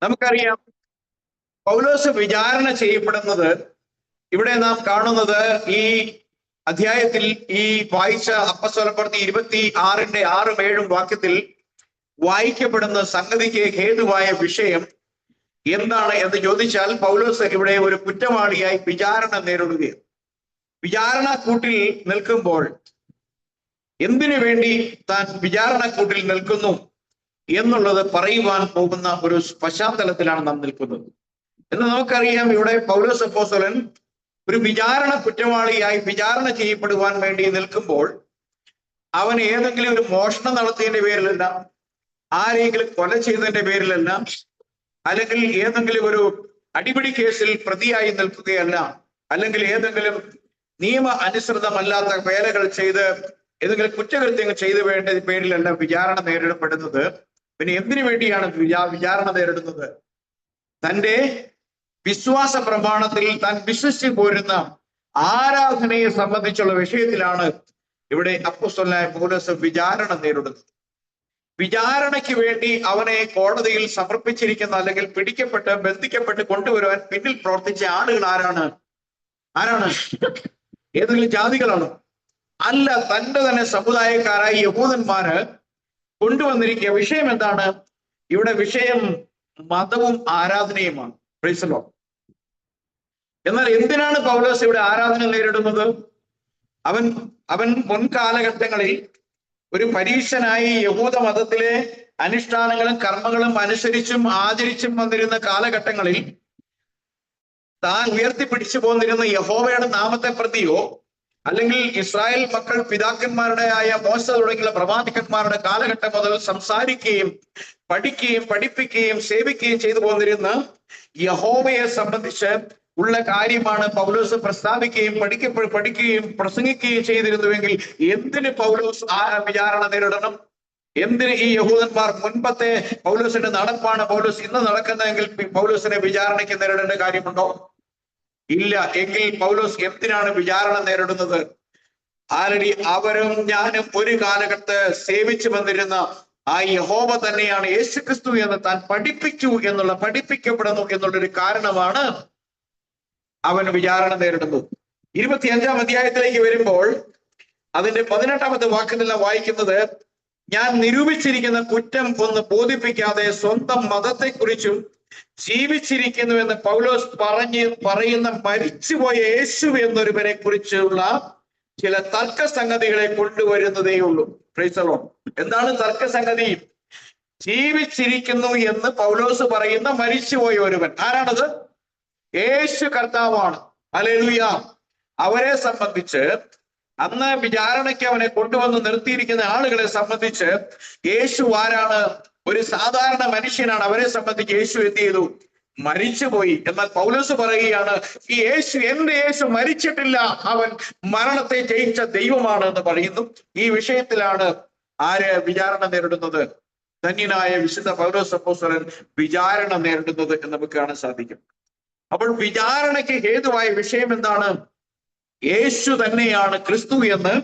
നമുക്കറിയാം പൗലോസ് വിചാരണ ചെയ്യപ്പെടുന്നത് ഇവിടെ നാം കാണുന്നത് ഈ അധ്യായത്തിൽ ഈ വായിച്ച അപ്പസ്തലപ്രവൃത്തി 26:6-7 വാക്യത്തിൽ വായിക്കപ്പെടുന്ന സംഗതിക്ക് ഹേതുവായ വിഷയം എന്താണ് എന്ന് ചോദിച്ചാൽ പൗലോസ് ഇവിടെ ഒരു കുറ്റവാളിയായി വിചാരണ നേരിടുകയാണ്. വിചാരണ കൂട്ടിൽ നിൽക്കുമ്പോൾ എന്തിനു വേണ്ടി താൻ വിചാരണ കൂട്ടിൽ നിൽക്കുന്നു എന്നുള്ളത് പറയുവാൻ പോകുന്ന ഒരു പശ്ചാത്തലത്തിലാണ് നാം നിൽക്കുന്നത്. എന്ന് നമുക്കറിയാം, ഇവിടെ പൗലോസ് അപ്പോസ്തലൻ ഒരു വിചാരണ കുറ്റവാളിയായി വിചാരണ ചെയ്യപ്പെടുവാൻ വേണ്ടി നിൽക്കുമ്പോൾ അവൻ ഏതെങ്കിലും ഒരു മോഷണം നടത്തിയതിന്റെ പേരിലല്ല, ആരെങ്കിലും കൊല ചെയ്തതിന്റെ പേരിലല്ല, അല്ലെങ്കിൽ ഏതെങ്കിലും ഒരു അടിപിടി കേസിൽ പ്രതിയായി നിൽക്കുകയല്ല, അല്ലെങ്കിൽ ഏതെങ്കിലും നിയമ അനുസൃതമല്ലാത്ത വേലകൾ ചെയ്ത് ഏതെങ്കിലും കുറ്റകൃത്യങ്ങൾ ചെയ്തു വേണ്ട പേരിലല്ല വിചാരണ നേരിടപ്പെടുന്നത്. പിന്നെ എന്തിനു വേണ്ടിയാണ് വിചാരണ നേരിടുന്നത്? തൻ്റെ വിശ്വാസ പ്രമാണത്തിൽ താൻ വിശ്വസിച്ചു പോരുന്ന ആരാധനയെ സംബന്ധിച്ചുള്ള വിഷയത്തിലാണ് ഇവിടെ അപ്പോസ്തലനായ പൗലോസ് വിചാരണ നേരിടുന്നത്. വിചാരണയ്ക്ക് വേണ്ടി അവനെ കോടതിയിൽ സമർപ്പിച്ചിരിക്കുന്ന അല്ലെങ്കിൽ പിടിക്കപ്പെട്ട് ബന്ധിക്കപ്പെട്ട് കൊണ്ടുവരുവാൻ പിന്നിൽ പ്രവർത്തിച്ച ആളുകൾ ആരാണ്? ഏതെങ്കിലും ജാതികളാണോ? അല്ല, തന്റെ തന്നെ സമുദായക്കാരായ യഹൂദന്മാര് കൊണ്ടുവന്നിരിക്കുക. വിഷയം എന്താണ്? ഇവിടെ വിഷയം മതവും ആരാധനയുമാണ്. Price the Lord. എന്നാൽ എന്തിനാണ് പൗലോസ് ഇവിടെ ആരാധന നേരിടുന്നത്? അവൻ മുൻകാലഘട്ടങ്ങളിൽ ഒരു പരീക്ഷനായി യഹൂദ മതത്തിലെ അനുഷ്ഠാനങ്ങളും കർമ്മങ്ങളും അനുസരിച്ചും ആചരിച്ചും വന്നിരുന്ന കാലഘട്ടങ്ങളിൽ താൻ ഉയർത്തിപ്പിടിച്ചു പോന്നിരുന്ന യഹോവയുടെ നാമത്തെ പ്രതിയോ അല്ലെങ്കിൽ ഇസ്രായേൽ മക്കൾ പിതാക്കന്മാരുടെ ആയ മോശ തുടങ്ങിയുള്ള പ്രവാചകന്മാരുടെ കാലഘട്ടം മുതൽ സംസാരിക്കുകയും പഠിക്കുകയും പഠിപ്പിക്കുകയും സേവിക്കുകയും ചെയ്തു പോന്നിരുന്ന യഹോവയെ സംബന്ധിച്ച് ഉള്ള കാര്യമാണ് പൗലോസ് പ്രസ്താവിക്കുകയും പഠിക്കുകയും പ്രസംഗിക്കുകയും ചെയ്തിരുന്നുവെങ്കിൽ എന്തിന് പൗലോസ് വിചാരണ നേരിടണം? എന്തിന് ഈ യഹൂദന്മാർ മുൻപത്തെ പൗലോസിന്റെ നടപ്പാണ് പൗലോസ് ഇന്ന് നടക്കുന്നതെങ്കിൽ പൗലോസിനെ വിചാരണയ്ക്ക് നേരിടേണ്ട കാര്യമുണ്ടോ? ഇല്ല. എങ്കിൽ പൗലോസ് എന്തിനാണ് വിചാരണ നേരിടുന്നത്? ആൽറെഡി അവരും ഞാനും ഒരു കാലഘട്ടത്ത് സേവിച്ചു വന്നിരുന്ന ആ യഹോവ തന്നെയാണ് യേശുക്രിസ്തു എന്ന് താൻ പഠിപ്പിക്കപ്പെടുന്നു എന്നുള്ളൊരു കാരണമാണ് അവൻ വിചാരണ നേരിടുന്നു. 25-ാം അധ്യായത്തിലേക്ക് വരുമ്പോൾ അതിന്റെ 18-ാമത്തെ വാക്കിൽ വായിക്കുന്നത്, ഞാൻ നിരൂപിച്ചിരിക്കുന്ന കുറ്റം ഒന്ന് ബോധിപ്പിക്കാതെ സ്വന്തം മതത്തെക്കുറിച്ചും ജീവിച്ചിരിക്കുന്നുവെന്ന് പൗലോസ് പറയുന്ന മരിച്ചുപോയ യേശു എന്നൊരുവനെ കുറിച്ചുള്ള ചില തർക്കസംഗതികളെ കൊണ്ടുവരുന്നതേ ഉള്ളൂ. Price the Lord. എന്താണ് തർക്കസംഗതി? ജീവിച്ചിരിക്കുന്നു എന്ന് പൗലോസ് പറയുന്ന മരിച്ചുപോയ ഒരുവൻ ആരാണത്? യേശു കർത്താവാണ്. ഹല്ലേലൂയ. അവരെ സംബന്ധിച്ച് അന്ന് വിചാരണയ്ക്ക് അവനെ കൊണ്ടുവന്ന് നിർത്തിയിരിക്കുന്ന ആളുകളെ സംബന്ധിച്ച് യേശു ആരാണ്? ഒരു സാധാരണ മനുഷ്യനാണ്. അവരെ സംബന്ധിച്ച് യേശു എന്ത് ചെയ്തു? മരിച്ചുപോയി. എന്നാൽ പൗലോസ് പറയുകയാണ്, ഈ യേശു, എന്റെ യേശു മരിച്ചിട്ടില്ല, അവൻ മരണത്തെ ജയിച്ച ദൈവമാണ് എന്ന് പറയുന്നു. ഈ വിഷയത്തിലാണ് ആര് വിചാരണ നേരിടുന്നത്? ധന്യനായ വിശുദ്ധ പൗലോസ് അപ്പോസ്തലൻ വിചാരണ നേരിടുന്നത് എന്ന് നമുക്ക് കാണാൻ സാധിക്കും. അപ്പോൾ വിചാരണയ്ക്ക് ഹേതുവായ വിഷയം എന്താണ്? യേശു തന്നെയാണ് ക്രിസ്തു എന്ന്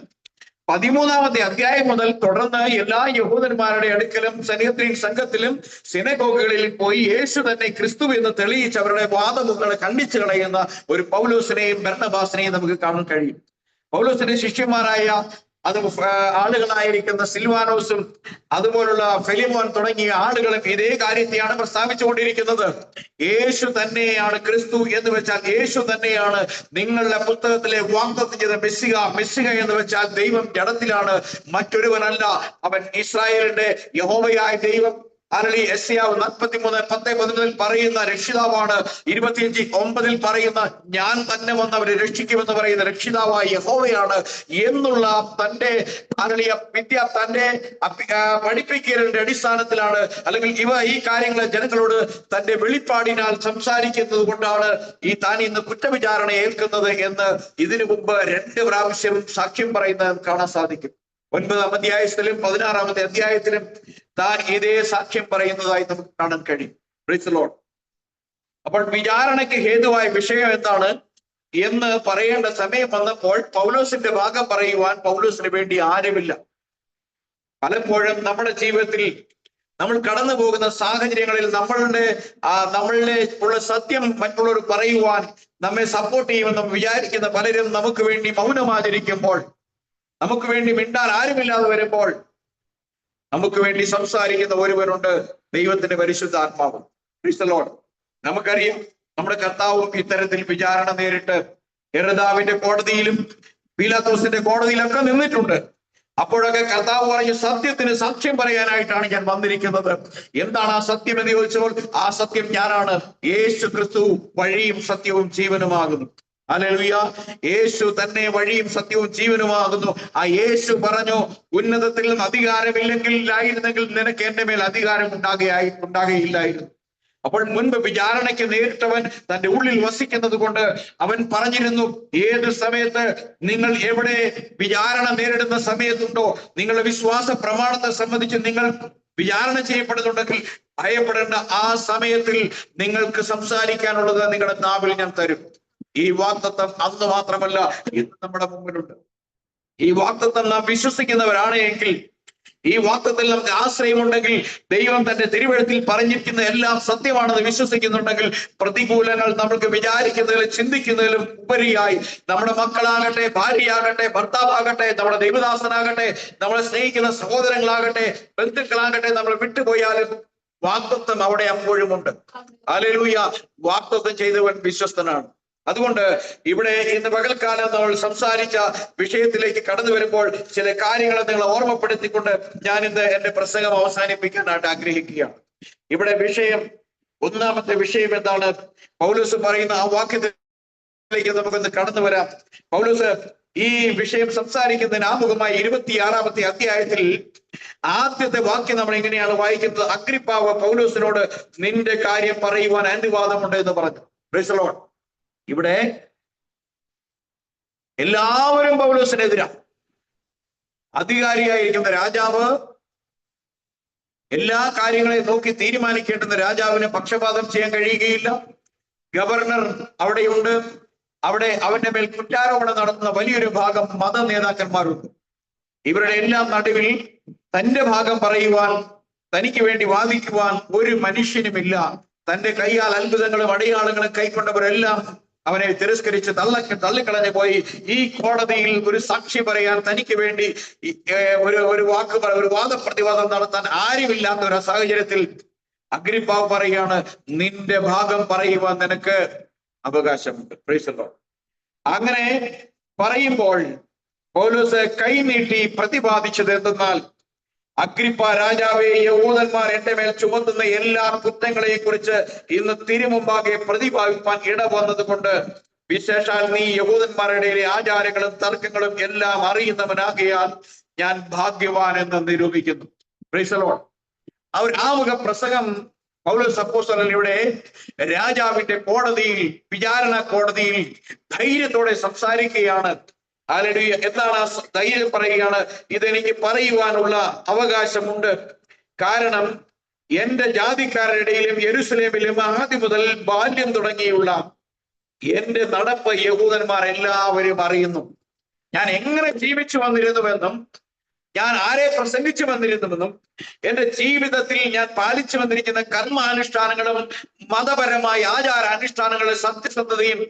13-ാമത്തെ അധ്യായം മുതൽ തുടർന്ന് എല്ലാ യഹൂദന്മാരുടെ അടുക്കലും സനഹദ്രീൻ സംഘത്തിലും സിനഗോഗുകളിൽ പോയി യേശു തന്നെ ക്രിസ്തു എന്ന് തെളിയിച്ച് അവരുടെ വാദമുകളെ ഖണ്ഡിച്ചു കളയുന്ന ഒരു പൗലോസിനെയും ബർന്നബാസിനെയും നമുക്ക് കാണാൻ കഴിയും. പൗലോസിന്റെ ശിഷ്യന്മാരായ ആളുകളായിരിക്കുന്ന സിൽവാനോസും അതുപോലുള്ള ഫെലിമോൻ തുടങ്ങിയ ആളുകളും ഇതേ കാര്യത്തെയാണ് പ്രസ്താവിച്ചുകൊണ്ടിരിക്കുന്നത്. യേശു തന്നെയാണ് ക്രിസ്തു എന്ന് വെച്ചാൽ യേശു തന്നെയാണ് നിങ്ങളുടെ പുസ്തകത്തിലെ വാഗ്ദത്തം ചെയ്ത മെസ്സിഹ എന്ന് വെച്ചാൽ ദൈവം ജഡത്തിലാണ്, മറ്റൊരുവനല്ല. അവൻ ഇസ്രായേലിന്റെ യഹോവയായ ദൈവം യെശയ്യാവ് 43:10-11 പറയുന്ന രക്ഷിതാവാണ്. 25:9 പറയുന്ന ഞാൻ തന്നെ വന്ന് അവരെ രക്ഷിക്കുമെന്ന് പറയുന്ന രക്ഷിതാവായ യഹോവയാണ് എന്നുള്ള തന്റെ വിദ്യ തന്റെ പഠിപ്പിക്കലിന്റെ അടിസ്ഥാനത്തിലാണ്, അല്ലെങ്കിൽ ഈ കാര്യങ്ങൾ ജനങ്ങളോട് തന്റെ വെളിപ്പാടിനാൽ സംസാരിക്കുന്നത് കൊണ്ടാണ് താൻ ഇന്ന് കുറ്റവിചാരണ ഏൽക്കുന്നത് എന്ന് ഇതിനു മുമ്പ് 2 പ്രാവശ്യം സാക്ഷ്യം പറയുന്നത് കാണാൻ സാധിക്കും. 9-ാം അധ്യായത്തിലും 16-ാമത്തെ അധ്യായത്തിലും താൻ ഇതേ സാക്ഷ്യം പറയുന്നതായി നമുക്ക് കാണാൻ കഴിയും. Price the lord. അപ്പോൾ വിചാരണയ്ക്ക് ഹേതുവായ വിഷയം എന്താണ് എന്ന് പറയേണ്ട സമയം വന്നപ്പോൾ പൗലോസിന്റെ ഭാഗം പറയുവാൻ പൗലോസിന് വേണ്ടി ആരുമില്ല. പലപ്പോഴും നമ്മുടെ ജീവിതത്തിൽ നമ്മൾ കടന്നു പോകുന്ന സാഹചര്യങ്ങളിൽ നമ്മളുടെ ഉള്ള സത്യം മറ്റുള്ളവർ പറയുവാൻ നമ്മെ സപ്പോർട്ട് ചെയ്യുമെന്ന് വിചാരിക്കുന്ന പലരും നമുക്ക് വേണ്ടി മൗനമാചരിക്കുമ്പോൾ, നമുക്ക് വേണ്ടി മിണ്ടാൻ ആരുമില്ലാതെ വരുമ്പോൾ, നമുക്ക് വേണ്ടി സംസാരിക്കുന്ന ഒരുവനുണ്ട്, ദൈവത്തിന്റെ പരിശുദ്ധാത്മാവ്. Price the Lord. നമുക്കറിയാം, നമ്മുടെ കർത്താവും ഇത്തരത്തിൽ വിചാരണ നേരിട്ട് ഹെരോദാവിന്റെ കോടതിയിലും പീലാത്തോസിന്റെ കോടതിയിലൊക്കെ നിന്നിട്ടുണ്ട്. അപ്പോഴൊക്കെ കർത്താവ് പറഞ്ഞു, സത്യത്തിന് സാക്ഷ്യം പറയാനായിട്ടാണ് ഞാൻ വന്നിരിക്കുന്നത്. എന്താണ് ആ സത്യം എന്ന് ചോദിച്ചപ്പോൾ, ആ സത്യം ഞാനാണ്, യേശു ക്രിസ്തു വഴിയും സത്യവും ജീവനുമാകുന്നു. ഹല്ലേലൂയ. യേശു തന്നെ വഴിയും സത്യവും ജീവനുമാകുന്നു. ആ യേശു പറഞ്ഞു, ഉന്നതത്തിൽ നിന്നും അധികാരമില്ലെങ്കിലായിരുന്നെങ്കിൽ നിനക്ക് എന്റെ മേൽ അധികാരം ഉണ്ടാകുകയില്ലായിരുന്നു. അപ്പോൾ മുൻപ് വിചാരണയ്ക്ക് നേരിട്ടവൻ തന്റെ ഉള്ളിൽ വസിക്കുന്നത് കൊണ്ട് അവൻ പറഞ്ഞിരുന്നു, ഏത് സമയത്ത് നിങ്ങൾ എവിടെ വിചാരണ നേരിടുന്ന സമയത്തുണ്ടോ, നിങ്ങളുടെ വിശ്വാസ പ്രമാണത്തെ സംബന്ധിച്ച് നിങ്ങൾ വിചാരണ ചെയ്യപ്പെടുന്നുണ്ടെങ്കിൽ ഭയപ്പെടേണ്ട, ആ സമയത്തിൽ നിങ്ങൾക്ക് സംസാരിക്കാനുള്ളത് നിങ്ങളുടെ നാവിൽ ഞാൻ തരും. ഈ വാഗ്ദത്തം അന്ന് മാത്രമല്ല, ഇന്ന് നമ്മുടെ മുമ്പിലുണ്ട്. ഈ വാഗ്ദത്തം നാം വിശ്വസിക്കുന്നവരാണ് എങ്കിൽ, ഈ വാഗ്ദത്തത്തിൽ നമുക്ക് ആശ്രയമുണ്ടെങ്കിൽ, ദൈവം തന്റെ തിരുവെഴുത്തിൽ പറഞ്ഞിരിക്കുന്ന എല്ലാം സത്യമാണെന്ന് വിശ്വസിക്കുന്നുണ്ടെങ്കിൽ, പ്രതികൂലങ്ങൾ നമുക്ക് വിചാരിക്കുന്നതിലും ചിന്തിക്കുന്നതിലും ഉപരിയായി നമ്മുടെ മക്കളാകട്ടെ, ഭാര്യയാകട്ടെ, ഭർത്താവാകട്ടെ, നമ്മുടെ ദൈവദാസനാകട്ടെ, നമ്മളെ സ്നേഹിക്കുന്ന സഹോദരങ്ങളാകട്ടെ, ബന്ധുക്കളാകട്ടെ, നമ്മൾ വിട്ടുപോയാലും വാഗ്ദത്തം അവിടെ അപ്പോഴും ഉണ്ട്. ഹല്ലേലൂയ. വാഗ്ദത്തം ചെയ്തവൻ വിശ്വസ്തനാണ്. അതുകൊണ്ട് ഇവിടെ ഇന്ന് പകൽക്കാലം നമ്മൾ സംസാരിച്ച വിഷയത്തിലേക്ക് കടന്നു വരുമ്പോൾ ചില കാര്യങ്ങൾ നിങ്ങളെ ഓർമ്മപ്പെടുത്തിക്കൊണ്ട് ഞാൻ ഇന്ന് എന്റെ പ്രസംഗം അവസാനിപ്പിക്കാനായിട്ട് ആഗ്രഹിക്കുകയാണ്. ഇവിടെ ഒന്നാമത്തെ വിഷയം എന്താണ്? പൗലോസ് പറയുന്ന ആ വാക്യത്തിലേക്ക് നമുക്കൊന്ന് കടന്നു വരാം. പൗലോസ് ഈ വിഷയം സംസാരിക്കുന്നതിന് ആമുഖമായി 26-ാമത്തെ അധ്യായത്തിൽ ആദ്യത്തെ വാക്യം നമ്മൾ എങ്ങനെയാണ് വായിക്കുന്നത്? അഗ്രിപ്പാവ് പൗലോസിനോട് നിന്റെ കാര്യം പറയുവാൻ അനുവാദമുണ്ട് എന്ന് പറഞ്ഞു. Price the lord. ഇവിടെ എല്ലാവരും പൗലോസിനെതിരാണ്. അധികാരിയായിരിക്കുന്ന രാജാവ് എല്ലാ കാര്യങ്ങളെയും നോക്കി തീരുമാനിക്കേണ്ടുന്ന രാജാവിന് പക്ഷപാതം ചെയ്യാൻ കഴിയുകയില്ല. ഗവർണർ അവിടെയുണ്ട്. അവിടെ അവന്റെ മേൽ കുറ്റാരോപണം നടത്തുന്ന വലിയൊരു ഭാഗം മത നേതാക്കന്മാരുണ്ട്. ഇവരുടെ എല്ലാം നടുവിൽ തന്റെ ഭാഗം പറയുവാൻ, തനിക്ക് വേണ്ടി വാദിക്കുവാൻ ഒരു മനുഷ്യനുമില്ല. തന്റെ കൈയാൽ അത്ഭുതങ്ങളും അടയാളങ്ങളും കൈക്കൊണ്ടവരെല്ലാം അവനെ തിരസ്കരിച്ച് തള്ളിക്കളഞ്ഞു പോയി. ഈ കോടതിയിൽ ഒരു സാക്ഷി പറയാൻ, തനിക്ക് വേണ്ടി ഒരു വാദപ്രതിവാദം നടത്താൻ ആരുമില്ലാത്ത ഒരു സാഹചര്യത്തിൽ അഗ്രിപ്പാവ് പറയുകയാണ്, നിന്റെ ഭാഗം പറയുവാൻ നിനക്ക് അവകാശമുണ്ട്. Price the Lord. അങ്ങനെ പറയുമ്പോൾ പൗലോസ് കൈനീട്ടി പ്രതിപാദിച്ചത് എന്തെന്നാൽ, അഗ്രിപ്പ രാജാവേ, യഹൂദന്മാർ എന്റെ മേൽ ചുമത്തുന്ന എല്ലാ കുറ്റങ്ങളെയും കുറിച്ച് ഇന്ന് തിരുമുമ്പാകെ പ്രതിപാദിപ്പാൻ ഇടവന്നത് കൊണ്ട്, വിശേഷാൽ നീ യഹൂദന്മാരുടെ ആചാരങ്ങളും തർക്കങ്ങളും എല്ലാം അറിയുന്നവനാകിയാൽ ഞാൻ ഭാഗ്യവാൻ എന്ന് നിരൂപിക്കുന്നു. Price the Lord. ആ ഒരു ആമുഖ പ്രസംഗം പൗലോസ് അപ്പോസ്തലൻ ഇവിടെ രാജാവിന്റെ കോടതിയിൽ, വിചാരണ കോടതിയിൽ ധൈര്യത്തോടെ സംസാരിക്കുകയാണ്. ഹല്ലേലൂയ. എന്താണ് ആ ധൈര്യം പറയുകയാണ്? ഇതെനിക്ക് പറയുവാനുള്ള അവകാശമുണ്ട്. കാരണം എന്റെ ജാതിക്കാരുടെ ഇടയിലും യെരൂശലേമിലും ആദ്യം മുതൽ ബാല്യം തുടങ്ങിയുള്ള എന്റെ നടപ്പ് യഹൂദന്മാർ എല്ലാവരും അറിയുന്നു. ഞാൻ എങ്ങനെ ജീവിച്ചു വന്നിരുന്നുവെന്നും, ഞാൻ ആരെ പ്രസംഗിച്ചു വന്നിരുന്നുവെന്നും, എന്റെ ജീവിതത്തിൽ ഞാൻ പാലിച്ചു വന്നിരിക്കുന്ന കർമാനുഷ്ഠാനങ്ങളും മതപരമായ ആചാരാനുഷ്ഠാനങ്ങളുടെ സത്യസന്ധതയും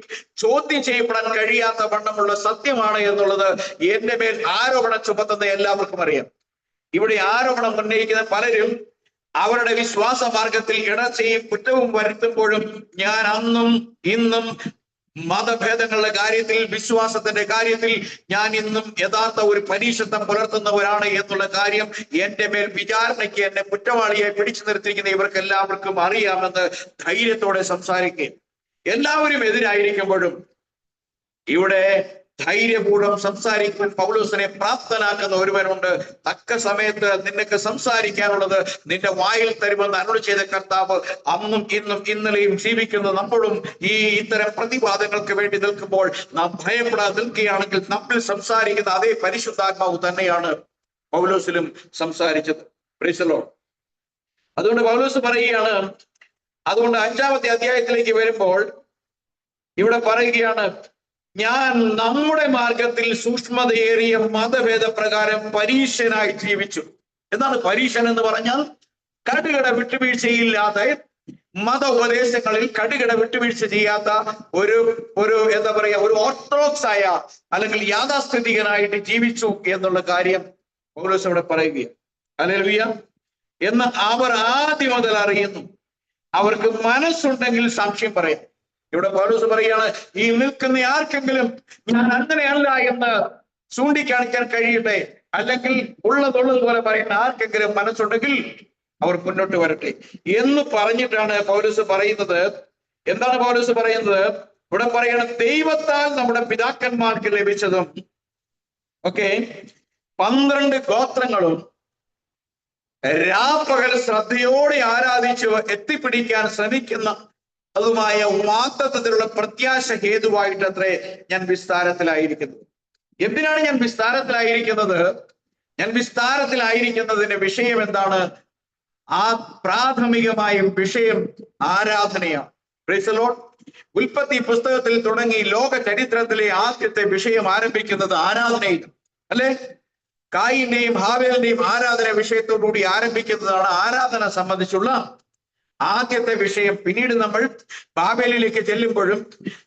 ചോദ്യം ചെയ്യപ്പെടാൻ കഴിയാത്ത വണ്ണമുള്ള സത്യമാണ് എന്നുള്ളത് എന്റെ മേൽ ആരോപണം ചുമത്തുന്ന എല്ലാവർക്കും അറിയാം. ഇവിടെ ആരോപണം ഉന്നയിക്കുന്ന പലരും അവരുടെ വിശ്വാസ മാർഗത്തിൽ ഇടർച്ചയും കുറ്റവും വരുത്തുമ്പോഴും ഞാൻ അന്നും ഇന്നും മതഭേദങ്ങളുടെ കാര്യത്തിൽ, വിശ്വാസത്തിന്റെ കാര്യത്തിൽ ഞാൻ ഇന്നും യഥാർത്ഥ ഒരു പരീക്ഷത്വം പുലർത്തുന്നവരാണ് എന്നുള്ള കാര്യം എന്റെ മേൽ വിചാരണയ്ക്ക് എന്നെ കുറ്റവാളിയെ പിടിച്ചു നിർത്തിയിരിക്കുന്ന ഇവർക്ക് എല്ലാവർക്കും അറിയാമെന്ന് ധൈര്യത്തോടെ സംസാരിക്കുകയും, എല്ലാവരും എതിരായിരിക്കുമ്പോഴും ഇവിടെ ധൈര്യപൂർവ്വം സംസാരിക്കാൻ പൗലോസിനെ പ്രാപ്തനാക്കുന്ന ഒരുവനുണ്ട്. തക്ക സമയത്ത് നിനക്ക് സംസാരിക്കാനുള്ളത് നിന്റെ വായിൽ തരുമെന്ന് അരുളി ചെയ്ത കർത്താവ് അന്നും ഇന്നും ഇന്നലെയും ജീവിക്കുന്ന നമ്മളും ഈ ഇത്തരം പ്രതിവാദങ്ങൾക്ക് വേണ്ടി നിൽക്കുമ്പോൾ നാം ഭയപ്പെടാതെ നിൽക്കുകയാണെങ്കിൽ നമ്മിൽ സംസാരിക്കുന്ന അതേ പരിശുദ്ധാത്മാവ് തന്നെയാണ് പൗലോസിലും സംസാരിച്ചത്. Price the lord. അതുകൊണ്ട് പൗലോസ് പറയുകയാണ്, അതുകൊണ്ട് 5-ാമത്തെ അധ്യായത്തിലേക്ക് വരുമ്പോൾ ഇവിടെ പറയുകയാണ്, ഞാൻ നമ്മുടെ മാർഗത്തിൽ സൂക്ഷ്മതയേറിയ മതഭേദ പ്രകാരം പരീക്ഷനായി ജീവിച്ചു. എന്താണ് പരീക്ഷൻ എന്ന് പറഞ്ഞാൽ? കടുകട വിട്ടുവീഴ്ചയില്ലാതെ മത ഉപദേശങ്ങളിൽ കടുകട വിട്ടുവീഴ്ച ചെയ്യാത്ത ഒരു ഒരു എന്താ പറയാ ഒരു ഓർത്തഡോക്സ് ആയ അല്ലെങ്കിൽ യാഥാസ്ഥിതികനായിട്ട് ജീവിച്ചു എന്നുള്ള കാര്യം പൗലോസ് ഇവിടെ പറയുകയാണ്. ഹല്ലേലൂയ. എന്ന് അവർ ആദ്യം മുതൽ അറിയുന്നു. അവർക്ക് മനസ്സുണ്ടെങ്കിൽ സാക്ഷ്യം പറയാം. ഇവിടെ പൗലോസ് പറയാണ്, ഈ നിൽക്കുന്ന ആർക്കെങ്കിലും ഞാൻ അങ്ങനെയല്ല എന്ന് ചൂണ്ടിക്കാണിക്കാൻ കഴിയട്ടെ, അല്ലെങ്കിൽ ഉള്ളതുപോലെ പറയുന്ന ആർക്കെങ്കിലും മനസ്സുണ്ടെങ്കിൽ അവർ മുന്നോട്ട് വരട്ടെ എന്ന് പറഞ്ഞിട്ടാണ് പൗലോസ് പറയുന്നത്. എന്താണ് പൗലോസ് പറയുന്നത്? ഇവിടെ പറയണം, ദൈവത്താൽ നമ്മുടെ പിതാക്കന്മാർക്ക് ലഭിച്ചതും 12 ഗോത്രങ്ങളും രാപ്പകൽ ശ്രദ്ധയോടെ ആരാധിച്ച് എത്തിപ്പിടിക്കാൻ ശ്രമിക്കുന്ന അതുമായ വാഗ്ദത്തത്തിലുള്ള പ്രത്യാശ ഹേതുവായിട്ട് അത്രേ ഞാൻ വിസ്താരത്തിലായിരിക്കുന്നത്. എന്തിനാണ് ഞാൻ വിസ്താരത്തിലായിരിക്കുന്നത്? ഞാൻ വിസ്താരത്തിലായിരിക്കുന്നതിന്റെ വിഷയം എന്താണ്? ആ പ്രാഥമികമായ വിഷയം ആരാധനയാണ്. Praise the lord. ഉൽപ്പത്തി പുസ്തകത്തിൽ തുടങ്ങി ലോക ചരിത്രത്തിലെ ആദ്യത്തെ വിഷയം ആരംഭിക്കുന്നത് ആരാധനയിൽ അല്ലെ? കായിന്റെയും ഹാവേലിന്റെയും ആരാധന വിഷയത്തോടുകൂടി ആരംഭിക്കുന്നതാണ് ആരാധന സംബന്ധിച്ചുള്ള ആദ്യത്തെ വിഷയം. പിന്നീട് നമ്മൾ ബാബേലിലേക്ക് ചെല്ലുമ്പോഴും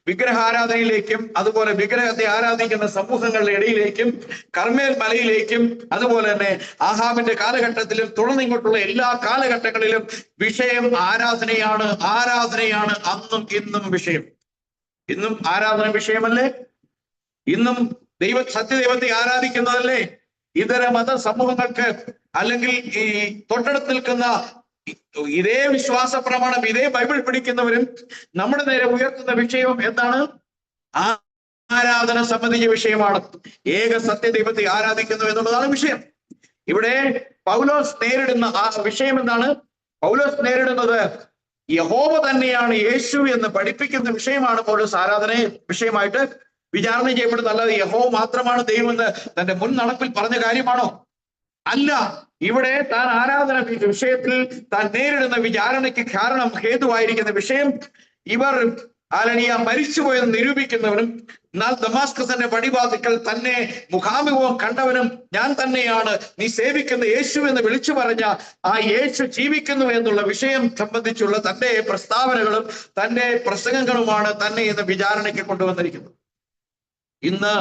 വിഗ്രഹാരാധനയിലേക്കും അതുപോലെ വിഗ്രഹത്തെ ആരാധിക്കുന്ന സമൂഹങ്ങളുടെ ഇടയിലേക്കും കർമ്മേൽ മലയിലേക്കും അതുപോലെ തന്നെ ആഹാബിന്റെ കാലഘട്ടത്തിലും തുടർന്നിങ്ങോട്ടുള്ള എല്ലാ കാലഘട്ടങ്ങളിലും വിഷയം ആരാധനയാണ്. ആരാധനയാണ് അന്നും ഇന്നും വിഷയം. ഇന്നും ആരാധന വിഷയമല്ലേ? ഇന്നും സത്യദൈവത്തെ ആരാധിക്കുന്നതല്ലേ ഇതര മത സമൂഹങ്ങൾക്ക് അല്ലെങ്കിൽ ഈ തൊട്ടടുത്ത് നിൽക്കുന്ന ഇതേ വിശ്വാസ പ്രമാണം ഇതേ ബൈബിൾ പഠിക്കുന്നവരും നമ്മുടെ നേരെ ഉയർത്തുന്ന വിഷയവും എന്താണ്? ആരാധന സംബന്ധിച്ച വിഷയമാണ്. ഏക സത്യദൈവത്തെ ആരാധിക്കുന്നു എന്നുള്ളതാണ് വിഷയം. ഇവിടെ പൗലോസ് നേരിടുന്ന ആ വിഷയം എന്താണ്? പൗലോസ് നേരിടുന്നത് യഹോവ തന്നെയാണ് യേശു എന്ന് പഠിപ്പിക്കുന്ന വിഷയമാണ് പൗലോസ് ആരാധനയെ വിഷയമായിട്ട് വിചാരണ ചെയ്യപ്പെടുന്നത്. അല്ലാതെ യഹോവ മാത്രമാണ് ദൈവം എന്ന് തന്റെ മുൻ നടപ്പിൽ പറഞ്ഞ കാര്യമാണോ? അല്ല. ഇവിടെ താൻ ആരാധന വിഷയത്തിൽ താൻ നേരിടുന്ന വിചാരണയ്ക്ക് കാരണം ഹേതുവായിരിക്കുന്ന വിഷയം ഇവർ മരിച്ചുപോയെന്ന് നിരൂപിക്കുന്നവനും എന്നാൽ ദമാസ്കസിന്റെ പടിവാതിക്കൽ തന്നെ മുഖാമുഖം കണ്ടവനും ഞാൻ തന്നെയാണ് നീ സേവിക്കുന്ന യേശു എന്ന് വിളിച്ചു പറഞ്ഞ ആ യേശു ജീവിക്കുന്നു എന്നുള്ള വിഷയം സംബന്ധിച്ചുള്ള തന്റെ പ്രസ്താവനകളും തന്റെ പ്രസംഗങ്ങളുമാണ് തന്നെ ഇന്ന് വിചാരണയ്ക്ക് കൊണ്ടുവന്നിരിക്കുന്നത്. ഇന്ന്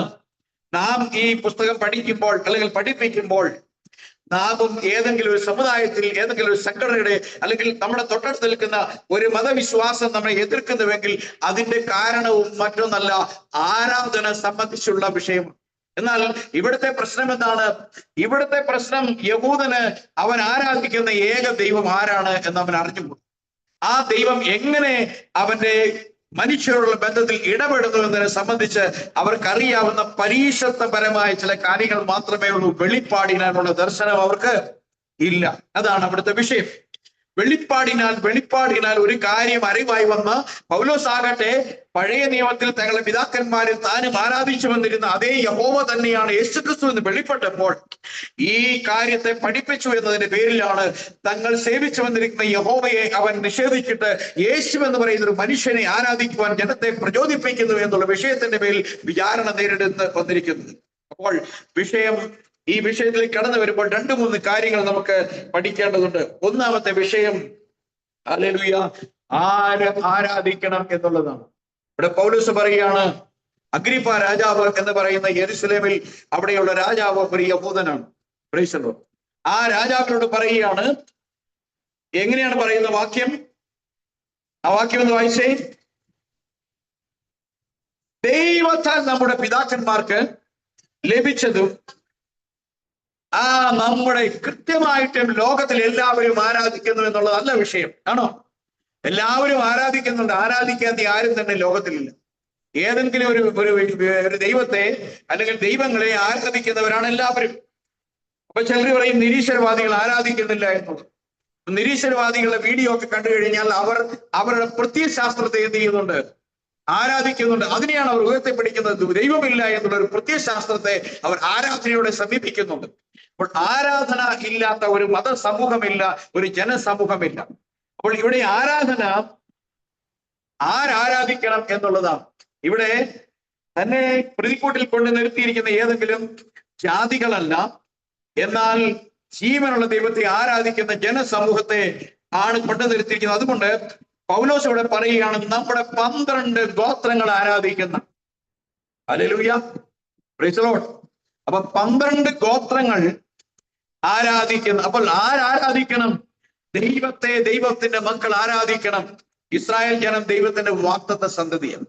നാം ഈ പുസ്തകം പഠിക്കുമ്പോൾ അല്ലെങ്കിൽ പഠിപ്പിക്കുമ്പോൾ നാമും ഏതെങ്കിലും ഒരു സമുദായത്തിൽ ഏതെങ്കിലും ഒരു സംഘടനയുടെ അല്ലെങ്കിൽ നമ്മുടെ തൊട്ടടുത്ത് നിൽക്കുന്ന ഒരു മതവിശ്വാസം നമ്മളെ എതിർക്കുന്നുവെങ്കിൽ അതിന്റെ കാരണവും മറ്റൊന്നല്ല, ആരാധന സംബന്ധിച്ചുള്ള വിഷയം. എന്നാൽ ഇവിടുത്തെ പ്രശ്നം എന്താണ്? ഇവിടുത്തെ പ്രശ്നം യഹൂദന് അവൻ ആരാധിക്കുന്ന ഏക ദൈവം ആരാണ് എന്ന് അവൻ അറിഞ്ഞുകൂടും. ആ ദൈവം എങ്ങനെ അവന്റെ മനുഷ്യരുള്ള ബന്ധത്തിൽ ഇടപെടുന്നു എന്നതിനെ സംബന്ധിച്ച് അവർക്കറിയാവുന്ന പരീക്ഷത്വപരമായ ചില കാര്യങ്ങൾ മാത്രമേ ഉള്ളൂ. വെളിപ്പാടിനാലുള്ള ദർശനം അവർക്ക് ഇല്ല. അതാണ് അവിടുത്തെ വിഷയം. വെളിപ്പാടിനാൽ ഒരു കാര്യം അറിവായി വന്ന പൗലോസ് ആകട്ടെ പഴയ നിയമത്തിൽ തങ്ങളുടെ പിതാക്കന്മാരിൽ താനും ആരാധിച്ചു വന്നിരുന്ന അതേ യഹോവ തന്നെയാണ് യേശുക്രിസ്തു എന്ന് വെളിപ്പെട്ടപ്പോൾ ഈ കാര്യത്തെ പഠിപ്പിച്ചു എന്നതിന്റെ പേരിലാണ് തങ്ങൾ സേവിച്ചു വന്നിരിക്കുന്ന യഹോവയെ അവൻ നിഷേധിച്ചിട്ട് യേശു എന്ന് പറയുന്ന ഒരു മനുഷ്യനെ ആരാധിക്കുവാൻ ജനത്തെ പ്രചോദിപ്പിക്കുന്നു എന്നുള്ള വിഷയത്തിന്റെ പേരിൽ വിചാരണ നേരിടുന്ന വന്നിരിക്കുന്നത്. അപ്പോൾ ഈ വിഷയത്തിലേക്ക് കടന്നു വരുമ്പോൾ 2-3 കാര്യങ്ങൾ നമുക്ക് പഠിക്കേണ്ടതുണ്ട്. ഒന്നാമത്തെ വിഷയം ഹല്ലേലൂയ ആര് ആരാധിക്കണം എന്നുള്ളതാണ്. ഇവിടെ പൗലോസ് പറയുകയാണ്, അഗ്രിപ്പ രാജാവ് എന്ന് പറയുന്ന യെരുശലേമിൽ അവിടെയുള്ള രാജാവ് ഒരു യഹൂദനാണ്. Price the Lord. ആ രാജാവിനോട് പറയുകയാണ്, എങ്ങനെയാണ് പറയുന്ന വാക്യം? ആ വാക്യം ഒന്ന് വായിച്ചേ. ദൈവത്താൽ നമ്മുടെ പിതാക്കന്മാർക്ക് ലഭിച്ചതും നമ്മുടെ കൃത്യമായിട്ടും ലോകത്തിൽ എല്ലാവരും ആരാധിക്കുന്നു എന്നുള്ളതല്ല വിഷയം. ആണോ? എല്ലാവരും ആരാധിക്കുന്നുണ്ട്. ആരാധിക്കാത്ത ആരും തന്നെ ലോകത്തിലില്ല. ഏതെങ്കിലും ഒരു ദൈവത്തെ അല്ലെങ്കിൽ ദൈവങ്ങളെ ആരാധിക്കുന്നവരാണ് എല്ലാവരും. അപ്പൊ ചിലർ പറയും നിരീശ്വരവാദികൾ ആരാധിക്കുന്നില്ല എന്നുള്ളത്. നിരീശ്വരവാദികളുടെ വീഡിയോ ഒക്കെ കണ്ടു കഴിഞ്ഞാൽ അവരുടെ പ്രത്യയശാസ്ത്രത്തെ എന്ത് ചെയ്യുന്നുണ്ട്? ആരാധിക്കുന്നുണ്ട്. അതിനെയാണ് അവർ ഉയർത്തിപ്പിടിക്കുന്നത്. ദൈവമില്ല എന്നുള്ള ഒരു പ്രത്യയശാസ്ത്രത്തെ അവർ ആരാധനയോടെ സമീപിക്കുന്നുണ്ട്. അപ്പോൾ ആരാധന ഇല്ലാത്ത ഒരു മതസമൂഹമില്ല, ഒരു ജനസമൂഹമില്ല. അപ്പോൾ ഇവിടെ ആരാധിക്കണം എന്നുള്ളതാണ്. ഇവിടെ തന്നെ പ്രതിക്കൂട്ടിൽ കൊണ്ട് നിർത്തിയിരിക്കുന്ന ഏതെങ്കിലും ജാതികളല്ല, എന്നാൽ ജീവനുള്ള ദൈവത്തെ ആരാധിക്കുന്ന ജനസമൂഹത്തെ ആണ് കൊണ്ടുനിർത്തിയിരിക്കുന്നത്. അതുകൊണ്ട് പൗലോസ് ഇവിടെ പറയുകയാണ്, നമ്മുടെ 12 ഗോത്രങ്ങൾ ആരാധിക്കുന്ന. Hallelujah, price the Lord. അപ്പൊ 12 ഗോത്രങ്ങൾ ആരാധിക്കുന്ന. അപ്പോൾ ആരാധിക്കണം? ദൈവത്തെ, ദൈവത്തിന്റെ മക്കൾ ആരാധിക്കണം. ഇസ്രായേൽ ജനം ദൈവത്തിന്റെ വാഗ്ദത്ത സന്തതിയാണ്.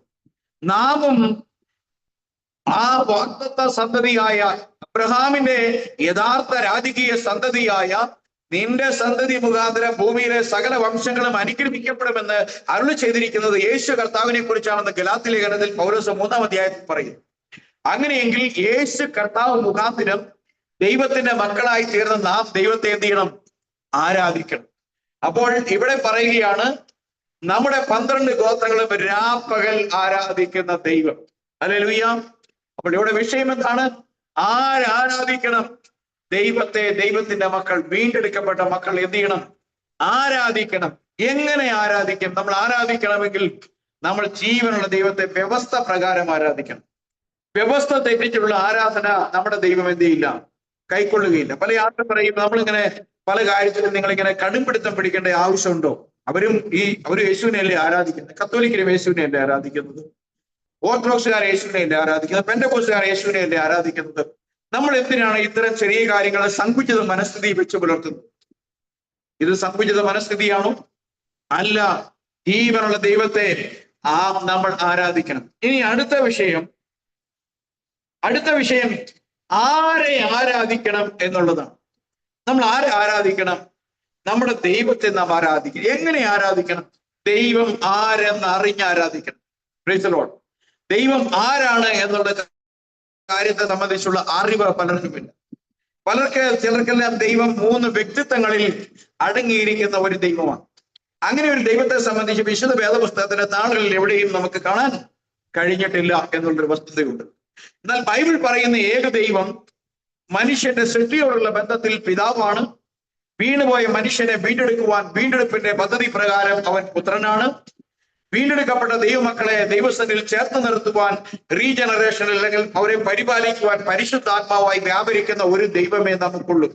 നാമും ആ വാഗ്ദത്ത സന്തതിയായ അബ്രഹാമിന്റെ യഥാർത്ഥ രാജകീയ സന്തതിയായ നിന്റെ സന്തതി മുഖാന്തരം ഭൂമിയിലെ സകല വംശങ്ങളും അനുഗ്രഹിക്കപ്പെടുമെന്ന് അരുളി ചെയ്തിരിക്കുന്നത് യേശു കർത്താവിനെ കുറിച്ചാണെന്ന് ഗലാത്യ ലേഖനത്തിൽ പൗലോസ് 3-ാം അധ്യായത്തിൽ പറയും. അങ്ങനെയെങ്കിൽ യേശു കർത്താവ് മുഖാന്തരം ദൈവത്തിന്റെ മക്കളായി തീർന്ന നാം ദൈവത്തെ എന്ത് ചെയ്യണം? ആരാധിക്കണം. അപ്പോൾ ഇവിടെ പറയുകയാണ്, നമ്മുടെ 12 ഗോത്രങ്ങളും രാപ്പകൽ ആരാധിക്കുന്ന ദൈവം. ഹല്ലേലൂയ. അപ്പോൾ ഇവിടെ വിഷയം എന്താണ്? ആരാധിക്കണം ദൈവത്തെ. ദൈവത്തിന്റെ മക്കൾ, വീണ്ടെടുക്കപ്പെട്ട മക്കൾ എന്ത് ചെയ്യണം? ആരാധിക്കണം. എങ്ങനെ ആരാധിക്കും? നമ്മൾ ആരാധിക്കണമെങ്കിൽ നമ്മൾ ജീവനുള്ള ദൈവത്തെ വ്യവസ്ഥ പ്രകാരം ആരാധിക്കണം. വ്യവസ്ഥ തെറ്റിച്ചുള്ള ആരാധന നമ്മുടെ ദൈവം എന്ത് ചെയ്യില്ല? കൈക്കൊള്ളുകയില്ല. പല ആൾക്കാർ പറയും, നമ്മളിങ്ങനെ പല കാര്യത്തിലും നിങ്ങളിങ്ങനെ കടുംപിടുത്തം പിടിക്കേണ്ട ആവശ്യമുണ്ടോ? അവരും യേശുവിനെയല്ലേ ആരാധിക്കുന്നത്? കത്തോലിക്കരും യേശുവിനെയല്ലേ ആരാധിക്കുന്നത്? ഓർത്തഡോക്സുകാർ യേശുവിനെയല്ലേ ആരാധിക്കുന്നത്? പെന്തക്കോസ്തുകാർ യേശുവിനെയല്ലേ ആരാധിക്കുന്നത്? നമ്മൾ എന്തിനാണ് ഇത്തരം ചെറിയ കാര്യങ്ങളെ സങ്കുചിത മനസ്ഥിതി വെച്ച് പുലർത്തുന്നത്? ഇത് സങ്കുചിത മനസ്ഥിതിയാണോ? അല്ല, ജീവനുള്ള ദൈവത്തെ നമ്മൾ ആരാധിക്കണം. ഇനി അടുത്ത വിഷയം ആരെ ആരാധിക്കണം എന്നുള്ളതാണ്. നമ്മൾ ആരെ ആരാധിക്കണം? നമ്മുടെ ദൈവത്തെ നാം ആരാധിക്കണം. എങ്ങനെ ആരാധിക്കണം? ദൈവം ആരെന്ന് അറിഞ്ഞ് ആരാധിക്കണം. Praise the lord. ദൈവം ആരാണ് എന്നുള്ള കാര്യത്തെ സംബന്ധിച്ചുള്ള അറിവ് പലർക്കുമില്ല. ചിലർക്കെല്ലാം ദൈവം 3 വ്യക്തിത്വങ്ങളിൽ അടങ്ങിയിരിക്കുന്ന ഒരു ദൈവമാണ്. അങ്ങനെ ഒരു ദൈവത്തെ സംബന്ധിച്ച് വിശുദ്ധ വേദപുസ്തകത്തിന്റെ താളുകളിൽ എവിടെയും നമുക്ക് കാണാൻ കഴിഞ്ഞിട്ടില്ല എന്നുള്ളൊരു വസ്തുതയുണ്ട്. എന്നാൽ ബൈബിൾ പറയുന്ന ഏക ദൈവം മനുഷ്യന്റെ സൃഷ്ടിയോടുള്ള ബന്ധത്തിൽ പിതാവാണ്. വീണുപോയ മനുഷ്യനെ വീണ്ടെടുക്കുവാൻ വീണ്ടെടുപ്പിന്റെ പദ്ധതി പ്രകാരം അവൻ പുത്രനാണ്. വീണ്ടെടുക്കപ്പെട്ട ദൈവമക്കളെ ദൈവസന്നിധിയിൽ ചേർത്ത് നിർത്തുവാൻ റീജനറേഷൻ, അല്ലെങ്കിൽ അവരെ പരിപാലിക്കുവാൻ പരിശുദ്ധാത്മാവായി വ്യാപരിക്കുന്ന ഒരു ദൈവമേ നമുക്കുള്ളൂ.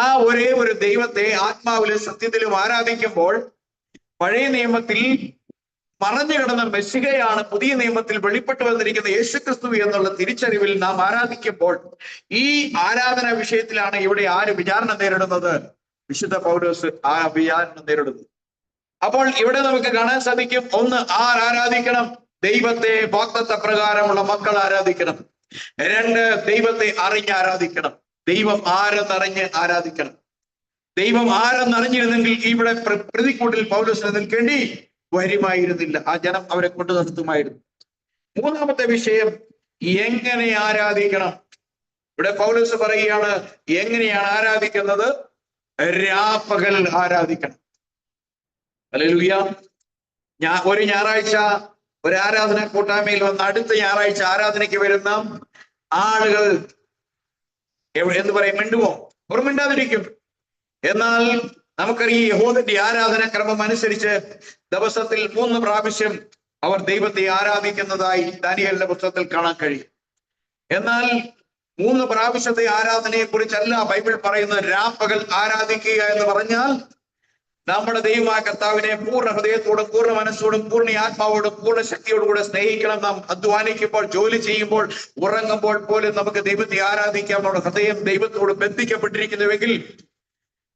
ആ ഒരേ ഒരു ദൈവത്തെ ആത്മാവിലും സത്യത്തിലും ആരാധിക്കുമ്പോൾ പഴയ നിയമത്തിൽ മറഞ്ഞു കിടന്ന മെസ്സിഹയാണ് പുതിയ നിയമത്തിൽ വെളിപ്പെട്ടു വന്നിരിക്കുന്ന യേശുക്രിസ്തു എന്നുള്ള തിരിച്ചറിവിൽ നാം ആരാധിക്കുമ്പോൾ ഈ ആരാധന വിഷയത്തിലാണ് ഇവിടെ ആര് വിചാരണ നേരിടുന്നത്? വിശുദ്ധ പൗലോസ് ആ വിചാരണ നേരിടുന്നു. അപ്പോൾ ഇവിടെ നമുക്ക് കാണാൻ സാധിക്കും, ഒന്ന്, ആരാധിക്കണം? ദൈവത്തെ വാഗ്ദത്ത പ്രകാരമുള്ള മക്കൾ ആരാധിക്കണം. 2, ദൈവത്തെ അറിഞ്ഞ് ആരാധിക്കണം. ദൈവം ആരെന്നറിഞ്ഞ് ആരാധിക്കണം. ദൈവം ആരെന്നറിഞ്ഞിരുന്നെങ്കിൽ ഇവിടെ പ്രതിക്കൂട്ടിൽ പൗലോസിന് നിൽക്കേണ്ടി വരുമായിരുന്നില്ല. ആ ജനം അവരെ കൊണ്ടു നിർത്തുമായിരുന്നു. 3-ാമത്തെ വിഷയം, എങ്ങനെ ആരാധിക്കണം? ഇവിടെ പൗലോസ് പറയുകയാണ്, എങ്ങനെയാണ് ആരാധിക്കുന്നത്? രാപ്പകൽ ആരാധിക്കണം. ഹല്ലേലൂയ. ഒരു ഞായറാഴ്ച ഒരു ആരാധന കൂട്ടായ്മയിൽ വന്ന് അടുത്ത ഞായറാഴ്ച ആരാധനയ്ക്ക് വരുന്ന ആളുകൾ എന്ത് പറയും? മിണ്ടുമോ? അവർ മിണ്ടാതിരിക്കും. എന്നാൽ നമുക്കറിയാം, യഹൂദന്റെ ആരാധനാക്രമം അനുസരിച്ച് ദിവസത്തിൽ 3 പ്രാവശ്യം അവർ ദൈവത്തെ ആരാധിക്കുന്നതായി ദാനിയേലിന്റെ പുസ്തകത്തിൽ കാണാൻ കഴിയും. എന്നാൽ 3 പ്രാവശ്യത്തെ ആരാധനയെ കുറിച്ചല്ല ബൈബിൾ പറയുന്നത്. രാപ്പകൽ ആരാധിക്കുക എന്ന് പറഞ്ഞാൽ നമ്മുടെ ദൈവമായ കർത്താവിനെ പൂർണ്ണ ഹൃദയത്തോടും പൂർണ്ണ മനസ്സോടും പൂർണ്ണ ആത്മാവോടും പൂർണ്ണ ശക്തിയോടും കൂടെ സ്നേഹിക്കണം. നാം അധ്വാനിക്കുമ്പോൾ, ജോലി ചെയ്യുമ്പോൾ, ഉറങ്ങുമ്പോൾ പോലും നമുക്ക് ദൈവത്തെ ആരാധിക്കാം. നമ്മുടെ ഹൃദയം ദൈവത്തോട് ബന്ധിക്കപ്പെട്ടിരിക്കുന്നുവെങ്കിൽ,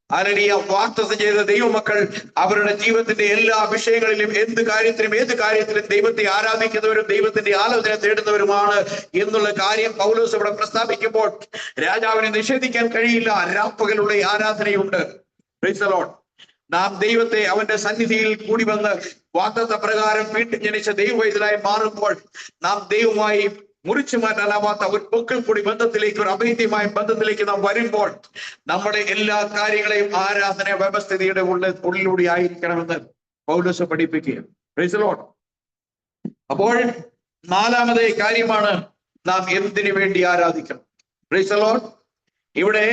ഹല്ലേലൂയ, വാഗ്ദത്തം ചെയ്ത ദൈവമക്കൾ അവരുടെ ജീവിതത്തിന്റെ എല്ലാ വിഷയങ്ങളിലും ഏത് കാര്യത്തിലും ദൈവത്തെ ആരാധിക്കുന്നവരും ദൈവത്തിന്റെ ആലോചന തേടുന്നവരുമാണ് എന്നുള്ള കാര്യം പൗലോസ് ഇവിടെ പ്രസ്താവിക്കുമ്പോൾ രാജാവിനെ നിഷേധിക്കാൻ കഴിയില്ല. രാപ്പകലുള്ള ആരാധനയുണ്ട്. Praise the lord. നാം ദൈവത്തെ അവന്റെ സന്നിധിയിൽ കൂടി വന്ന് വാഗ്ദത്ത പ്രകാരം വീണ്ടും ജനിച്ച ദൈവവൈദ്യരായി മാറുമ്പോൾ നാം ദൈവമായി മുറിച്ചു മാറ്റാനാവാത്ത ഒരു പൊക്കിൾ കൂടി ബന്ധത്തിലേക്ക്, ഒരു അഭേദ്യമായ ബന്ധത്തിലേക്ക് നാം വരുമ്പോൾ നമ്മുടെ എല്ലാ കാര്യങ്ങളെയും ആരാധന വ്യവസ്ഥിതിയുടെ ഉള്ളിലൂടെ ആയിരിക്കണമെന്ന് പൗലോസ് പഠിപ്പിക്കുക. Praise the lord. അപ്പോൾ 4-ാമത്തെ കാര്യമാണ് നാം എന്തിനു വേണ്ടി ആരാധിക്കണം. Praise the lord. ഇവിടെ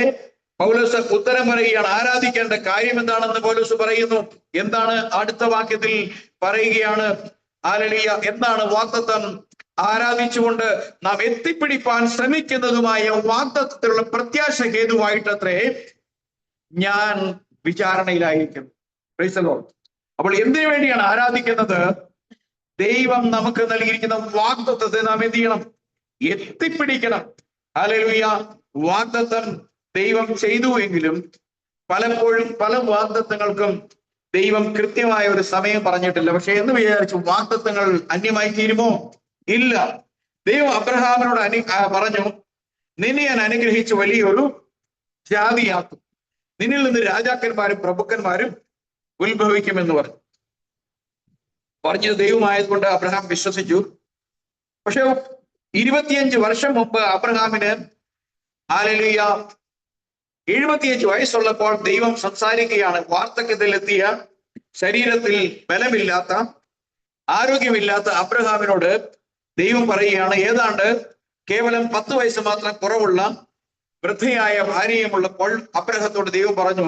പൗലോസ് ഉത്തരം പറയുകയാണ്. ആരാധിക്കേണ്ട കാര്യം എന്താണെന്ന് പൗലോസ് പറയുന്നു. എന്താണ്? അടുത്ത വാക്യത്തിൽ പറയുകയാണ്, ഹല്ലേലൂയ, എന്താണ് വാഗ്ദത്തം? ആരാധിച്ചുകൊണ്ട് നാം എത്തിപ്പിടിപ്പാൻ ശ്രമിക്കുന്നതുമായ വാഗ്ദത്തത്തിലുള്ള പ്രത്യാശ ഹേതുവായിട്ടത്രേ ഞാൻ വിചാരണയിലായിരിക്കുന്നു. Price the lord. അപ്പോൾ എന്തിനു വേണ്ടിയാണ് ആരാധിക്കുന്നത്? ദൈവം നമുക്ക് നൽകിയിരിക്കുന്ന വാഗ്ദത്തത്തെ നാം എന്ത് ചെയ്യണം? എത്തിപ്പിടിക്കണം. ഹല്ലേലൂയ. വാഗ്ദത്തം ദൈവം ചെയ്തു എങ്കിലും പലപ്പോഴും പല വാഗ്ദത്തങ്ങൾക്കും ദൈവം കൃത്യമായ ഒരു സമയം പറഞ്ഞിട്ടില്ല. പക്ഷെ എന്ന് വിചാരിച്ചു വാഗ്ദത്തങ്ങൾ അന്യമായി തീരുമോ? ഇല്ല. ദൈവം അബ്രഹാമിനോട് പറഞ്ഞു, നിന്നെ ഞാൻ അനുഗ്രഹിച്ച് വലിയൊരു ജാതിയാക്കും, നിന്നിൽ നിന്ന് രാജാക്കന്മാരും പ്രഭുക്കന്മാരും ഉത്ഭവിക്കുമെന്ന് പറഞ്ഞത് ദൈവമായതുകൊണ്ട് അബ്രഹാം വിശ്വസിച്ചു. പക്ഷെ 25 വർഷം മുമ്പ് അബ്രഹാമിന് ഹല്ലേലൂയ 75 വയസ്സുള്ളപ്പോൾ ദൈവം സംസാരിക്കുകയാണ്. വാർദ്ധക്യത്തിലെത്തിയ, ശരീരത്തിൽ ബലമില്ലാത്ത, ആരോഗ്യമില്ലാത്ത അബ്രഹാമിനോട് ദൈവം പറയുകയാണ്, ഏതാണ്ട് കേവലം 10 വയസ്സ് മാത്രം കുറവുള്ള വൃദ്ധയായ ഭാര്യയുമുള്ളപ്പോൾ അബ്രഹത്തോട് ദൈവം പറഞ്ഞു,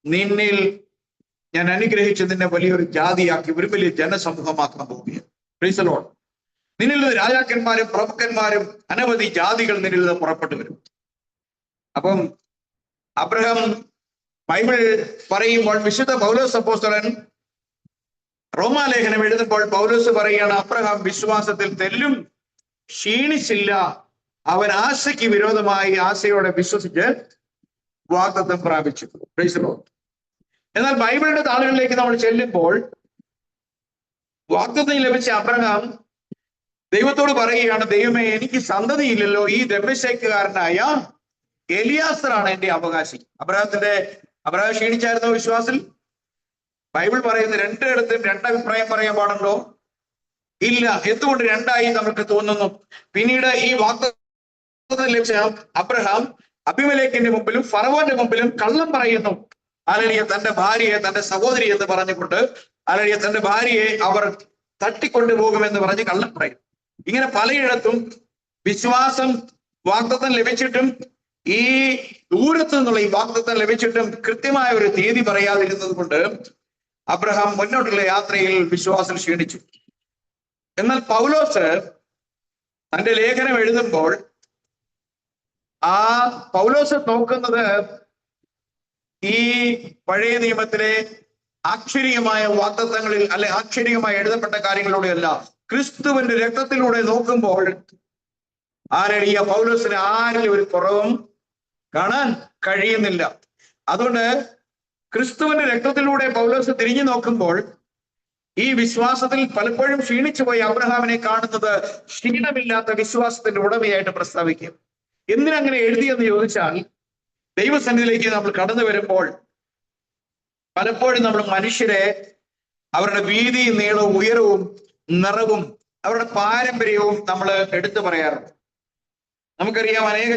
നിന്നിൽ ഞാൻ അനുഗ്രഹിച്ച് നിന്നെ വലിയൊരു ജാതിയാക്കി ഒരു വലിയ ജനസമൂഹമാക്കാൻ പോവുകയാണ്. Price the Lord. നിന്നിൽ നിന്ന് രാജാക്കന്മാരും പ്രഭുക്കന്മാരും അനവധി ജാതികൾ നിന്നിൽ നിന്ന് പുറപ്പെട്ടു വരും. അപ്പം അബ്രഹാം ബൈബിൾ പറയുമ്പോൾ, വിശുദ്ധ പൗലോസ് അപ്പോസ്തലൻ റോമാലേഖനം എഴുതുമ്പോൾ പൗലോസ് പറയുകയാണ്, അബ്രഹാം വിശ്വാസത്തിൽ തെല്ലും ക്ഷീണിച്ചില്ല, അവൻ ആശയ്ക്ക് വിരോധമായി ആശയോടെ വിശ്വസിച്ച് വാഗ്ദത്തം പ്രാപിച്ചു. Price the Lord. എന്നാൽ ബൈബിളിന്റെ താളുകളിലേക്ക് നമ്മൾ ചെല്ലുമ്പോൾ വാഗ്ദത്തം ലഭിച്ച അബ്രഹാം ദൈവത്തോട് പറയുകയാണ്, ദൈവമേ, എനിക്ക് സന്തതിയില്ലല്ലോ, ഈ ദമ്മേശേക്കുകാരനായ എലിയാസറാണ് എന്റെ അവകാശി. അബ്രഹാം ക്ഷീണിച്ചായിരുന്നോ വിശ്വാസത്തിൽ? ബൈബിൾ പറയുന്ന രണ്ടിടത്തും രണ്ടഭിപ്രായം പറയാൻ പാടുണ്ടോ? ഇല്ല. എന്തുകൊണ്ട് രണ്ടായി നമുക്ക് തോന്നുന്നു? പിന്നീട് ഈ വാഗ്ദത്തം ലഭിച്ച അബ്രഹാം അബിമേലെക്കിന്റെ മുമ്പിലും ഫറവോന്റെ മുമ്പിലും കള്ളം പറയുന്നു. ഹല്ലേലൂയ. തന്റെ ഭാര്യയെ, തന്റെ സഹോദരി എന്ന് പറഞ്ഞുകൊണ്ട്, ഹല്ലേലൂയ, തന്റെ ഭാര്യയെ അവർ തട്ടിക്കൊണ്ടുപോകുമെന്ന് പറഞ്ഞ് കള്ളം പറയും. ഇങ്ങനെ പലയിടത്തും വിശ്വാസം വാഗ്ദത്തം ലഭിച്ചിട്ടും ഈ ദൂരത്തു നിന്നുള്ള ഈ വാഗ്ദത്തം ലഭിച്ചിട്ടും കൃത്യമായ ഒരു തീയതി പറയാതിരുന്നത് കൊണ്ട് അബ്രഹാം മുന്നോട്ടുള്ള യാത്രയിൽ വിശ്വാസം ക്ഷീണിച്ചു. എന്നാൽ പൗലോസ് തന്റെ ലേഖനം എഴുതുമ്പോൾ ആ പൗലോസ് നോക്കുന്നത് ഈ പഴയ നിയമത്തിലെ ആക്ഷരികമായ വാഗ്ദത്തങ്ങളിൽ അല്ലെ ആക്ഷരികമായി എഴുതപ്പെട്ട കാര്യങ്ങളിലൂടെയല്ല, ക്രിസ്തുവിന്റെ രക്തത്തിലൂടെ നോക്കുമ്പോൾ ആരടിയ പൗലോസിന് ആരിലും ഒരു കുറവും കാണാൻ കഴിയുന്നില്ല. അതുകൊണ്ട് ക്രിസ്തുവിന്റെ രക്തത്തിലൂടെ പൗലോസ് തിരിഞ്ഞു നോക്കുമ്പോൾ ഈ വിശ്വാസത്തിൽ പലപ്പോഴും ക്ഷീണിച്ചു പോയി അബ്രഹാമിനെ കാണുന്നത് ക്ഷീണമില്ലാത്ത വിശ്വാസത്തിന്റെ ഉടമയായിട്ട് പ്രസ്താവിക്കും. എന്തിനങ്ങനെ എഴുതിയെന്ന് ചോദിച്ചാൽ, ദൈവസന്നിധിയിലേക്ക് നമ്മൾ കടന്നു വരുമ്പോൾ പലപ്പോഴും നമ്മൾ മനുഷ്യരെ അവരുടെ വീതിയും നീളവും ഉയരവും നിറവും അവരുടെ പാരമ്പര്യവും നമ്മൾ എടുത്തു പറയാറുണ്ട്. നമുക്കറിയാം, അനേക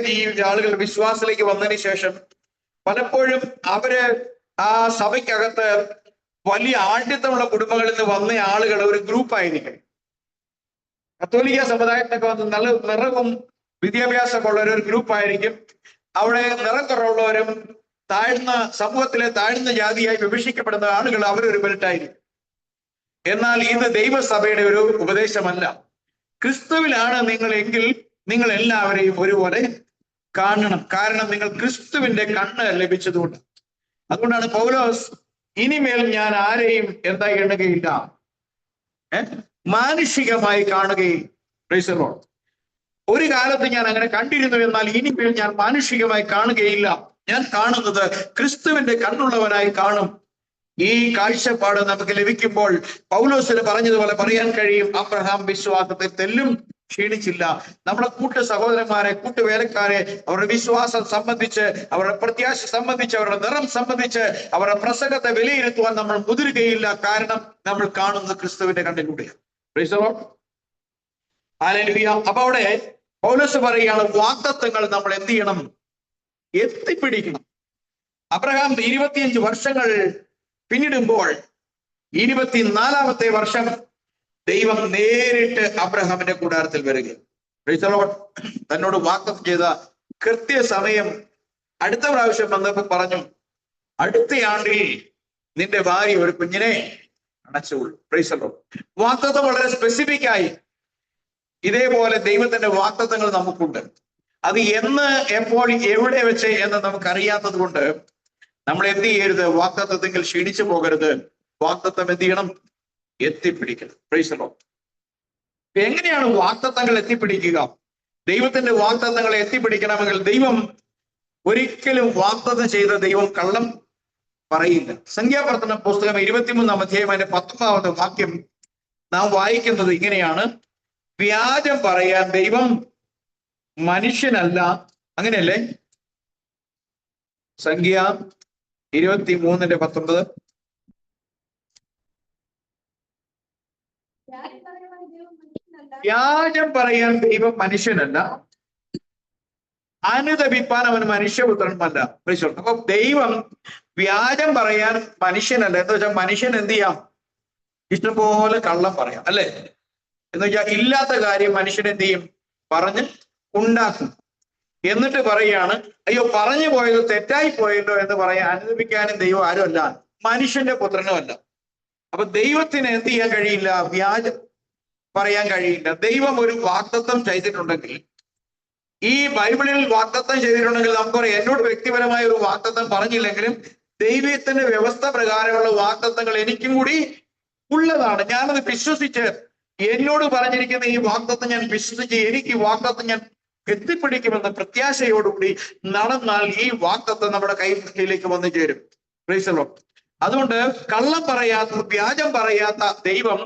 ആളുകൾ വിശ്വാസത്തിലേക്ക് വന്നതിന് ശേഷം പലപ്പോഴും അവര് ആ സഭയ്ക്കകത്ത് വലിയ ആഢ്യത്വമുള്ള കുടുംബങ്ങളിൽ നിന്ന് വന്ന ആളുകൾ ഒരു ഗ്രൂപ്പായിരിക്കും. കത്തോലിക്ക സമുദായത്തിനൊക്കെ വന്ന് നല്ല നിറവും വിദ്യാഭ്യാസമുള്ള ഒരു ഗ്രൂപ്പായിരിക്കും. അവിടെ നിറം കുറവുള്ളവരും താഴ്ന്ന സമൂഹത്തിലെ താഴ്ന്ന ജാതിയായി വിഭജിക്കപ്പെടുന്ന ആളുകൾ അവരൊരു ബെൽറ്റായിരിക്കും. എന്നാൽ ഇത് ദൈവസഭയുടെ ഒരു ഉപദേശമല്ല. ക്രിസ്തുവിലാണ് നിങ്ങളെങ്കിൽ നിങ്ങൾ എല്ലാവരെയും ഒരുപോലെ കാണണം. കാരണം നിങ്ങൾ ക്രിസ്തുവിന്റെ കണ്ണ് ലഭിച്ചതുകൊണ്ട്. അതുകൊണ്ടാണ് പൗലോസ്, ഇനിമേൽ ഞാൻ ആരെയും എന്താ എണ്ണുകയില്ല, മാനുഷികമായി കാണുകയും. Price the Lord. ഒരു കാലത്ത് ഞാൻ അങ്ങനെ കണ്ടിരുന്നു, എന്നാൽ ഇനിമേൽ ഞാൻ മാനുഷികമായി കാണുകയില്ല, ഞാൻ കാണുന്നത് ക്രിസ്തുവിന്റെ കണ്ണുള്ളവനായി കാണും. ഈ കാഴ്ചപ്പാട് നമുക്ക് ലഭിക്കുമ്പോൾ പൗലോസിന് പറഞ്ഞതുപോലെ പറയാൻ കഴിയും, അബ്രഹാം വിശ്വാസത്തിൽ തെല്ലും ക്ഷീണിച്ചില്ല. നമ്മുടെ കൂട്ടു സഹോദരന്മാരെ, കൂട്ടുവേലക്കാരെ അവരുടെ വിശ്വാസം സംബന്ധിച്ച്, അവരുടെ പ്രത്യാശ സംബന്ധിച്ച്, അവരുടെ നിറം സംബന്ധിച്ച്, അവരുടെ പ്രസംഗത്തെ വിലയിരുത്തുവാൻ നമ്മൾ മുതിരുകയില്ല. കാരണം നമ്മൾ കാണുന്നത് ക്രിസ്തുവിന്റെ കണ്ണിലൂടെയാണ്. Praise the lord. ഹല്ലേലൂയ. അപ്പൊ അവിടെ പൗലോസ് പറയുകയാണ്, വാഗ്ദത്തങ്ങൾ നമ്മൾ എന്ത് ചെയ്യണം? എത്തിപ്പിടിക്കണം. അബ്രഹാം 25 വർഷങ്ങൾ പിന്നിടുമ്പോൾ 24ാമത്തെ വർഷം ദൈവം നേരിട്ട് അബ്രഹാമിന്റെ കൂടാരത്തിൽ വരികയും തന്നോട് വാഗ്ദത്തം ചെയ്ത കൃത്യസമയം അടുത്ത പ്രാവശ്യം വന്നപ്പോൾ പറഞ്ഞു, അടുത്ത ആണ്ടിൽ നിന്റെ ഭാര്യ ഒരു കുഞ്ഞിനെ അണച്ചുകൊള്ളു. Price the Lord. വാഗ്ദത്തം വളരെ സ്പെസിഫിക് ആയി ഇതേപോലെ ദൈവത്തിന്റെ വാഗ്ദത്തങ്ങൾ നമുക്കുണ്ട്. അത് എന്ന്, എപ്പോൾ, എവിടെ വെച്ച് എന്ന് നമുക്കറിയാത്തത് കൊണ്ട് നമ്മൾ എന്ത് ചെയ്യരുത്? വാഗ്ദത്തത്തിൽ ക്ഷീണിച്ചു പോകരുത്. വാഗ്ദത്തം എന്ത് ചെയ്യണം? എത്തിപ്പിടിക്കണം. Praise the lord. എങ്ങനെയാണ് വാഗ്ദത്തങ്ങൾ എത്തിപ്പിടിക്കുക? ദൈവത്തിന്റെ വാഗ്ദത്തങ്ങളെ എത്തിപ്പിടിക്കണമെങ്കിൽ ദൈവം ഒരിക്കലും വാഗ്ദത്തം ചെയ്ത ദൈവം കള്ളം പറയില്ല. സംഖ്യാവർത്തന പുസ്തകം 23-ാം അധ്യായം അതിന്റെ 19-ാമത്തെ വാക്യം നാം വായിക്കുന്നത് ഇങ്ങനെയാണ്: വ്യാജം പറയാൻ ദൈവം മനുഷ്യനല്ല. അങ്ങനെയല്ലേ? സംഖ്യ 23-19. വ്യാജം പറയാൻ ദൈവം മനുഷ്യനല്ല, അനുതപിപ്പാൻ അവൻ മനുഷ്യപുത്രനുമല്ല. അപ്പൊ ദൈവം വ്യാജം പറയാൻ മനുഷ്യനല്ല. എന്ന് വെച്ചാൽ മനുഷ്യൻ എന്ത് ചെയ്യാം? ഇഷ്ടംപോലെ കള്ളം പറയാം, അല്ലെ? എന്ന് വെച്ചാൽ ഇല്ലാത്ത കാര്യം മനുഷ്യൻ എന്ത് ചെയ്യും? പറഞ്ഞ് ഉണ്ടാക്കും. എന്നിട്ട് പറയാണ്, അയ്യോ പറഞ്ഞു പോയത് തെറ്റായി പോയല്ലോ എന്ന് പറയാൻ അനുദപിക്കാനും ദൈവം ആരുമല്ല, മനുഷ്യന്റെ പുത്രനുമല്ല. അപ്പൊ ദൈവത്തിന് എന്ത് ചെയ്യാൻ കഴിയില്ല? വ്യാജം പറയാൻ കഴിയില്ല. ദൈവം ഒരു വാഗ്ദത്തം ചെയ്തിട്ടുണ്ടെങ്കിൽ, ഈ ബൈബിളിൽ വാഗ്ദത്തം ചെയ്തിട്ടുണ്ടെങ്കിൽ നമുക്കറിയാം, എന്നോട് വ്യക്തിപരമായ ഒരു വാഗ്ദത്തം പറഞ്ഞില്ലെങ്കിലും ദൈവത്തിന്റെ വ്യവസ്ഥ പ്രകാരമുള്ള വാഗ്ദത്തങ്ങൾ എനിക്കും കൂടി ഉള്ളതാണ്. ഞാനത് വിശ്വസിച്ച്, എന്നോട് പറഞ്ഞിരിക്കുന്ന ഈ വാഗ്ദത്തം ഞാൻ വിശ്വസിച്ച് എനിക്ക് ഈ വാഗ്ദത്തം ഞാൻ എത്തിപ്പിടിക്കുമെന്ന പ്രത്യാശയോടുകൂടി നടന്നാൽ ഈ വാഗ്ദത്തം നമ്മുടെ കൈയിലേക്ക് വന്നു ചേരും. Price the lord. അതുകൊണ്ട് കള്ളം പറയാത്ത, വ്യാജം പറയാത്ത ദൈവം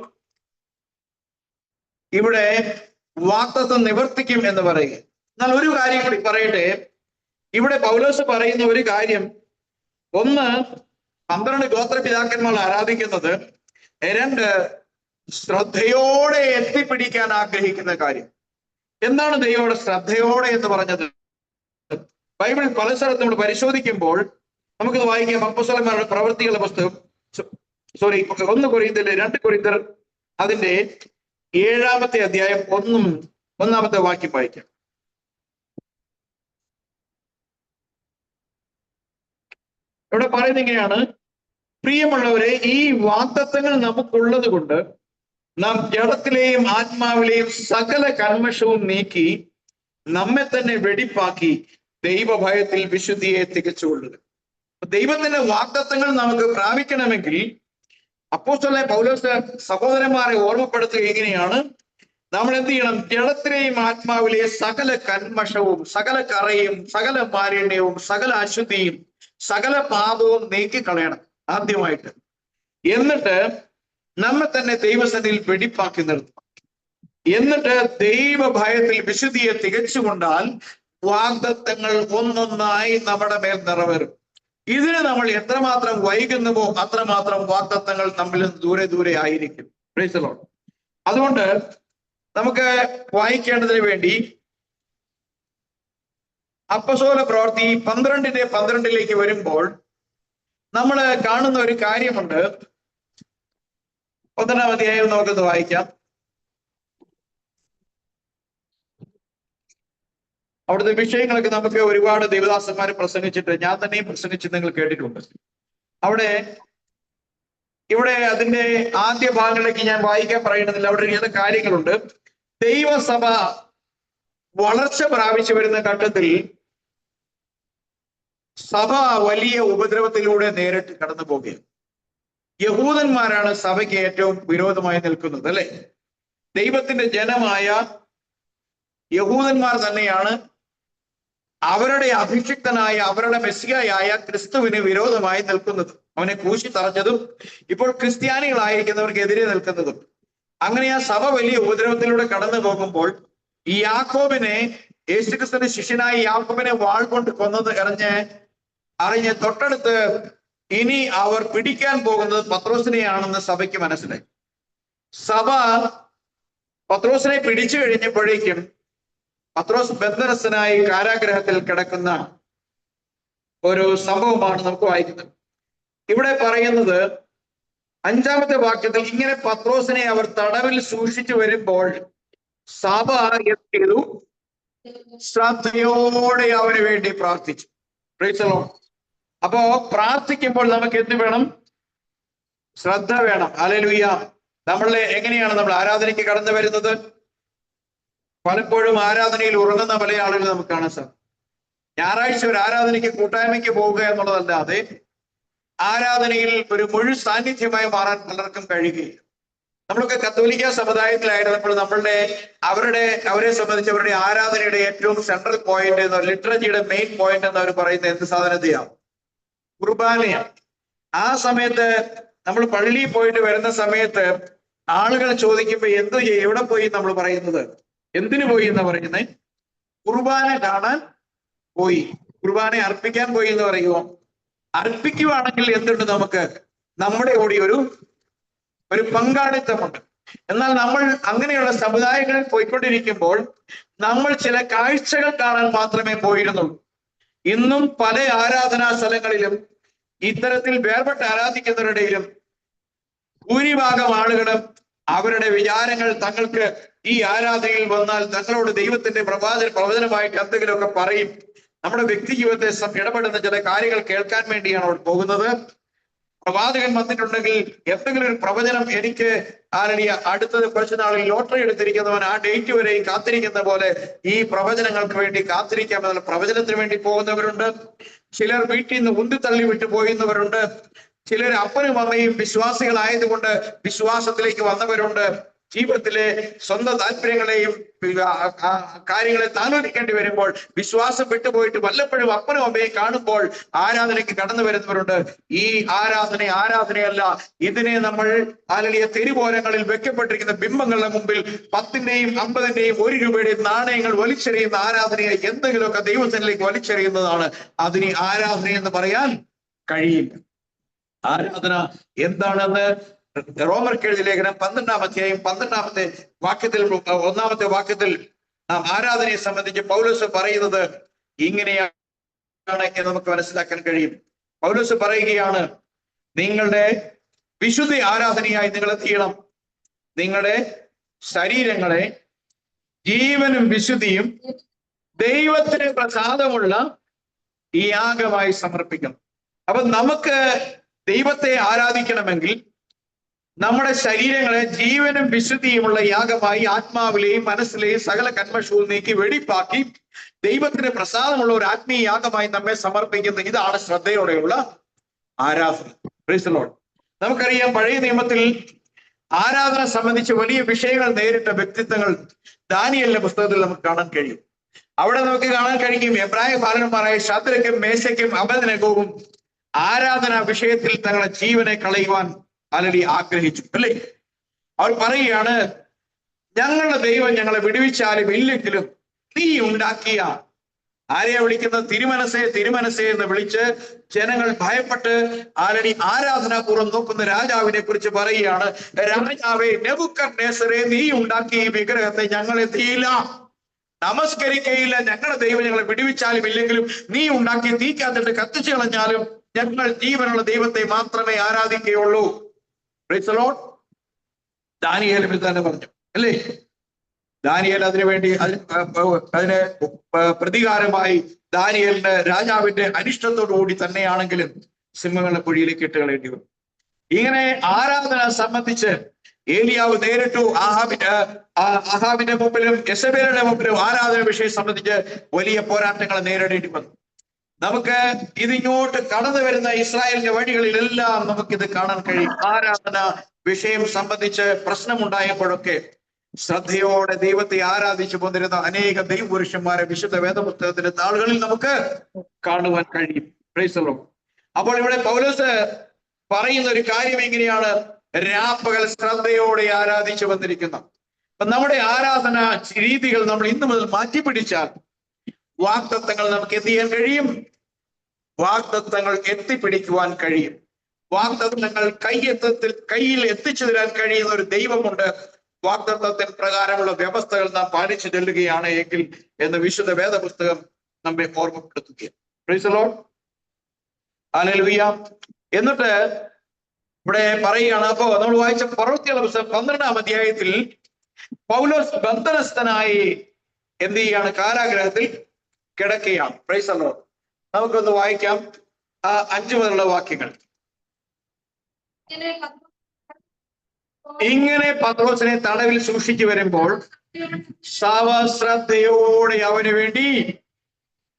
ഇവിടെ വാഗ്ദത്തം നിവർത്തിക്കും എന്ന് പറയുക. എന്നാൽ ഒരു കാര്യം കൂടി പറയട്ടെ. ഇവിടെ പൗലോസ് പറയുന്ന ഒരു കാര്യം, ഒന്ന്, 12 ഗോത്രപിതാക്കന്മാർ ആരാധിക്കുന്നത്. 2, ശ്രദ്ധയോടെ എത്തിപ്പിടിക്കാൻ ആഗ്രഹിക്കുന്ന കാര്യം. എന്താണ് ദൈവം ശ്രദ്ധയോടെ എന്ന് പറഞ്ഞത്? ബൈബിളിൽ പല സ്ഥലത്ത് നമ്മൾ പരിശോധിക്കുമ്പോൾ നമുക്കത് വായിക്കാം. അപ്പോസ്തലന്മാരുടെ പ്രവൃത്തികളുടെ പുസ്തകം, 1 കൊരിന്ത്യർ, 2 കൊരിന്ത്യർ അതിന്റെ 7-ാമത്തെ അധ്യായം 1-ാമത്തെ വാക്യം വായിക്കാം. ഇവിടെ പറയുന്നത് ഇങ്ങനെയാണ്: പ്രിയമുള്ളവരെ, ഈ വാഗ്ദത്തങ്ങൾ നമുക്കുള്ളത് കൊണ്ട് നാം ജഡത്തിലെയും ആത്മാവിലെയും സകല കന്മഷവും നീക്കി നമ്മെ തന്നെ വെടിപ്പാക്കി ദൈവഭയത്തിൽ വിശുദ്ധിയെ തികച്ചുകൊള്ളുക. ദൈവത്തിന്റെ വാഗ്ദത്തങ്ങൾ നമുക്ക് പ്രാപിക്കണമെങ്കിൽ അപ്പോസ്തലനായ പൗലോസ് സഹോദരന്മാരെ ഓർമ്മപ്പെടുത്തുക എങ്ങനെയാണ്? നമ്മൾ എന്ത് ചെയ്യണം? ജഡത്തിലെയും ആത്മാവിലെയും സകല കന്മഷവും, സകല കറയും, സകല മാലിന്യവും, സകല അശുദ്ധിയും, സകല പാപവും നീക്കിക്കളയണം ആദ്യമായിട്ട്. എന്നിട്ട് നമ്മെ തന്നെ ദൈവസന്നിധിയിൽ വെടിപ്പാക്കി നിർത്തണം. എന്നിട്ട് ദൈവഭയത്തിൽ വിശുദ്ധിയെ തികച്ചുകൊണ്ടാൽ വാഗ്ദത്തങ്ങൾ ഒന്നൊന്നായി നമ്മുടെ മേൽ നിറവേറും. ഇതിന് നമ്മൾ എത്രമാത്രം വൈകുന്നുവോ അത്രമാത്രം വാഗ്ദത്തങ്ങൾ നമ്മിൽ ദൂരെ ദൂരെ ആയിരിക്കും. Price the lord. അതുകൊണ്ട് നമുക്ക് വായിക്കേണ്ടതിന് വേണ്ടി അപ്പോസ്തല പ്രവൃത്തി 12:12 വരുമ്പോൾ നമ്മൾ കാണുന്ന ഒരു കാര്യമുണ്ട്. 1-ാം അധ്യായം നമുക്കത് വായിക്കാം. അവിടുത്തെ വിഷയങ്ങളൊക്കെ നമുക്ക് ഒരുപാട് ദേവദാസന്മാർ പ്രസംഗിച്ചിട്ട്, ഞാൻ തന്നെയും പ്രസംഗിച്ച് നിങ്ങൾ കേട്ടിട്ടുണ്ട്. ഇവിടെ അതിന്റെ ആദ്യ ഭാഗങ്ങളിലേക്ക് ഞാൻ വായിക്കാൻ പറയുന്നില്ല. അവിടെ ചില കാര്യങ്ങളുണ്ട്. ദൈവസഭ വളർച്ച പ്രാപിച്ചു വരുന്ന ഘട്ടത്തിൽ സഭ വലിയ ഉപദ്രവത്തിലൂടെ നേരിട്ട് കടന്നു പോകുകയാണ്. യഹൂദന്മാരാണ് സഭയ്ക്ക് ഏറ്റവും വിരോധമായി നിൽക്കുന്നത്, അല്ലെ? ദൈവത്തിന്റെ ജനമായ യഹൂദന്മാർ തന്നെയാണ് അവരുടെ അഭിഷിക്തനായ, അവരുടെ മെസ്സിയായ ക്രിസ്തുവിന് വിരോധമായി നിൽക്കുന്നത്. അവനെ ക്രൂശിൽ തറഞ്ഞതും ഇപ്പോൾ ക്രിസ്ത്യാനികളായിരിക്കുന്നവർക്കെതിരെ നിൽക്കുന്നതും. അങ്ങനെ ആ സഭ വലിയ ഉപദ്രവത്തിലൂടെ കടന്നു പോകുമ്പോൾ ഈ യാക്കോബിനെ, യേശുക്രിസ്തുവിന്റെ ശിഷ്യനായ യാക്കോബിനെ വാൾ കൊണ്ട് കൊന്നത് അറിഞ്ഞ് തൊട്ടടുത്ത് ഇനി അവർ പിടിക്കാൻ പോകുന്നത് പത്രോസിനെയാണെന്ന് സഭയ്ക്ക് മനസ്സിലായി. സഭ പത്രോസിനെ പിടിച്ചു കഴിഞ്ഞപ്പോഴേക്കും പത്രോസ് ബന്ധനസ്ഥനായി കാരാഗ്രഹത്തിൽ കിടക്കുന്ന ഒരു സംഭവമാണ് നമുക്ക് വായിക്കുന്നത്. ഇവിടെ പറയുന്നത് 5-ാമത്തെ വാക്യത്തിൽ, ഇങ്ങനെ പത്രോസിനെ അവർ തടവിൽ സൂക്ഷിച്ചു വരുമ്പോൾ സഭ എന്ത് ചെയ്തു? ശ്രദ്ധയോടെ അവന് വേണ്ടി പ്രാർത്ഥിച്ചു. Price the Lord. അപ്പോ പ്രാർത്ഥിക്കുമ്പോൾ നമുക്ക് എന്ത് വേണം? ശ്രദ്ധ വേണം. ഹല്ലേലൂയ. എങ്ങനെയാണ് നമ്മൾ ആരാധനയ്ക്ക് കടന്നു വരുന്നത്? പലപ്പോഴും ആരാധനയിൽ ഉറങ്ങുന്ന പല ആളുകൾ നമുക്ക് കാണാൻ സാധിക്കും. ഞായറാഴ്ച ഒരു ആരാധനയ്ക്ക് കൂട്ടായ്മയ്ക്ക് പോവുക എന്നുള്ളതല്ലാതെ ആരാധനയിൽ ഒരു മുഴു സാന്നിധ്യമായി മാറാൻ പലർക്കും കഴിയുകയില്ല. നമ്മളൊക്കെ കത്തോലിക്ക സമുദായത്തിലായിരുന്നപ്പോൾ അവരെ സംബന്ധിച്ച് അവരുടെ ആരാധനയുടെ ഏറ്റവും സെൻട്രൽ പോയിന്റ് എന്ന ലിറ്ററേച്ചറിയുടെ മെയിൻ പോയിന്റ് എന്ന് അവർ പറയുന്നത് എന്ത് സാധനത്തെയാണ്? കുർബാനയാണ്. ആ സമയത്ത് നമ്മൾ പള്ളിയിൽ പോയിട്ട് വരുന്ന സമയത്ത് ആളുകൾ ചോദിക്കുമ്പോ എവിടെ പോയി നമ്മൾ പറയുന്നത്? എന്തിനു പോയി എന്ന് പറയുന്നത്? കുർബാന കാണാൻ പോയി, കുർബാന അർപ്പിക്കാൻ പോയി എന്ന് പറയുമോ? അർപ്പിക്കുവാണെങ്കിൽ എന്തുണ്ട്? നമുക്ക് നമ്മുടെ കൂടി ഒരു പങ്കാളിത്തമുണ്ട്. എന്നാൽ നമ്മൾ അങ്ങനെയുള്ള സമുദായങ്ങളിൽ പോയിക്കൊണ്ടിരിക്കുമ്പോൾ നമ്മൾ ചില കാഴ്ചകൾ കാണാൻ മാത്രമേ പോയിരുന്നുള്ളൂ. ഇന്നും പല ആരാധനാ സ്ഥലങ്ങളിലും ഇത്തരത്തിൽ വേർപെട്ട് ആരാധിക്കുന്നവരുടെയിലും ഭൂരിഭാഗം ആളുകളും അവരുടെ വിചാരങ്ങൾ തങ്ങൾക്ക് ഈ ആരാധനയിൽ വന്നാൽ തങ്ങളോട് ദൈവത്തിന്റെ പ്രവചനമായിട്ട് എന്തെങ്കിലുമൊക്കെ പറയും. നമ്മുടെ വ്യക്തി ജീവിതത്തെ ഇടപെടുന്ന ചില കാര്യങ്ങൾ കേൾക്കാൻ വേണ്ടിയാണ് അവിടെ പോകുന്നത്. പ്രവാചകൻ വന്നിട്ടുണ്ടെങ്കിൽ എന്തെങ്കിലും ഒരു പ്രവചനം എനിക്ക് അടുത്തത് കുറച്ചു നാളിൽ ലോട്ടറി എടുത്തിരിക്കുന്നവൻ ആ ഡേറ്റ് വരെയും കാത്തിരിക്കുന്ന പോലെ ഈ പ്രവചനങ്ങൾക്ക് വേണ്ടി കാത്തിരിക്കാമെന്നുള്ള പ്രവചനത്തിന് വേണ്ടി പോകുന്നവരുണ്ട്. ചിലർ വീട്ടിൽ നിന്ന് ഉന്തിത്തള്ളി വിട്ടു പോയിരുന്നവരുണ്ട്. ചിലർ അപ്പനും അമ്മയും വിശ്വാസികളായതുകൊണ്ട് വിശ്വാസത്തിലേക്ക് വന്നവരുണ്ട്. ജീവിതത്തിലെ സ്വന്തം താല്പര്യങ്ങളെയും കാര്യങ്ങളെ താലോലിക്കേണ്ടി വരുമ്പോൾ വിശ്വാസം വിട്ടുപോയിട്ട് വല്ലപ്പോഴും അപ്പനും അമ്മയും കാണുമ്പോൾ ആരാധനയ്ക്ക് കടന്നു വരുന്നവരുണ്ട്. ഈ ആരാധനയല്ല, ഇതിനെ നമ്മൾ തെരുവോരങ്ങളിൽ വെക്കപ്പെട്ടിരിക്കുന്ന ബിംബങ്ങളുടെ മുമ്പിൽ 10ന്റെയും 50ന്റെയും 1 രൂപയുടെയും നാണയങ്ങൾ വലിച്ചെറിയുന്ന ആരാധനയെ എന്തെങ്കിലുമൊക്കെ ദൈവത്തിലേക്ക് വലിച്ചെറിയുന്നതാണ്. അതിന് ആരാധന എന്ന് പറയാൻ കഴിയില്ല. ആരാധന എന്താണെന്ന് റോമർക്ക് എഴുതിയ ലേഖനം 12-ാം അധ്യായം 12-ാമത്തെ വാക്യത്തിൽ 1-ാമത്തെ വാക്യത്തിൽ നാം ആരാധനയെ സംബന്ധിച്ച് പൗലോസ് പറയുന്നത് ഇങ്ങനെയാണ് എന്ന് നമുക്ക് മനസ്സിലാക്കാൻ കഴിയും. പൗലോസ് പറയുകയാണ്, നിങ്ങളുടെ വിശുദ്ധ ആരാധനയായി നിങ്ങൾ എന്ത് ചെയ്യണം? നിങ്ങളുടെ ശരീരങ്ങളെ ജീവനും വിശുദ്ധിയും ദൈവത്തിന് പ്രസാദമുള്ള ഈ യാഗമായി സമർപ്പിക്കണം. അപ്പൊ നമുക്ക് ദൈവത്തെ ആരാധിക്കണമെങ്കിൽ നമ്മുടെ ശരീരങ്ങളെ ജീവനും വിശുദ്ധിയുമുള്ള യാഗമായി ആത്മാവിലെയും മനസ്സിലെയും സകല കന്മഷവും നീക്കി വെടിപ്പാക്കി ദൈവത്തിന് പ്രസാദമുള്ള ഒരു ആത്മീയ യാഗമായി നമ്മെ സമർപ്പിക്കുന്നത്. ഇതാണ് ശ്രദ്ധയോടെയുള്ള ആരാധന. Price the Lord. നമുക്കറിയാം, പഴയ നിയമത്തിൽ ആരാധന സംബന്ധിച്ച് വലിയ വിഷയങ്ങൾ നേരിട്ട വ്യക്തിത്വങ്ങൾ ദാനിയേലിന്റെ പുസ്തകത്തിൽ നമുക്ക് കാണാൻ കഴിയും. അവിടെ നമുക്ക് കാണാൻ കഴിയും എബ്രായ ബാലന്മാരായ ശദ്രക്കും മേശയ്ക്കും അബേദ്നെഗോവും ആരാധന വിഷയത്തിൽ തങ്ങളുടെ ജീവനെ കളയുവാൻ ആഗ്രഹിച്ചു, അല്ലേ? അവർ പറയുകയാണ്, ഞങ്ങളുടെ ദൈവം ഞങ്ങളെ വിടുവിച്ചാലും ഇല്ലെങ്കിലും നീ ഉണ്ടാക്കിയ, ആരെയാ വിളിക്കുന്നത്? തിരുമനസേ എന്ന് വിളിച്ച് ജനങ്ങൾ ഭയപ്പെട്ട് ആരാധനാപൂർവ്വം നോക്കുന്ന രാജാവിനെ കുറിച്ച് പറയുകയാണ്, രാജാവേ നെബൂഖദ്നേസറേ, നീ ഉണ്ടാക്കിയ ഈ വിഗ്രഹത്തെ ഞങ്ങൾ എന്തിയില്ല, നമസ്കരിക്കയില്ല. ഞങ്ങളുടെ ദൈവം ഞങ്ങളെ വിടുവിച്ചാലും ഇല്ലെങ്കിലും നീ ഉണ്ടാക്കി തീക്കകത്തിട്ട് കത്തിച്ചു കളഞ്ഞാലും ഞങ്ങൾ ജീവനുള്ള ദൈവത്തെ മാത്രമേ ആരാധിക്കുകയുള്ളൂ. Praise the lord. ദാനിയേൽ തന്നെ പറഞ്ഞു, അല്ലേ? ദാനിയേൽ അതിനുവേണ്ടി അതിന് പ്രതികാരമായി ദാനിയേലിന്റെ രാജാവിന്റെ അനിഷ്ടത്തോടു കൂടി തന്നെയാണെങ്കിലും സിംഹങ്ങളുടെ കുഴിയിലേക്ക് ഇട്ട് കളയേണ്ടി വന്നു. ഇങ്ങനെ ആരാധന സംബന്ധിച്ച് ഏലിയാവ് നേരിട്ടു ആഹാബിന്റെ മുമ്പിലും യെസബേലിന്റെ മുമ്പിലും ആരാധന വിഷയം സംബന്ധിച്ച് വലിയ പോരാട്ടങ്ങൾ നേരിടേണ്ടി വന്നു. നമുക്ക് ഇതിങ്ങോട്ട് കടന്നു വരുന്ന ഇസ്രായേലിന്റെ വഴികളിലെല്ലാം നമുക്കിത് കാണാൻ കഴിയും. ആരാധന വിഷയം സംബന്ധിച്ച് പ്രശ്നമുണ്ടായപ്പോഴൊക്കെ ശ്രദ്ധയോടെ ദൈവത്തെ ആരാധിച്ചു പോന്നിരുന്ന അനേക ദൈവപുരുഷന്മാരെ വിശുദ്ധ വേദപുസ്തകത്തിന്റെ താളുകളിൽ നമുക്ക് കാണുവാൻ കഴിയും. Price the lord. അപ്പോൾ ഇവിടെ പൗലോസ് പറയുന്ന ഒരു കാര്യം എങ്ങനെയാണ്? രാപ്പകൽ ശ്രദ്ധയോടെ ആരാധിച്ചു വന്നിരിക്കുന്ന നമ്മുടെ ആരാധന രീതികൾ നമ്മൾ ഇന്നു മുതൽ മാറ്റിപ്പിടിച്ചാൽ വാഗ്ദത്തങ്ങൾ നമുക്ക് എന്ത് ചെയ്യാൻ കഴിയും? വാഗ്ദത്തങ്ങൾ എത്തിപ്പിടിക്കുവാൻ കഴിയും. വാഗ്ദത്തങ്ങൾ കയ്യിൽ എത്തിച്ചു തരാൻ കഴിയുന്ന ഒരു ദൈവമുണ്ട്. വാഗ്ദത്തത്തിന് പ്രകാരമുള്ള വ്യവസ്ഥകൾ നാം പാലിച്ചു ചെല്ലുകയാണ് എങ്കിൽ എന്ന് വിശുദ്ധ വേദപുസ്തകം നമ്മെ ഓർമ്മപ്പെടുത്തുകയാണ്. Price the lord. ഹല്ലേലൂയ. എന്നിട്ട് ഇവിടെ പറയുകയാണ്, അപ്പോ നമ്മൾ വായിച്ച പ്രവൃത്തികളുടെ പുസ്തകം 12-ാം അധ്യായത്തിൽ പൗലോസ് ബന്ധനസ്ഥനായി എന്ത് ചെയ്യാണ്? കാരാഗ്രഹത്തിൽ കിടക്കുകയാണ്. Price the Lord. നമുക്കൊന്ന് വായിക്കാം 5 മുതലുള്ള വാക്യങ്ങൾ. ഇങ്ങനെ പത്രോസിനെ തടവിൽ സൂക്ഷിച്ചു വരുമ്പോൾ ശ്രദ്ധയോടെ അവന് വേണ്ടി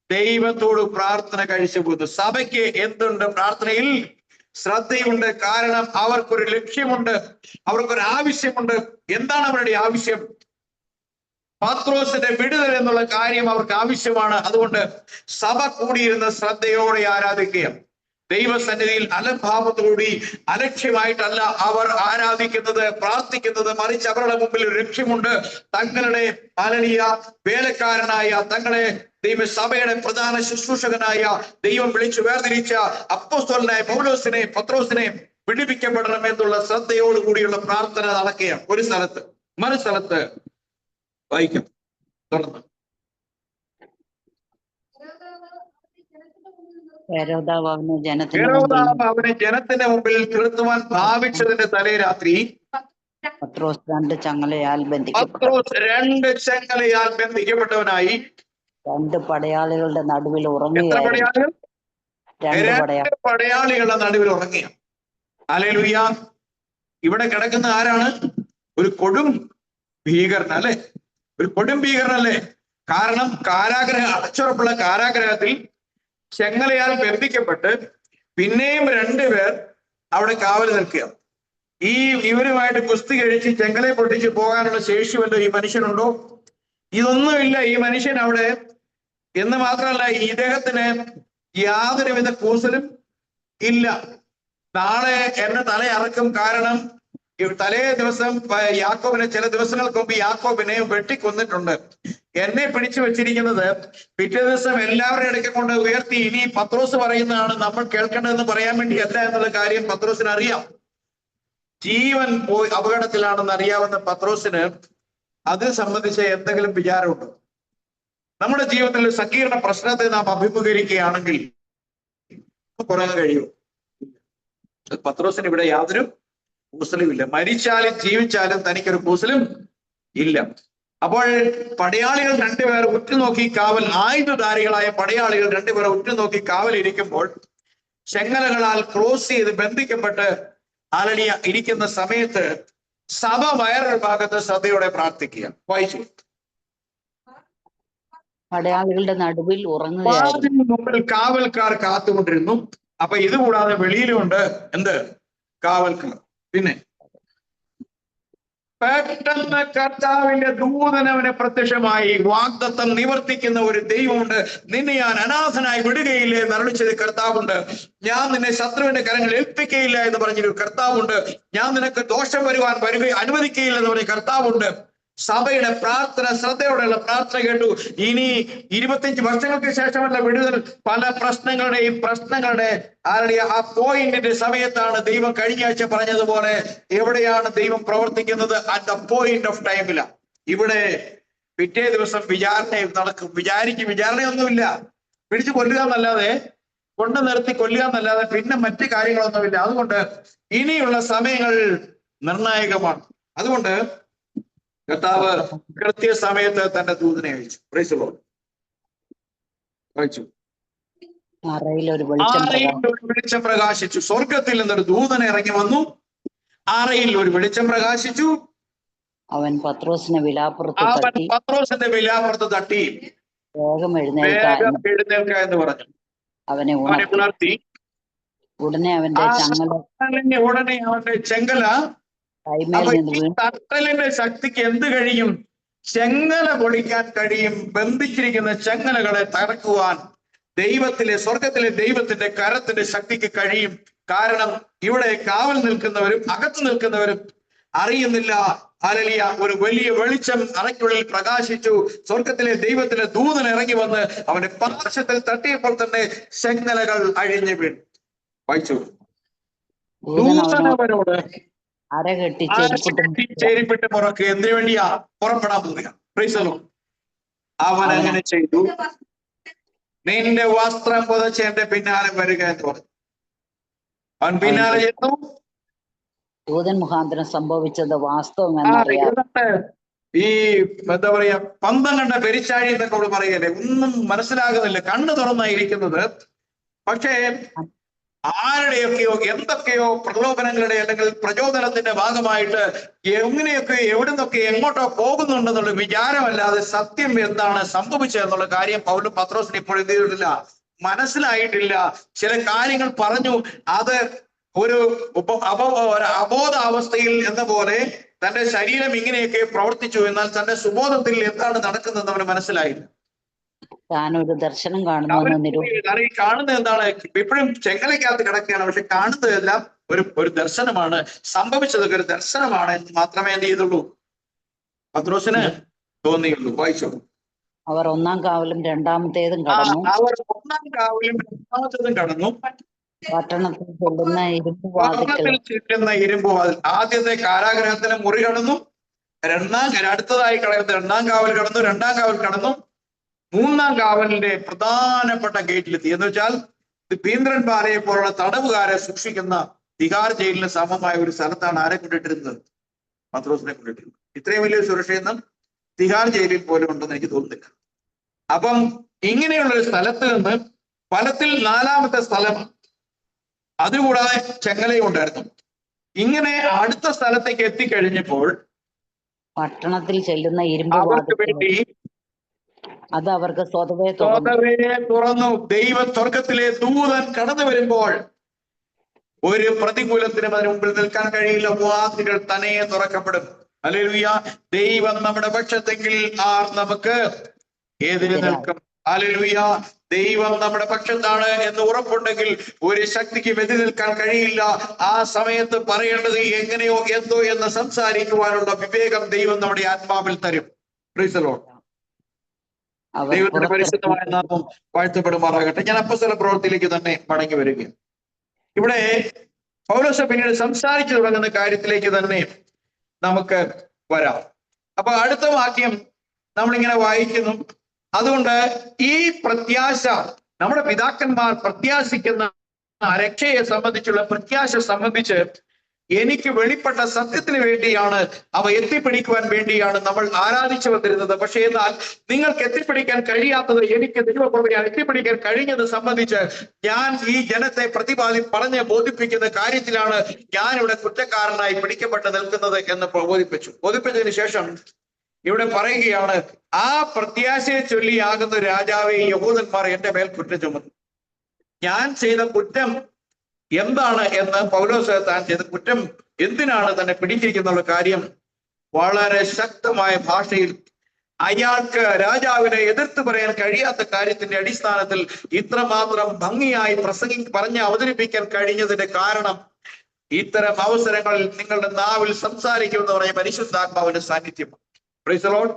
ദൈവത്തോട് പ്രാർത്ഥന കഴിച്ചു പോകുന്നു. സഭയ്ക്ക് എന്തുണ്ട്? പ്രാർത്ഥനയിൽ ശ്രദ്ധയുണ്ട്. കാരണം അവർക്കൊരു ലക്ഷ്യമുണ്ട്, അവർക്കൊരു ആവശ്യമുണ്ട്. എന്താണ് അവരുടെ ആവശ്യം? പത്രോസിന്റെ വിടുതൽ എന്നുള്ള കാര്യം അവർക്ക് ആവശ്യമാണ്. അതുകൊണ്ട് സഭ കൂടിയിരുന്ന ശ്രദ്ധയോടെ ആരാധിക്കുക. ദൈവസന്നിധിയിൽ അലംഭാവത്തോടുകൂടി അലക്ഷ്യമായിട്ടല്ല അവർ ആരാധിക്കുന്നത്, പ്രാർത്ഥിക്കുന്നത്. മറിച്ച് അവരുടെ മുമ്പിൽ ഒരു ലക്ഷ്യമുണ്ട്. തങ്ങളുടെ വേലക്കാരനായ, തങ്ങളെ ദൈവസഭയുടെ പ്രധാന ശുശ്രൂഷകനായ, ദൈവം വിളിച്ചു വേർതിരിച്ച അപ്പോസ്തലനായ പൗലോസിനെ, പത്രോസിനെ വിടുവിക്കപ്പെടണം എന്നുള്ള ശ്രദ്ധയോടുകൂടിയുള്ള പ്രാർത്ഥന നടക്കുകയാണ്. ഒരു സ്ഥലത്ത്. മറു സ്ഥലത്ത് വായിക്കും തുറന്ന്. ഹെരോദാവ് അവനെ ജനത്തിന്റെ മുമ്പിൽ നിർത്തുവാൻ ഭാവിച്ചതിന്റെ തലേ രാത്രി പത്രോസ് രണ്ട് ചങ്ങലയാൽ ബന്ധിക്കപ്പെട്ടവനായി രണ്ട് പടയാളികളുടെ നടുവിൽ എത്ര പടയാളികൾ? രണ്ട് പടയാളികളുടെ നടുവിൽ ഉറങ്ങിയ. ഹല്ലേലൂയ. ഇവിടെ കിടക്കുന്ന ആരാണ്? ഒരു കൊടും ഭീകരൻ അല്ലെ? ഒരു കൊടും ഭീകരനല്ലേ? കാരണം അടച്ചുറപ്പുള്ള കാരാഗ്രഹത്തിൽ ചെങ്ങലയാൽ ബന്ധിക്കപ്പെട്ട് പിന്നെയും രണ്ടുപേർ അവിടെ കാവൽ നിൽക്കുക. ഇവരുമായിട്ട് കുസ്തി കഴിച്ച് ചെങ്ങലയെ പൊട്ടിച്ച് പോകാനുള്ള ശേഷി വല്ലോ ഈ മനുഷ്യനുണ്ടോ? ഇതൊന്നുമില്ല ഈ മനുഷ്യൻ അവിടെ. എന്ന് മാത്രമല്ല, ഇദ്ദേഹത്തിന് യാതൊരുവിധ കൂസലും ഇല്ല. നാളെ എന്നെ തല അറക്കും. കാരണം തലേ ദിവസം യാക്കോബിനെ, ചില ദിവസങ്ങൾക്ക് മുമ്പ് യാക്കോബിനെ വെട്ടിക്കൊന്നിട്ടുണ്ട്. എന്നെ പിടിച്ചു വെച്ചിരിക്കുന്നത് പിറ്റേ ദിവസം എല്ലാവരുടെ ഇടയ്ക്ക് കൊണ്ട് ഉയർത്തി ഇനി പത്രോസ് പറയുന്നതാണ് നമ്മൾ കേൾക്കേണ്ടതെന്ന് പറയാൻ വേണ്ടിയല്ല എന്നുള്ള കാര്യം പത്രോസിന് അറിയാം. ജീവൻ പോയി അപകടത്തിലാണെന്ന് അറിയാവുന്ന പത്രോസിന് അതിനെ സംബന്ധിച്ച് എന്തെങ്കിലും വിചാരമുണ്ടോ? നമ്മുടെ ജീവിതത്തിൽ ഒരു സങ്കീർണ പ്രശ്നത്തെ നാം അഭിമുഖീകരിക്കുകയാണെങ്കിൽ കുറയാൻ കഴിയും. പത്രോസിന് ഇവിടെ യാതൊരു കൂസലും ഇല്ല. മരിച്ചാലും ജീവിച്ചാലും തനിക്കൊരു കൂസലും ഇല്ല. അപ്പോൾ പടയാളികൾ രണ്ടുപേർ ഉറ്റുനോക്കി കാവൽ, ആയുധധാരികളായ പടയാളികൾ രണ്ടുപേർ ഉറ്റുനോക്കി കാവലിരിക്കുമ്പോൾ ചെങ്ങലകളാൽ ക്രോസ് ചെയ്ത് ബന്ധിക്കപ്പെട്ട് അലളിയ ഇരിക്കുന്ന സമയത്ത് സഭ വേറൊരു ഭാഗത്ത് ശ്രദ്ധയോടെ പ്രാർത്ഥിക്കുക. വായിച്ചു. പടയാളികളുടെ നടുവിൽ ഉറങ്ങുകയായിരുന്നു. മുമ്പിൽ കാവൽക്കാർ കാത്തുകൊണ്ടിരുന്നു. അപ്പൊ ഇത് കൂടാതെ വെളിയിലുമുണ്ട് എന്ത്? കാവൽക്കാർ. പിന്നെ പെട്ടെന്ന് കർത്താവിന്റെ ദൂതൻ അവന് പ്രത്യക്ഷമായി. വാഗ്ദത്തം നിവർത്തിക്കുന്ന ഒരു ദൈവമുണ്ട്. നിന്നെ ഞാൻ അനാഥനായി വിടുകയില്ല എന്ന് അരുളിച്ചത് കർത്താവുണ്ട്. ഞാൻ നിന്നെ ശത്രുവിന്റെ കരങ്ങളിൽ ഏൽപ്പിക്കയില്ല എന്ന് പറഞ്ഞൊരു കർത്താവുണ്ട്. ഞാൻ നിനക്ക് ദോഷം വരുക അനുവദിക്കുകയില്ല എന്ന് പറഞ്ഞ കർത്താവുണ്ട്. സഭയുടെ പ്രാർത്ഥന, ശ്രദ്ധയോടെയുള്ള പ്രാർത്ഥന കേട്ടു. ഇനി 25 വർഷങ്ങൾക്ക് ശേഷമല്ല വിടുതൽ. പല പ്രശ്നങ്ങളുടെ ആ പോയിന്റിന്റെ സമയത്താണ് ദൈവം കഴിഞ്ഞ ആഴ്ച പറഞ്ഞതുപോലെ എവിടെയാണ് ദൈവം പ്രവർത്തിക്കുന്നത്? അറ്റ് ദ പോയിന്റ് ഓഫ് ടൈമില. ഇവിടെ പിറ്റേ ദിവസം വിചാരണ നടക്കും. വിചാരണയൊന്നുമില്ല. പിടിച്ചു കൊല്ലുക എന്നല്ലാതെ, കൊണ്ടു നിർത്തി കൊല്ലുക എന്നല്ലാതെ പിന്നെ മറ്റു കാര്യങ്ങളൊന്നുമില്ല. അതുകൊണ്ട് ഇനിയുള്ള സമയങ്ങൾ നിർണായകമാണ്. അതുകൊണ്ട് കർത്താവ് കൃത്യസമയത്ത് തന്റെ ദൂതനെ അയച്ചു. Price the Lord. അയച്ചു. ഒരു വെളിച്ചം പ്രകാശിച്ചു. സ്വർഗത്തിൽ നിന്നൊരു ദൂതൻ ഇറങ്ങി വന്നു. ആറയിൽ ഒരു വെളിച്ചം പ്രകാശിച്ചു. അവൻ പത്രോസിന്റെ വിലാപ്പുറത്ത് തട്ടി വേഗം എഴുന്നേൽക്ക എന്ന് പറഞ്ഞു. അവനെ ഉണർത്തി. ഉടനെ അവന്റെ ചെങ്കല തട്ടലിന്റെ ശക്തിക്ക് എന്ത് കഴിയും? ചെങ്ങല പൊളിക്കാൻ കഴിയും. ബന്ധിച്ചിരിക്കുന്ന ചെങ്ങലകളെ തകർക്കുവാൻ സ്വർഗത്തിലെ ദൈവത്തിന്റെ കരത്തിന്റെ ശക്തിക്ക് കഴിയും. കാരണം ഇവിടെ കാവൽ നിൽക്കുന്നവരും അകത്ത് നിൽക്കുന്നവരും അറിയുന്നില്ല. ഹല്ലേലൂയ. ഒരു വലിയ വെളിച്ചം അറയ്ക്കുള്ളിൽ പ്രകാശിച്ചു. സ്വർഗത്തിലെ ദൈവത്തിന്റെ ദൂതൻ ഇറങ്ങി വന്ന് അവന്റെ പാർശ്വത്തിൽ തട്ടിയപ്പോൾ തന്നെ ചെങ്ങലകൾ അഴിഞ്ഞു വീണു. വായിച്ചു. ദൂതനവരോട് ചേരിപ്പെട്ട് പുറക്ക്. എന്തിനു വേണ്ടിയാ? പുറപ്പെടാൻ പോവുക. Price the Lord. അവൻ അങ്ങനെ ചെയ്തു. നിന്റെ വസ്ത്രം പുതച്ച് എന്റെ പിന്നാലെ വരിക എന്ന് പറഞ്ഞു. അവൻ പിന്നാലെ ചെന്നു. ദൂതൻ മുഖാന്തരം സംഭവിച്ചത് വാസ്തവം. ഈ എന്താ പറയാ, പന്തം കണ്ട പെരിച്ചാഴി എന്നൊക്കെ അവള് പറയല്ലേ, ഒന്നും മനസ്സിലാകുന്നില്ല. കണ്ണു തുറന്നായിരിക്കുന്നത്. പക്ഷേ ആരുടെയൊക്കെയോ എന്തൊക്കെയോ പ്രലോഭനങ്ങളുടെ അല്ലെങ്കിൽ പ്രചോദനത്തിന്റെ ഭാഗമായിട്ട് എങ്ങനെയൊക്കെ എവിടുന്നൊക്കെ എങ്ങോട്ടോ പോകുന്നുണ്ടെന്നുള്ള വിചാരമല്ലാതെ സത്യം എന്താണ് സംഭവിച്ചതെന്നുള്ള കാര്യം പൗലും പത്രോസിന് ഇപ്പോൾ എന്ത് ചെയ്തിട്ടില്ല, മനസ്സിലായിട്ടില്ല. ചില കാര്യങ്ങൾ പറഞ്ഞു, അത് ഒരു അബോധാവസ്ഥയിൽ എന്ന പോലെ തന്റെ ശരീരം ഇങ്ങനെയൊക്കെ പ്രവർത്തിച്ചു, എന്നാൽ തന്റെ സുബോധത്തിൽ എന്താണ് നടക്കുന്നതെന്ന് അവന് മനസ്സിലായില്ല. താനൊരു ദർശനം കാണുന്നു. ഈ കാണുന്നത് എന്താണ്? ഇപ്പോഴും ചെങ്ങലയ്ക്കകത്ത് കിടക്കുകയാണ്, പക്ഷെ കാണുന്നതെല്ലാം ഒരു ദർശനമാണ്, സംഭവിച്ചതൊക്കെ ഒരു ദർശനമാണ് എന്ന് മാത്രമേ എന്ത് ചെയ്തുള്ളൂ, പത്രോസിന് തോന്നിയുള്ളൂ. വായിച്ചോ. അവർ ഒന്നാം കാവലും രണ്ടാമത്തേതും കടന്നു. അവർ ഒന്നാം കാവലും രണ്ടാമത്തേതും കടന്നു. പട്ടണത്തിൽ ചെല്ലുന്ന ഇരുമ്പ് വാതിൽ. ആദ്യത്തെ കാരാഗ്രഹത്തിന് മുറി കടന്നു, അടുത്തതായി കടന്നു രണ്ടാം കാവൽ കടന്നു, രണ്ടാം കാവൽ കടന്നു, മൂന്നാം കാവലിന്റെ പ്രധാനപ്പെട്ട ഗേറ്റിലെത്തി. എന്ന് വെച്ചാൽ പീന്ദ്രൻപാറയെ പോലുള്ള തടവുകാരെ സൂക്ഷിക്കുന്ന തിഹാർ ജയിലിന് സമമായ ഒരു സ്ഥലത്താണ് ആരെ കൊണ്ടിട്ടിരുന്നത്, പത്രോസിനെ കൊണ്ടിട്ടിരുന്നത്. ഇത്രയും വലിയ സുരക്ഷയൊന്നും തിഹാർ ജയിലിൽ പോലും ഉണ്ടെന്ന് എനിക്ക് തോന്നുന്നില്ല. അപ്പം ഇങ്ങനെയുള്ള ഒരു സ്ഥലത്ത് നിന്ന് ഫലത്തിൽ 4ാമത്തെ സ്ഥലം, അതുകൂടാതെ ചെങ്ങലയും ഉണ്ടായിരുന്നു. ഇങ്ങനെ അടുത്ത സ്ഥലത്തേക്ക് എത്തിക്കഴിഞ്ഞപ്പോൾ പട്ടണത്തിൽ ചെല്ലുന്ന ഇരുമ്പ് അവർക്ക് വേണ്ടി അത് അവർക്ക് സ്വതവേ തുറന്നു. ദൈവ സ്വർഗത്തിലെ ദൂതൻ കടന്നു വരുമ്പോൾ ഒരു പ്രതികൂലത്തിനും അതിന് മുമ്പിൽ നിൽക്കാൻ കഴിയില്ല. വാതിലുകൾ തനിയെ തുറക്കപ്പെടും. ഹല്ലേലൂയ. ദൈവം നമ്മുടെ പക്ഷത്തെങ്കിൽ ആർ നമുക്ക് എതിരെ നിൽക്കും? ഹല്ലേലൂയ. ദൈവം നമ്മുടെ പക്ഷത്താണ് എന്ന് ഉറപ്പുണ്ടെങ്കിൽ ഒരു ശക്തിക്ക് എതിരെ നിൽക്കാൻ കഴിയില്ല. ആ സമയത്ത് പറയേണ്ടത് എങ്ങനെയോ എന്തോ എന്ന് സംസാരിക്കുവാനുള്ള വിവേകം ദൈവം നമ്മുടെ ആത്മാവിൽ തരും. Price the Lord. ദൈവത്തിന്റെ പരിശുദ്ധമായ നാമം വാഴ്ത്തപ്പെടുമാറാകട്ടെ. ഞാൻ അപ്പോസ്തല പ്രവൃത്തിയിലേക്ക് തന്നെ മടങ്ങി വരികയാണ്. ഇവിടെ പൗലോസ് പിന്നീട് സംസാരിച്ചു തുടങ്ങുന്ന കാര്യത്തിലേക്ക് തന്നെ നമുക്ക് വരാം. അപ്പൊ അടുത്ത വാക്യം നമ്മളിങ്ങനെ വായിക്കുന്നു. അതുകൊണ്ട് ഈ പ്രത്യാശ, നമ്മുടെ പിതാക്കന്മാർ പ്രത്യാശിക്കുന്ന രക്ഷയെ സംബന്ധിച്ചുള്ള പ്രത്യാശ സംബന്ധിച്ച് എനിക്ക് വെളിപ്പെട്ട സത്യത്തിന് വേണ്ടിയാണ്, അവ എത്തിപ്പിടിക്കുവാൻ വേണ്ടിയാണ് നമ്മൾ ആരാധിച്ചു വന്നിരുന്നത്. പക്ഷേ എന്നാൽ നിങ്ങൾക്ക് എത്തിപ്പിടിക്കാൻ കഴിയാത്തത് എനിക്ക് ദൈവകൃപയാൽ എത്തിപ്പിടിക്കാൻ കഴിഞ്ഞത് സംബന്ധിച്ച് ഞാൻ ഈ ജനത്തെ പറഞ്ഞ് ബോധിപ്പിക്കുന്ന കാര്യത്തിലാണ് ഞാൻ ഇവിടെ കുറ്റക്കാരനായി പിടിക്കപ്പെട്ട് നിൽക്കുന്നത് എന്ന് ബോധിപ്പിച്ചതിന് ശേഷം ഇവിടെ പറയുകയാണ്, ആ പ്രത്യാശയെ ചൊല്ലിയാകുന്ന രാജാവെ, യഹൂദന്മാർ എന്റെ മേൽ കുറ്റം ചുമന്നു. ഞാൻ ചെയ്ത കുറ്റം എന്താണ് എന്ന് പൗലോസ് താൻ ചെയ്ത കുറ്റം എന്തിനാണ് തന്നെ പിടിച്ചിരിക്കുന്ന കാര്യം വളരെ ശക്തമായ ഭാഷയിൽ അയാൾക്ക് രാജാവിനെ എതിർത്ത് പറയാൻ കഴിയാത്ത കാര്യത്തിന്റെ അടിസ്ഥാനത്തിൽ ഇത്രമാത്രം ഭംഗിയായി പറഞ്ഞ് അവതരിപ്പിക്കാൻ കഴിഞ്ഞതിന്റെ കാരണം ഇത്തരം അവസരങ്ങളിൽ നിങ്ങളുടെ നാവിൽ സംസാരിക്കുമെന്ന് പറഞ്ഞ പരിശുദ്ധാത്മാവിന്റെ സാന്നിധ്യം. Price the lord.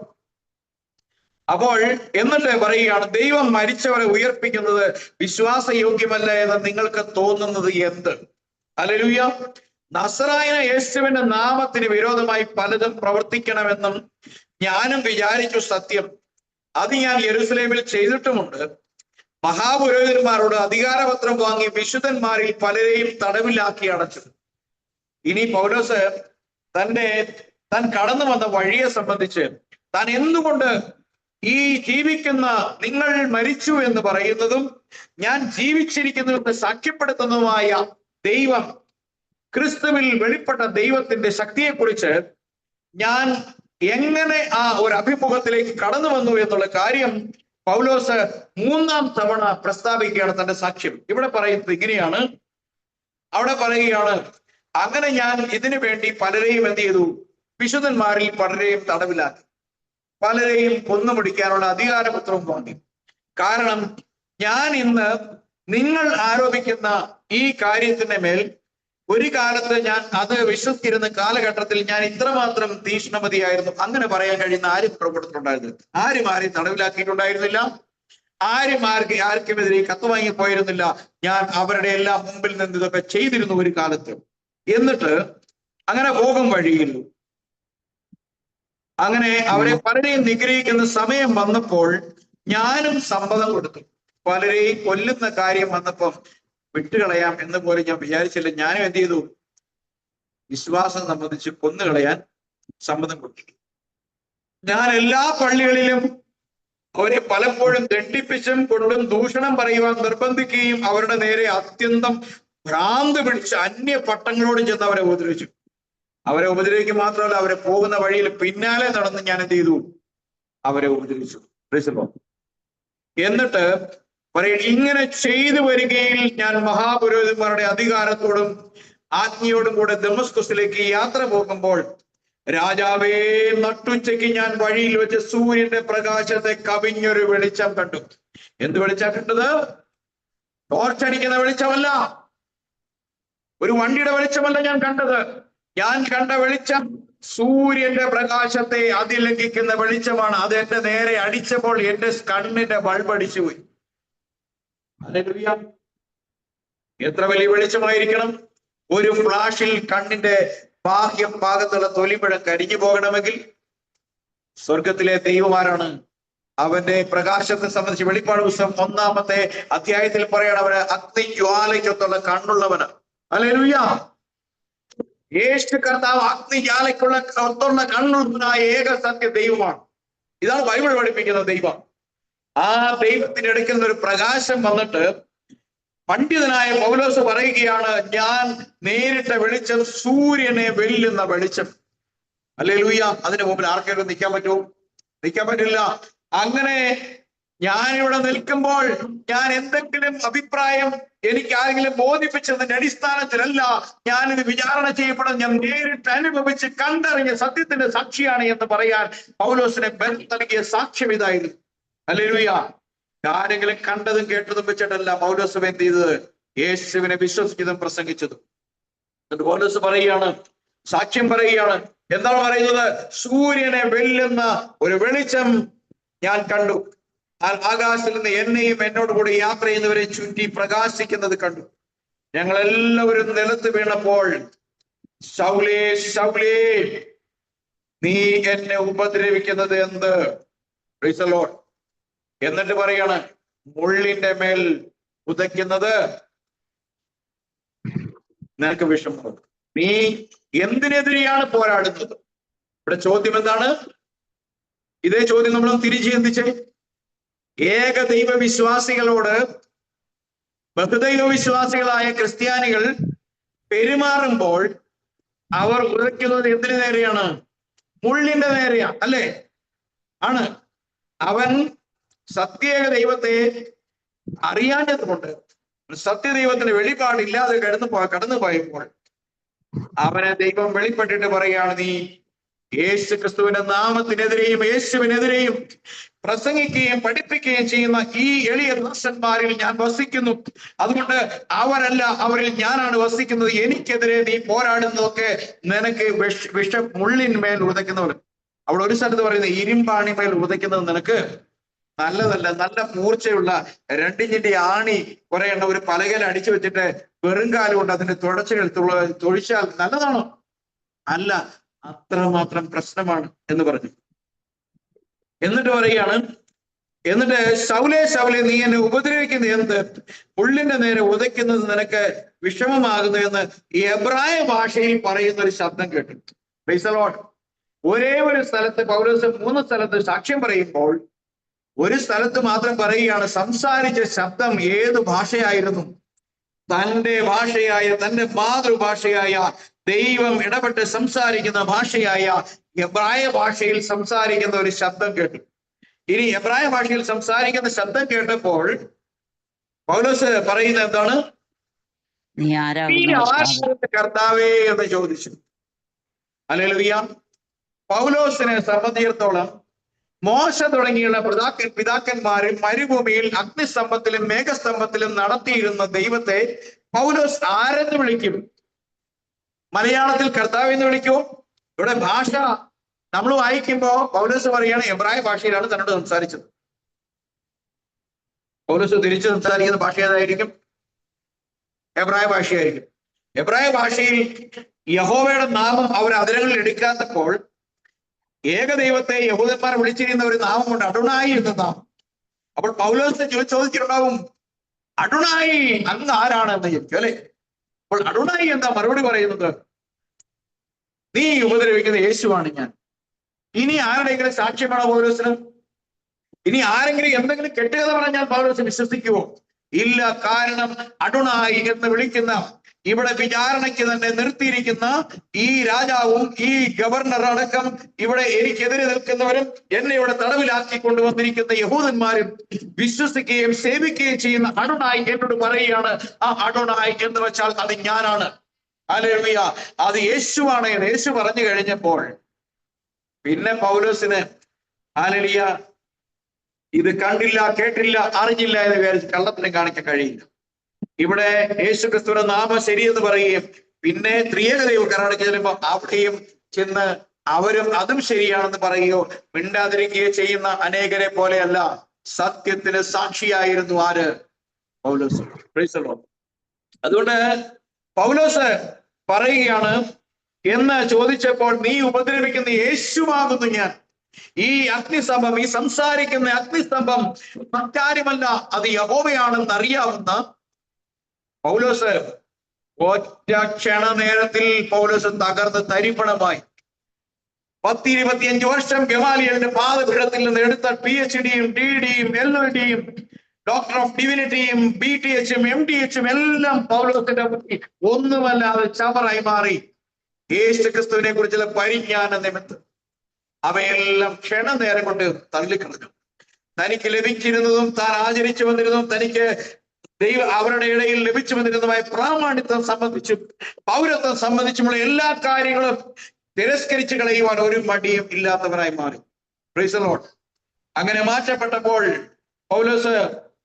അപ്പോൾ എന്നിട്ട് പറയുകയാണ്, ദൈവം മരിച്ചവരെ ഉയർപ്പിക്കുന്നത് വിശ്വാസയോഗ്യമല്ല എന്ന് നിങ്ങൾക്ക് തോന്നുന്നത് എന്ത്? ഹല്ലേലൂയ. നസറായന യേശുവിന്റെ നാമത്തിന് വിരോധമായി പലതും പ്രവർത്തിക്കണമെന്നും ഞാനും വിചാരിച്ചു. സത്യം, അത് ഞാൻ യെരൂശലേമിൽ ചെയ്തിട്ടുമുണ്ട്. മഹാപുരോഹിതന്മാരോട് അധികാരപത്രം വാങ്ങി വിശുദ്ധന്മാരിൽ പലരെയും തടവിലാക്കി അടച്ചു. ഇനി പൗലോസ് താൻ കടന്നു വന്ന വഴിയെ സംബന്ധിച്ച്, താൻ എന്തുകൊണ്ട് ഈ ജീവിക്കുന്ന നിങ്ങൾ മരിച്ചു എന്ന് പറയുന്നതും ഞാൻ ജീവിച്ചിരിക്കുന്നതെന്ന് സാക്ഷ്യപ്പെടുത്തുന്നതുമായ ദൈവം, ക്രിസ്തുവിൽ വെളിപ്പെട്ട ദൈവത്തിന്റെ ശക്തിയെക്കുറിച്ച് ഞാൻ എങ്ങനെ ആ ഒരു അഭിമുഖത്തിലേക്ക് കടന്നു വന്നു എന്നുള്ള കാര്യം പൗലോസ് 3ാം തവണ പ്രസ്താവിക്കുകയാണ് തന്റെ സാക്ഷ്യം. ഇവിടെ പറയുന്നത് ഇങ്ങനെയാണ്. അവിടെ പറയുകയാണ്, അങ്ങനെ ഞാൻ ഇതിനു വേണ്ടി പലരെയും എന്ത് ചെയ്തു? വിശുദ്ധന്മാരിൽ പലരെയും തടവിലാക്കി, പലരെയും കൊന്നുമുടിക്കാനുള്ള അധികാരപത്രവും വാങ്ങി. കാരണം ഞാൻ ഇന്ന് നിങ്ങൾ ആരോപിക്കുന്ന ഈ കാര്യത്തിന്റെ മേൽ ഒരു കാലത്ത് ഞാൻ അത് വിശ്വസിച്ചിരുന്ന കാലഘട്ടത്തിൽ ഞാൻ ഇത്രമാത്രം തീഷ്ണമതിയായിരുന്നു. അങ്ങനെ പറയാൻ കഴിയുന്ന ആരും പുറപ്പെട്ടിട്ടുണ്ടായിരുന്നില്ല. ആരും തടവിലാക്കിയിട്ടുണ്ടായിരുന്നില്ല. ആർക്കുമെതിരെ കത്ത് വാങ്ങിപ്പോയിരുന്നില്ല. ഞാൻ അവരുടെ എല്ലാം മുമ്പിൽ നിന്ന് ഇതൊക്കെ ചെയ്തിരുന്നു ഒരു കാലത്ത്. എന്നിട്ട് അങ്ങനെ പോകും വഴിയിൽ അങ്ങനെ അവരെ പലരെയും നിഗ്രഹിക്കുന്ന സമയം വന്നപ്പോൾ ഞാനും സമ്മതം കൊടുത്തു. പലരെയും കൊല്ലുന്ന കാര്യം വന്നപ്പം വിട്ടുകളയാം എന്ന് പോലെ ഞാൻ വിചാരിച്ചില്ല. ഞാനും എന്ത് ചെയ്തു? വിശ്വാസം സംബന്ധിച്ച് കൊന്നുകളയാൻ സമ്മതം കൊടുത്തു. ഞാൻ എല്ലാ പള്ളികളിലും അവരെ പലപ്പോഴും ദണ്ഡിപ്പിച്ചും കൊണ്ടും ദൂഷണം പറയുവാൻ നിർബന്ധിക്കുകയും അവരുടെ നേരെ അത്യന്തം ഭ്രാന്ത് പിടിച്ച് അന്യ പട്ടങ്ങളോട് ചെന്ന് അവരെ ഉപദ്രവിച്ചു. അവരെ ഉപദ്രവിക്കുക മാത്രമല്ല, അവരെ പോകുന്ന വഴിയിൽ പിന്നാലെ നടന്ന് ഞാൻ എന്ത് ചെയ്തു? അവരെ ഉപദ്രവിച്ചു. എന്നിട്ട് പറയും, ഇങ്ങനെ ചെയ്തു വരികയിൽ ഞാൻ മഹാപുരോഹിതന്മാരുടെ അധികാരത്തോടും ആജ്ഞയോടും കൂടെ ദമസ്കസിലേക്ക് യാത്ര പോകുമ്പോൾ രാജാവേ, നട്ടുച്ചയ്ക്ക് ഞാൻ വഴിയിൽ വെച്ച് സൂര്യന്റെ പ്രകാശത്തെ കവിഞ്ഞൊരു വെളിച്ചം കണ്ടു. എന്ത് വെളിച്ചാ കണ്ടത്? ടോർച്ചടിക്കുന്ന വെളിച്ചമല്ല, ഒരു വണ്ടിയുടെ വെളിച്ചമല്ല ഞാൻ കണ്ടത്. ഞാൻ കണ്ട വെളിച്ചം സൂര്യന്റെ പ്രകാശത്തെ അതിലംഘിക്കുന്ന വെളിച്ചമാണ്. അത് എന്റെ നേരെ അടിച്ചപ്പോൾ എന്റെ കണ്ണിന്റെ ബൾബ് അടിച്ചു പോയി. ഹല്ലേലൂയ! എത്ര വലിയ വെളിച്ചമായിരിക്കണം! ഒരു ഫ്ലാഷിൽ കണ്ണിന്റെ ബാഹ്യ ഭാഗത്തുള്ള തൊലിപ്പഴം കരിഞ്ഞു പോകണമെങ്കിൽ സ്വർഗത്തിലെ ദൈവമാരാണ് അവന്റെ പ്രകാശത്തെ സംബന്ധിച്ച് വെളിപ്പാട് പുസ്തകം 1-ാമത്തെ അധ്യായത്തിൽ പറയണം, അവന് അഗ്നിജ്വാലയ്ക്കൊത്തുള്ള കണ്ണുള്ളവന്. ഹല്ലേലൂയ! യേശു കർത്താവ് അഗ്നിജ്വാലയ്ക്കുള്ള ഒത്തുള്ള കണ്ണുള്ളവനായ ഏക സത്യ ദൈവമാണ്. ഇതാണ് ബൈബിൾ പഠിപ്പിക്കുന്ന ദൈവം. ആ ദൈവത്തിന്റെ അടുക്കുന്ന ഒരു പ്രകാശം വന്നിട്ട് പണ്ഡിതനായ പൗലോസ് പറയുകയാണ്, ഞാൻ നേരിട്ട വെളിച്ചം സൂര്യനെ വെല്ലുന്ന വെളിച്ചം. ഹല്ലേലൂയ! അതിന്റെ മുമ്പിൽ ആർക്കെങ്കിലും നിൽക്കാൻ പറ്റുമോ? നിൽക്കാൻ പറ്റില്ല. അങ്ങനെ ഞാനിവിടെ നിൽക്കുമ്പോൾ ഞാൻ എന്തെങ്കിലും അഭിപ്രായം എനിക്ക് ആരെങ്കിലും ബോധിപ്പിച്ചതിന്റെ അടിസ്ഥാനത്തിലല്ല ഞാനിത് വിചാരണ ചെയ്യപ്പെടുന്നത്. ഞാൻ നേരിട്ട് അനുഭവിച്ച് കണ്ടറിഞ്ഞ സത്യത്തിന്റെ സാക്ഷിയാണ് എന്ന് പറയാൻ പൗലോസിനെ നൽകിയ സാക്ഷ്യം ഇതായിരുന്നു. ഹല്ലേലൂയ! ആരെങ്കിലും കണ്ടതും കേട്ടതും വെച്ചിട്ടല്ല പൗലോസ് എന്ത് ചെയ്തത്? യേശുവിനെ വിശ്വസിച്ചതും പ്രസംഗിച്ചതും. എന്നിട്ട് പൗലോസ് പറയുകയാണ്, സാക്ഷ്യം പറയുകയാണ്. എന്താണ് പറയുന്നത്? സൂര്യനെ വെല്ലുന്ന ഒരു വെളിച്ചം ഞാൻ കണ്ടു. ആകാശത്തിൽ നിന്ന് എന്നെയും എന്നോട് കൂടി യാത്ര ചെയ്യുന്നവരെ ചുറ്റി പ്രകാശിക്കുന്നത് കണ്ടു. ഞങ്ങൾ എല്ലാവരും നിലത്ത് വീണപ്പോൾ, ശൗലേ ശൗലേ, നീ എന്നെ ഉപദ്രവിക്കുന്നത് എന്ത്? Price the Lord. എന്നിട്ട് പറയാണ്, മുള്ളിന്റെ മേൽ ഉദയ്ക്കുന്നത് നിനക്ക് വിഷമം. നീ എന്തിനെതിരെയാണ് പോരാടുന്നത്? ഇവിടെ ചോദ്യം എന്താണ്? ഇതേ ചോദ്യം നമ്മൾ തിരിച്ചു ചിന്തിച്ചേ. ഏക ദൈവ വിശ്വാസികളോട് ബഹുദൈവ വിശ്വാസികളായ ക്രിസ്ത്യാനികൾ പെരുമാറുമ്പോൾ അവർ ഉദയ്ക്കുന്നത് എന്തിനു നേരെയാണ്? മുള്ളിന്റെ നേരെയാണ്, അല്ലേ? ആണ്. അവൻ സത്യേക ദൈവത്തെ അറിയാഞ്ഞത് കൊണ്ട്, സത്യദൈവത്തിന്റെ വെളിപാടില്ലാതെ കടന്നു പോയപ്പോൾ അവനെ ദൈവം വെളിപ്പെട്ടിട്ട് പറയുകയാണ്, നീ യേശു ക്രിസ്തുവിന്റെ നാമത്തിനെതിരെയും യേശുവിനെതിരെയും പ്രസംഗിക്കുകയും പഠിപ്പിക്കുകയും ചെയ്യുന്ന ഈ എളിയ ദാസന്മാരിൽ ഞാൻ വസിക്കുന്നു. അതുകൊണ്ട് അവരല്ല, അവരിൽ ഞാനാണ് വസിക്കുന്നത്. എനിക്കെതിരെ നീ പോരാടുന്നതൊക്കെ നിനക്ക് മുള്ളിന്മേൽ ഉതയ്ക്കുന്നവർ. അവിടെ ഒരു സ്ഥലത്ത് പറയുന്നത്, ഇരുമ്പാണിമേൽ ഉതയ്ക്കുന്നത് നിനക്ക് നല്ലതല്ല. നല്ല മൂർച്ചയുള്ള 2 ഇഞ്ചിന്റെ ആണി കുറെ എണ്ണം ഒരു പലകയിൽ അടിച്ചു വെച്ചിട്ട് വെറുംകാലം കൊണ്ട് അതിന്റെ തുടച്ചുകൾ തൊഴിച്ചാൽ നല്ലതാണോ? അല്ല, അത്രമാത്രം പ്രശ്നമാണ് എന്ന് പറഞ്ഞു. എന്നിട്ട് പറയുകയാണ്, എന്നിട്ട് ശൗലേ ശൗലേ, നീ എന്നെ ഉപദ്രവിക്കുന്നത് എന്ത്? മുള്ളിന്റെ നേരെ ഉദയ്ക്കുന്നത് നിനക്ക് വിഷമമാകുന്നു എന്ന് ഈ എബ്രായ ഭാഷയിൽ പറയുന്ന ഒരു ശബ്ദം കേട്ടു. Price the Lord. ഒരേ ഒരു സ്ഥലത്ത് പൗലോസ് 3 സ്ഥലത്ത് സാക്ഷ്യം പറയുമ്പോൾ ഒരു സ്ഥലത്ത് മാത്രം പറയുകയാണ്, സംസാരിച്ച ശബ്ദം ഏത് ഭാഷയായിരുന്നു? തന്റെ ഭാഷയായ, തന്റെ മാതൃഭാഷയായ, ദൈവം ഇടപെട്ട് സംസാരിക്കുന്ന ഭാഷയായ എബ്രായ ഭാഷയിൽ സംസാരിക്കുന്ന ഒരു ശബ്ദം കേട്ടു. ഇനി എബ്രായ ഭാഷയിൽ സംസാരിക്കുന്ന ശബ്ദം കേട്ടപ്പോൾ പൗലോസ് പറയുന്നത് എന്താണ്? നീ ആരാകുന്നു കർത്താവേ എന്ന് ചോദിച്ചു. ഹല്ലേലൂയ! പൗലോസിനെ സംബന്ധിച്ചിടത്തോളം മോശ തുടങ്ങിയുള്ള പിതാക്കന്മാരും മരുഭൂമിയിൽ അഗ്നിസ്തംഭത്തിലും മേഘസ്തംഭത്തിലും നടത്തിയിരുന്ന ദൈവത്തെ പൗലോസ് ആരെന്ന് വിളിക്കും? മലയാളത്തിൽ കർത്താവ് എന്ന് വിളിക്കുമോ? ഇവിടെ ഭാഷ നമ്മൾ വായിക്കുമ്പോ പൗലോസ് പറയുകയാണ് എബ്രായ ഭാഷയിലാണ് തന്നോട് സംസാരിച്ചത്. പൗലോസ് തിരിച്ചു സംസാരിക്കുന്ന ഭാഷ ഏതായിരിക്കും? എബ്രായ ഭാഷയായിരിക്കും. എബ്രായ ഭാഷയിൽ യഹോവയുടെ നാമം അവർ അതിരങ്ങളിൽ എടുക്കാത്തപ്പോൾ ഏകദൈവത്തെ യഹൂദന്മാർ വിളിച്ചിരുന്ന ഒരു നാമമുണ്ട്, അഡോണായി എന്ന നാമം. അപ്പോൾ പൗലോസ് ചോദിച്ചിട്ടുണ്ടാവും, അഡോണായി അങ്ങ് ആരാണ് എന്ന് ചോദിക്കും, അല്ലെ? അപ്പോൾ അഡോണായി എന്താ മറുപടി പറയുന്നത്? നീ ഉപദ്രവിക്കുന്ന യേശുവാണ് ഞാൻ. ഇനി ആരുടെയെങ്കിലും സാക്ഷ്യമാണോ പൗലോസിന്? ഇനി ആരെങ്കിലും എന്തെങ്കിലും കെട്ടുകഥ പറഞ്ഞാൽ പൗലോസ് വിശ്വസിക്കുമോ? ഇല്ല. കാരണം അഡോണായി എന്ന് വിളിക്കുന്ന, ഇവിടെ വിചാരണയ്ക്ക് തന്നെ നിർത്തിയിരിക്കുന്ന ഈ രാജാവും ഈ ഗവർണർ അടക്കം ഇവിടെ എനിക്കെതിരെ നിൽക്കുന്നവരും എന്നെ ഇവിടെ തടവിലാക്കി കൊണ്ടുവന്നിരിക്കുന്ന യഹൂദന്മാരും വിശ്വസിക്കുകയും സേവിക്കുകയും ചെയ്യുന്ന അഡോണായി എന്നോട് പറയുകയാണ്, ആ അഡോണായി എന്ന് വെച്ചാൽ അത് ഞാനാണ്. ഹല്ലേലൂയ. അത് യേശുവാണ് എന്ന് യേശു പറഞ്ഞു കഴിഞ്ഞപ്പോൾ പിന്നെ പൗലോസിന് ഹല്ലേലൂയ ഇത് കണ്ടില്ല, കേട്ടില്ല, അറിഞ്ഞില്ല എന്ന് വിചാരിച്ച് കള്ളത്തിനെ കാണിക്കാൻ കഴിയില്ല. ഇവിടെ യേശു ക്രിസ്തുവിന്റെ നാമം ശരിയെന്ന് പറയുകയും പിന്നെ ത്രിയേകദൈവം കർണാടക ചെല്ലുമ്പോൾ അവിടെയും ചെന്ന് അവരും അതും ശരിയാണെന്ന് പറയുകയോ മിണ്ടാതിരിക്കുകയോ ചെയ്യുന്ന അനേകരെ പോലെയല്ല, സത്യത്തിന് സാക്ഷിയായിരുന്നു ആര്? പൗലോസ്. Praise the lord. അതുകൊണ്ട് പൗലോസ് പറയുകയാണ്, എന്ന് ചോദിച്ചപ്പോൾ നീ ഉപദ്രവിക്കുന്ന യേശുവാകുന്നു ഞാൻ. ഈ അഗ്നിസ്തംഭം, ഈ സംസാരിക്കുന്ന അഗ്നിസ്തംഭം മറ്റാരുമല്ല, അത് യഹോവയാണെന്ന് അറിയാവുന്ന പൗലോസ് ഒറ്റ ക്ഷണനേരത്തിൽ പൗലോസ് തകർന്ന് തരിപ്പണമായി. 10-25 വർഷം ഗമാലിയലിന്റെ പാദപീഠത്തിൽ നിന്ന് എടുത്ത PhD-യും DD-യും LLD-യും ഡോക്ടർ ഓഫ് ഡിവിനിറ്റിയും BTH-ഉം MTH-ഉം എല്ലാം പൗലോസിന്റെ മുന്നിൽ ഒന്നുമല്ലാതെ ചവറായി മാറി. യേശു ക്രിസ്തുവിനെ കുറിച്ചുള്ള പരിജ്ഞാന നിമിത്തം അവയെല്ലാം ക്ഷണനേരം കൊണ്ട് തള്ളിക്കളഞ്ഞു. തനിക്ക് ലഭിച്ചിരുന്നതും താൻ ആചരിച്ചു വന്നിരുന്നതും തനിക്ക് അവരുടെ ഇടയിൽ ലഭിച്ചു വന്നിരുന്നതുമായ പ്രാമാണിത്വം സംബന്ധിച്ചും പൗരത്വം സംബന്ധിച്ചുമുള്ള എല്ലാ കാര്യങ്ങളും തിരസ്കരിച്ചു കളയുവാൻ ഒരു മടിയും ഇല്ലാത്തവരായി മാറി. Price the Lord. അങ്ങനെ മാറ്റപ്പെട്ടപ്പോൾ പൗലോസ്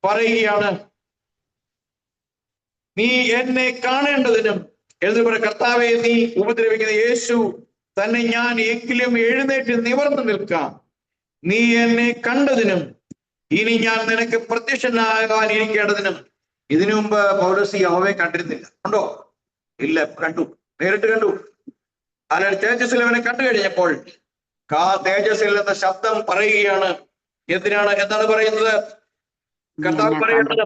പറയുകയാണ്, നീ എന്നെ കാണേണ്ടതിനും എന്ന് പറ കർത്താവെ, നീ ഉപദ്രവിക്കുന്ന യേശു തന്നെ ഞാൻ എങ്കിലും എഴുന്നേറ്റ് നിവർന്നു നിൽക്കാം. നീ എന്നെ കണ്ടതിനും ഇനി ഞാൻ നിനക്ക് പ്രത്യക്ഷനാകാൻ ഇരിക്കേണ്ടതിനും. ഇതിനു മുമ്പ് പൗലോസ് യഹോവയെ കണ്ടിരുന്നില്ല. ഉണ്ടോ? ഇല്ല. കണ്ടു, നേരിട്ട് കണ്ടു. അല്ല, തേജസ്സിൽ അവനെ കണ്ടു കഴിഞ്ഞപ്പോൾ തേജസ്സിൽ എന്ന ശബ്ദം പറയുകയാണ്. എന്താണ് പറയുന്നത്? കർത്താവ് പറയുന്നത്,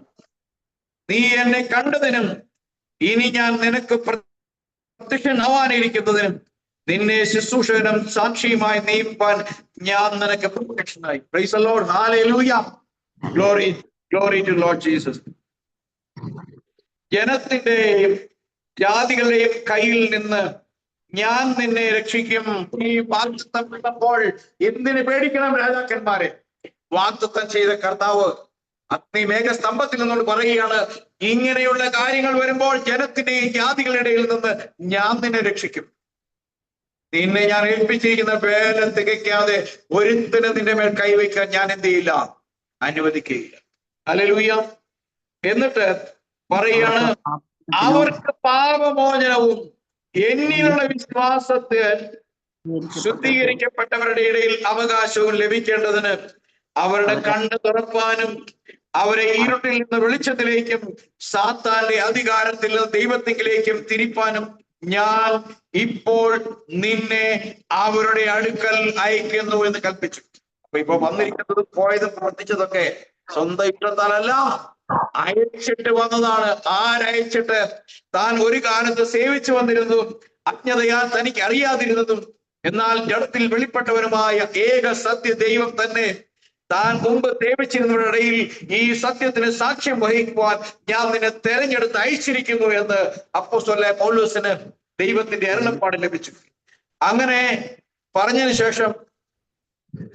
നീ എന്നെ കണ്ടതിനും ഇനി ഞാൻ നിനക്ക് പ്രത്യക്ഷനാവാനിരിക്കുന്നതിനും നിന്നെ ശുശ്രൂഷകനും സാക്ഷിയുമായി നിയമിപ്പാൻ ഞാൻ നിനക്ക് പ്രത്യക്ഷനായി. Praise the lord. Hallelujah. Glory, glory to lord Jesus. ജനത്തിന്റെയും ജാതികളുടെയും കയ്യിൽ നിന്ന് ഞാൻ നിന്നെ രക്ഷിക്കും. ഈ വാഗ്ദത്തം വിട്ടപ്പോൾ എന്തിന് പേടിക്കണം രാജാക്കന്മാരെ? വാഗ്ദത്തം ചെയ്ത കർത്താവ് അഗ്നിമേഘസ്തംഭത്തിൽ നിന്നോട് പറയുകയാണ്, ഇങ്ങനെയുള്ള കാര്യങ്ങൾ വരുമ്പോൾ ജനത്തിന്റെയും ജാതികളുടെ നിന്ന് ഞാൻ നിന്നെ രക്ഷിക്കും. നിന്നെ ഞാൻ ഏൽപ്പിച്ചിരിക്കുന്ന വേല തികയ്ക്കാതെ ഒരുത്തന് നിന്റെ മേൽ കൈവയ്ക്കാൻ ഞാൻ എന്ത് ചെയ്യില്ല? അനുവദിക്കുകയില്ല. ഹല്ലേലൂയ. എന്നിട്ട് പറയുകയാണ്, അവർക്ക് പാപമോചനവും എന്നിലുള്ള വിശ്വാസത്തിൽ ശുദ്ധീകരിക്കപ്പെട്ടവരുടെ ഇടയിൽ അവകാശവും ലഭിക്കേണ്ടതിന് അവരുടെ കണ്ണ് തുറപ്പാനും അവരെ ഇരുട്ടിൽ നിന്ന് വെളിച്ചത്തിലേക്കും സാത്താന്റെ അധികാരത്തിൽ നിന്ന് ദൈവത്തിലേക്കും തിരിപ്പാനും ഞാൻ ഇപ്പോൾ നിന്നെ അവരുടെ അടുക്കൽ അയക്കുന്നു എന്ന് കൽപ്പിച്ചു. അപ്പൊ ഇപ്പൊ വന്നിരിക്കുന്നതും പോയതും പ്രവർത്തിച്ചതൊക്കെ സ്വന്തം ഇഷ്ടത്താലല്ല, അയച്ചിട്ട് വന്നതാണ്. ആരയച്ചിട്ട്? താൻ ഒരു കാലത്ത് സേവിച്ചു വന്നിരുന്നതും അജ്ഞതയാൽ തനിക്ക് അറിയാതിരുന്നതും എന്നാൽ ജഡത്തിൽ വെളിപ്പെട്ടവരുമായ ഏക സത്യ ദൈവം തന്നെ താൻ മുമ്പ് സേവിച്ചിരുന്നവരുടെ ഇടയിൽ ഈ സത്യത്തിന് സാക്ഷ്യം വഹിക്കുവാൻ ഞാൻ നിന്നെ തെരഞ്ഞെടുത്ത് അയച്ചിരിക്കുന്നു എന്ന് അപ്പോസ്തലനായ പൗലോസിന് ദൈവത്തിന്റെ അരുളപ്പാട് ലഭിച്ചു. അങ്ങനെ പറഞ്ഞതിന് ശേഷം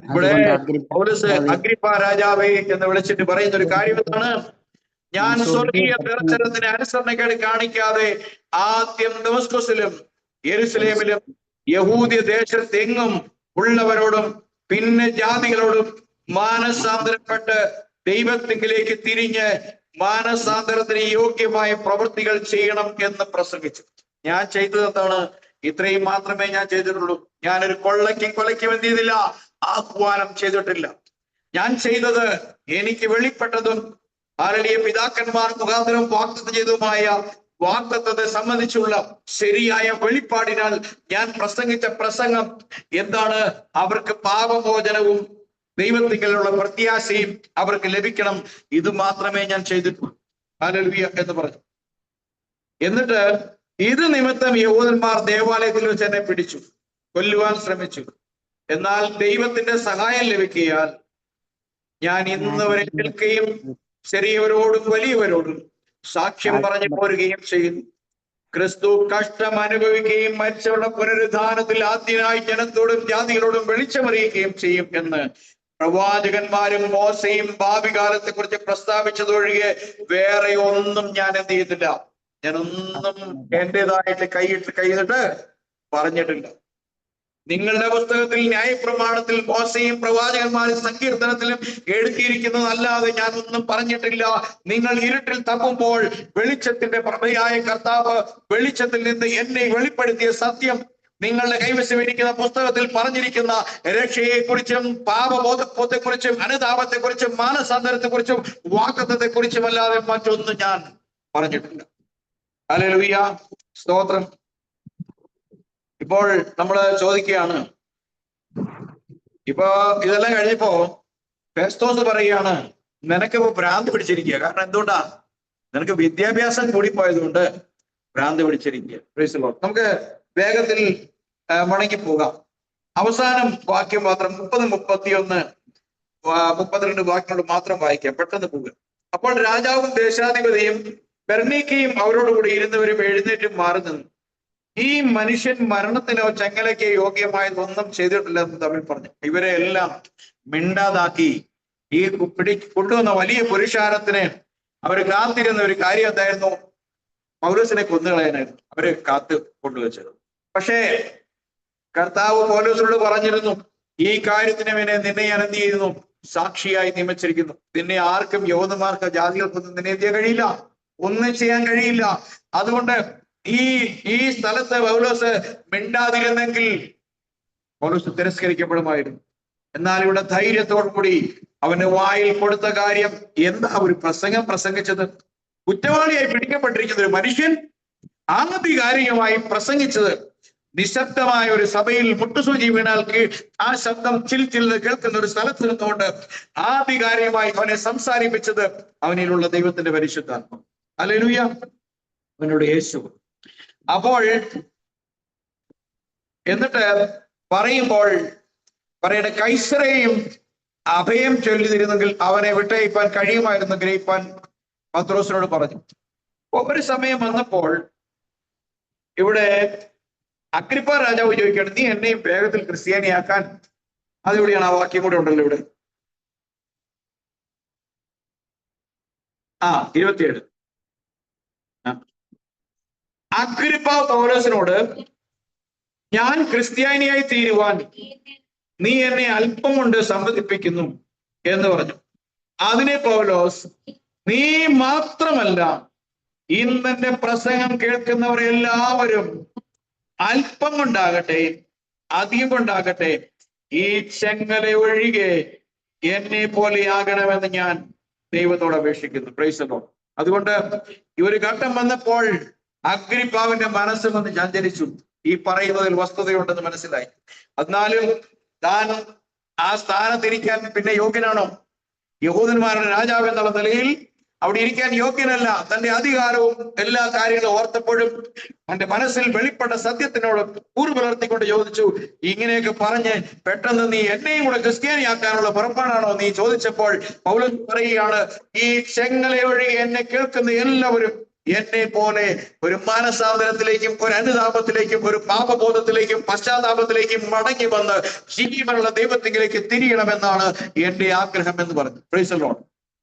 ഇവിടെ പൗലോസ് അഗ്രിപ്പ രാജാവേ എന്ന് വിളിച്ചിട്ട് പറയുന്ന ഒരു കാര്യം എന്താണ്? ഞാൻ സ്വർഗീയ ദർശനത്തിന് അനുസരണക്കേട് കാണിക്കാതെ ആദ്യം ദമസ്കസിലും യെരുശലേമിലും യഹൂദ്യ ദേശത്തെങ്ങും ഉള്ളവരോടും പിന്നെ ജാതികളോടും മാനസാന്തരപ്പെട്ട് ദൈവത്തിങ്കിലേക്ക് തിരിഞ്ഞ് മാനസാന്തരത്തിന് യോഗ്യമായ പ്രവൃത്തികൾ ചെയ്യണം എന്ന് പ്രസംഗിച്ചു. ഞാൻ ചെയ്തത് എന്താണ്? ഇത്രയും മാത്രമേ ഞാൻ ചെയ്തിട്ടുള്ളൂ. ഞാനൊരു കൊലയ്ക്കും എന്ത് ചെയ്തില്ല? ആഹ്വാനം ചെയ്തിട്ടില്ല. ഞാൻ ചെയ്തത് എനിക്ക് വെളിപ്പെട്ടതും ആരളിയ പിതാക്കന്മാർ മുഖാന്തരം വാഗ്ദത്തം ചെയ്തതുമായ വാഗ്ദത്തത്തെ സംബന്ധിച്ചുള്ള ശരിയായ വെളിപ്പാടിനാൽ ഞാൻ പ്രസംഗിച്ച പ്രസംഗം എന്താണ്? അവർക്ക് പാപമോചനവും ദൈവത്തിലുള്ള പ്രത്യാശയും അവർക്ക് ലഭിക്കണം. ഇത് മാത്രമേ ഞാൻ ചെയ്തിട്ടുള്ളൂ. ഹല്ലേലൂയ എന്ന് പറഞ്ഞു. എന്നിട്ട് ഇത് നിമിത്തം യഹൂദന്മാർ ദേവാലയത്തിൽ വെച്ച് എന്നെ പിടിച്ചു, കൊല്ലുവാൻ ശ്രമിച്ചു. എന്നാൽ ദൈവത്തിന്റെ സഹായം ലഭിക്കയാൽ ഞാൻ ഇന്ന് വരെ നിൽക്കുകയും ചെറിയവരോടും വലിയവരോടും സാക്ഷ്യം പറഞ്ഞു പോരുകയും ചെയ്യുന്നു. ക്രിസ്തു കഷ്ടം അനുഭവിക്കുകയും മരിച്ചവരുടെ പുനരുദ്ധാനത്തിൽ ആദ്യനായി ജനത്തോടും ജാതികളോടും വെളിച്ചമറിയുകയും ചെയ്യും എന്ന് പ്രവാചകന്മാരും മോശയും ഭാവി കാലത്തെ കുറിച്ച് പ്രസ്താവിച്ചതൊഴികെ വേറെ ഒന്നും ഞാൻ എന്ത് ചെയ്തില്ല. ഞാനൊന്നും എന്റേതായിട്ട് കൈയിട്ട് പറഞ്ഞിട്ടില്ല. നിങ്ങളുടെ പുസ്തകത്തിൽ ന്യായപ്രമാണത്തിൽ മോശയും പ്രവാചകന്മാരും സങ്കീർത്തനത്തിലും എഴുതിയിരിക്കുന്നതല്ലാതെ ഞാൻ ഒന്നും പറഞ്ഞിട്ടില്ല. നിങ്ങൾ ഇരുട്ടിൽ തപ്പുമ്പോൾ വെളിച്ചത്തിന്റെ പ്രഭയായ കർത്താവ് വെളിച്ചത്തിൽ നിന്ന് എന്നെ വെളിപ്പെടുത്തിയ സത്യം നിങ്ങളുടെ കൈവശം ഇരിക്കുന്ന പുസ്തകത്തിൽ പറഞ്ഞിരിക്കുന്ന രക്ഷയെക്കുറിച്ചും പാപബോധത്തെക്കുറിച്ചും അനുതാപത്തെക്കുറിച്ചും മാനസാന്തരത്തെക്കുറിച്ചും വാഗ്ദത്തത്തെക്കുറിച്ചും അല്ലാതെ മറ്റൊന്നും ഞാൻ പറഞ്ഞിട്ടില്ല. ഹല്ലേലൂയ, സ്തോത്രം. ഇപ്പോൾ നമ്മൾ ചോദിക്കുകയാണ്, ഇപ്പൊ ഇതെല്ലാം കഴിഞ്ഞപ്പോ ഫെസ്തോസ് പറയുകയാണ്, നിനക്കിപ്പോ ഭ്രാന്ത് പിടിച്ചിരിക്കുക. കാരണം എന്തുകൊണ്ടാ? നിനക്ക് വിദ്യാഭ്യാസം കൂടിപ്പോയതുകൊണ്ട് ഭ്രാന്ത് പിടിച്ചിരിക്കുക. Price the Lord. നമുക്ക് വേഗത്തിൽ മടങ്ങി പോകാം. അവസാനം വാക്യം മാത്രം 30, 31, 32 വാക്യങ്ങൾ മാത്രം വായിക്കാം. പെട്ടെന്ന് പോകുക. അപ്പോൾ രാജാവും ദേശാധിപതിയും ബെർണീക്കയും അവരോടുകൂടി ഇരുന്നവരും എഴുന്നേറ്റ് മാറി നിന്നു. ഈ മനുഷ്യൻ മരണത്തിനോ ചങ്ങലയ്ക്കോ യോഗ്യമായതൊന്നും ചെയ്തിട്ടില്ലെന്ന് തമ്മിൽ പറഞ്ഞു. ഇവരെ എല്ലാം മിണ്ടാതാക്കി ഈ കൊണ്ടുവന്ന വലിയ പുരുഷാരത്തിന് അവർ കാത്തിരുന്ന ഒരു കാര്യം എന്തായിരുന്നു? പൗലോസിനെ കൊന്നുകളയാനായിരുന്നു അവര് കാത്ത് കൊണ്ടുവച്ചത്. പക്ഷേ കർത്താവ് പൗലോസിനോട് പറഞ്ഞിരുന്നു, ഈ കാര്യത്തിന് വേണ്ടി നിന്നെ ഞാൻ എന്ത് ചെയ്യുന്നു? സാക്ഷിയായി നിയമിച്ചിരിക്കുന്നു. നിന്നെ ആർക്കും, യഹൂദന്മാർക്ക്, ജാതികൾക്കൊന്നും നിന്നെ എന്ത് ചെയ്യാൻ കഴിയില്ല, ഒന്നും ചെയ്യാൻ കഴിയില്ല. അതുകൊണ്ട് ഈ സ്ഥലത്ത് പൗലോസ് മിണ്ടാതിരുന്നെങ്കിൽ പൗലോസ് തിരസ്കരിക്കപ്പെടുമായിരുന്നു. എന്നാൽ ഇവിടെ ധൈര്യത്തോടു കൂടി അവന്റെ വായിൽ കൊടുത്ത കാര്യം എന്താ? ഒരു പ്രസംഗിച്ചത്. കുറ്റവാളിയായി പിടിക്കപ്പെട്ടിരിക്കുന്ന ഒരു മനുഷ്യൻ ആധികാരികമായി പ്രസംഗിച്ചത്. നിശബ്ദമായ ഒരു സഭയിൽ മുട്ടുസൂചി വീണാൽ ആ ശബ്ദം ചിൽ കേൾക്കുന്ന ഒരു സ്ഥലത്ത് നിന്നുകൊണ്ട് ആധികാരികമായി അവനെ സംസാരിപ്പിച്ചത് അവനിലുള്ള ദൈവത്തിന്റെ പരിശുദ്ധാത്മ. ഹല്ലേലൂയ, അവനോട് യേശു. അപ്പോൾ എന്നിട്ട് പറയുമ്പോൾ പറയട്ടെ, കൈസറേയും അഭയം ചൊല്ലിതിരുന്നെങ്കിൽ അവനെ വിട്ടയപ്പാൻ കഴിയുമായിരുന്നു ഗ്രഹിപ്പാൻ പത്രോസിനോട് പറഞ്ഞു. ഒരു സമയം വന്നപ്പോൾ ഇവിടെ അഗ്രിപ്പ രാജാവ് ചോദിക്കുകയാണ്, നീ എന്നെയും വേഗത്തിൽ ക്രിസ്ത്യാനിയാക്കാൻ. അതിലൂടെയാണ് ആ വാക്യം കൂടെ ഉണ്ടല്ലോ ഇവിടെ. 27. അഗ്രിപ്പ പൗലോസിനോട്, ഞാൻ ക്രിസ്ത്യാനിയായി തീരുവാൻ നീ എന്നെ അല്പം കൊണ്ട് സമ്മതിപ്പിക്കുന്നു എന്ന് പറഞ്ഞു. അതിനെ പൗലോസ്, നീ മാത്രമല്ല ഇന്നെന്റെ പ്രസംഗം കേൾക്കുന്നവർ എല്ലാവരും അല്പം കൊണ്ടാകട്ടെ അധികം കൊണ്ടാകട്ടെ ഈ ചെങ്ങല ഒഴികെ എന്നെ പോലെയാകണമെന്ന് ഞാൻ ദൈവത്തോട് അപേക്ഷിക്കുന്നു. Price the lord. അതുകൊണ്ട് ഈ ഒരു ഘട്ടം വന്നപ്പോൾ അഗ്രിപ്പാവിന്റെ മനസ്സിൽ നിന്ന് ചഞ്ചരിച്ചു. ഈ പറയുന്നതിൽ വസ്തുതയുണ്ടെന്ന് മനസ്സിലായി. എന്നാലും താൻ ആ സ്ഥാനത്തിരിക്കാൻ പിന്നെ യോഗ്യനാണോ? യഹൂദന്മാരുടെ രാജാവ് എന്നുള്ള നിലയിൽ അവിടെ ഇരിക്കാൻ യോഗ്യനല്ല. തന്റെ അധികാരവും എല്ലാ കാര്യങ്ങളും ഓർത്തപ്പോഴും അവന്റെ മനസ്സിൽ വെളിപ്പെട്ട സത്യത്തിനോട് കൂറ് പുലർത്തിക്കൊണ്ട് ചോദിച്ചു, ഇങ്ങനെയൊക്കെ പറഞ്ഞ് പെട്ടെന്ന് നീ എന്നെയും കൂടെ ക്രിസ്ത്യാനിയാക്കാനുള്ള പുറപ്പാടാണോ നീ ചോദിച്ചപ്പോൾ പൗലോസ് പറയുകയാണ്, ഈ ചെങ്ങലയൊഴികെ എന്നെ കേൾക്കുന്ന എല്ലാവരും എന്നെ പോലെ ഒരു മാനസാന്തരത്തിലേക്കും ഒരു അനുതാപത്തിലേക്കും ഒരു പാപബോധത്തിലേക്കും പശ്ചാത്താപത്തിലേക്കും മടങ്ങി വന്ന് ജീവനുള്ള ദൈവത്തിലേക്ക് തിരിയണമെന്നാണ് എന്റെ ആഗ്രഹം എന്ന് പറഞ്ഞു. Price the Lord.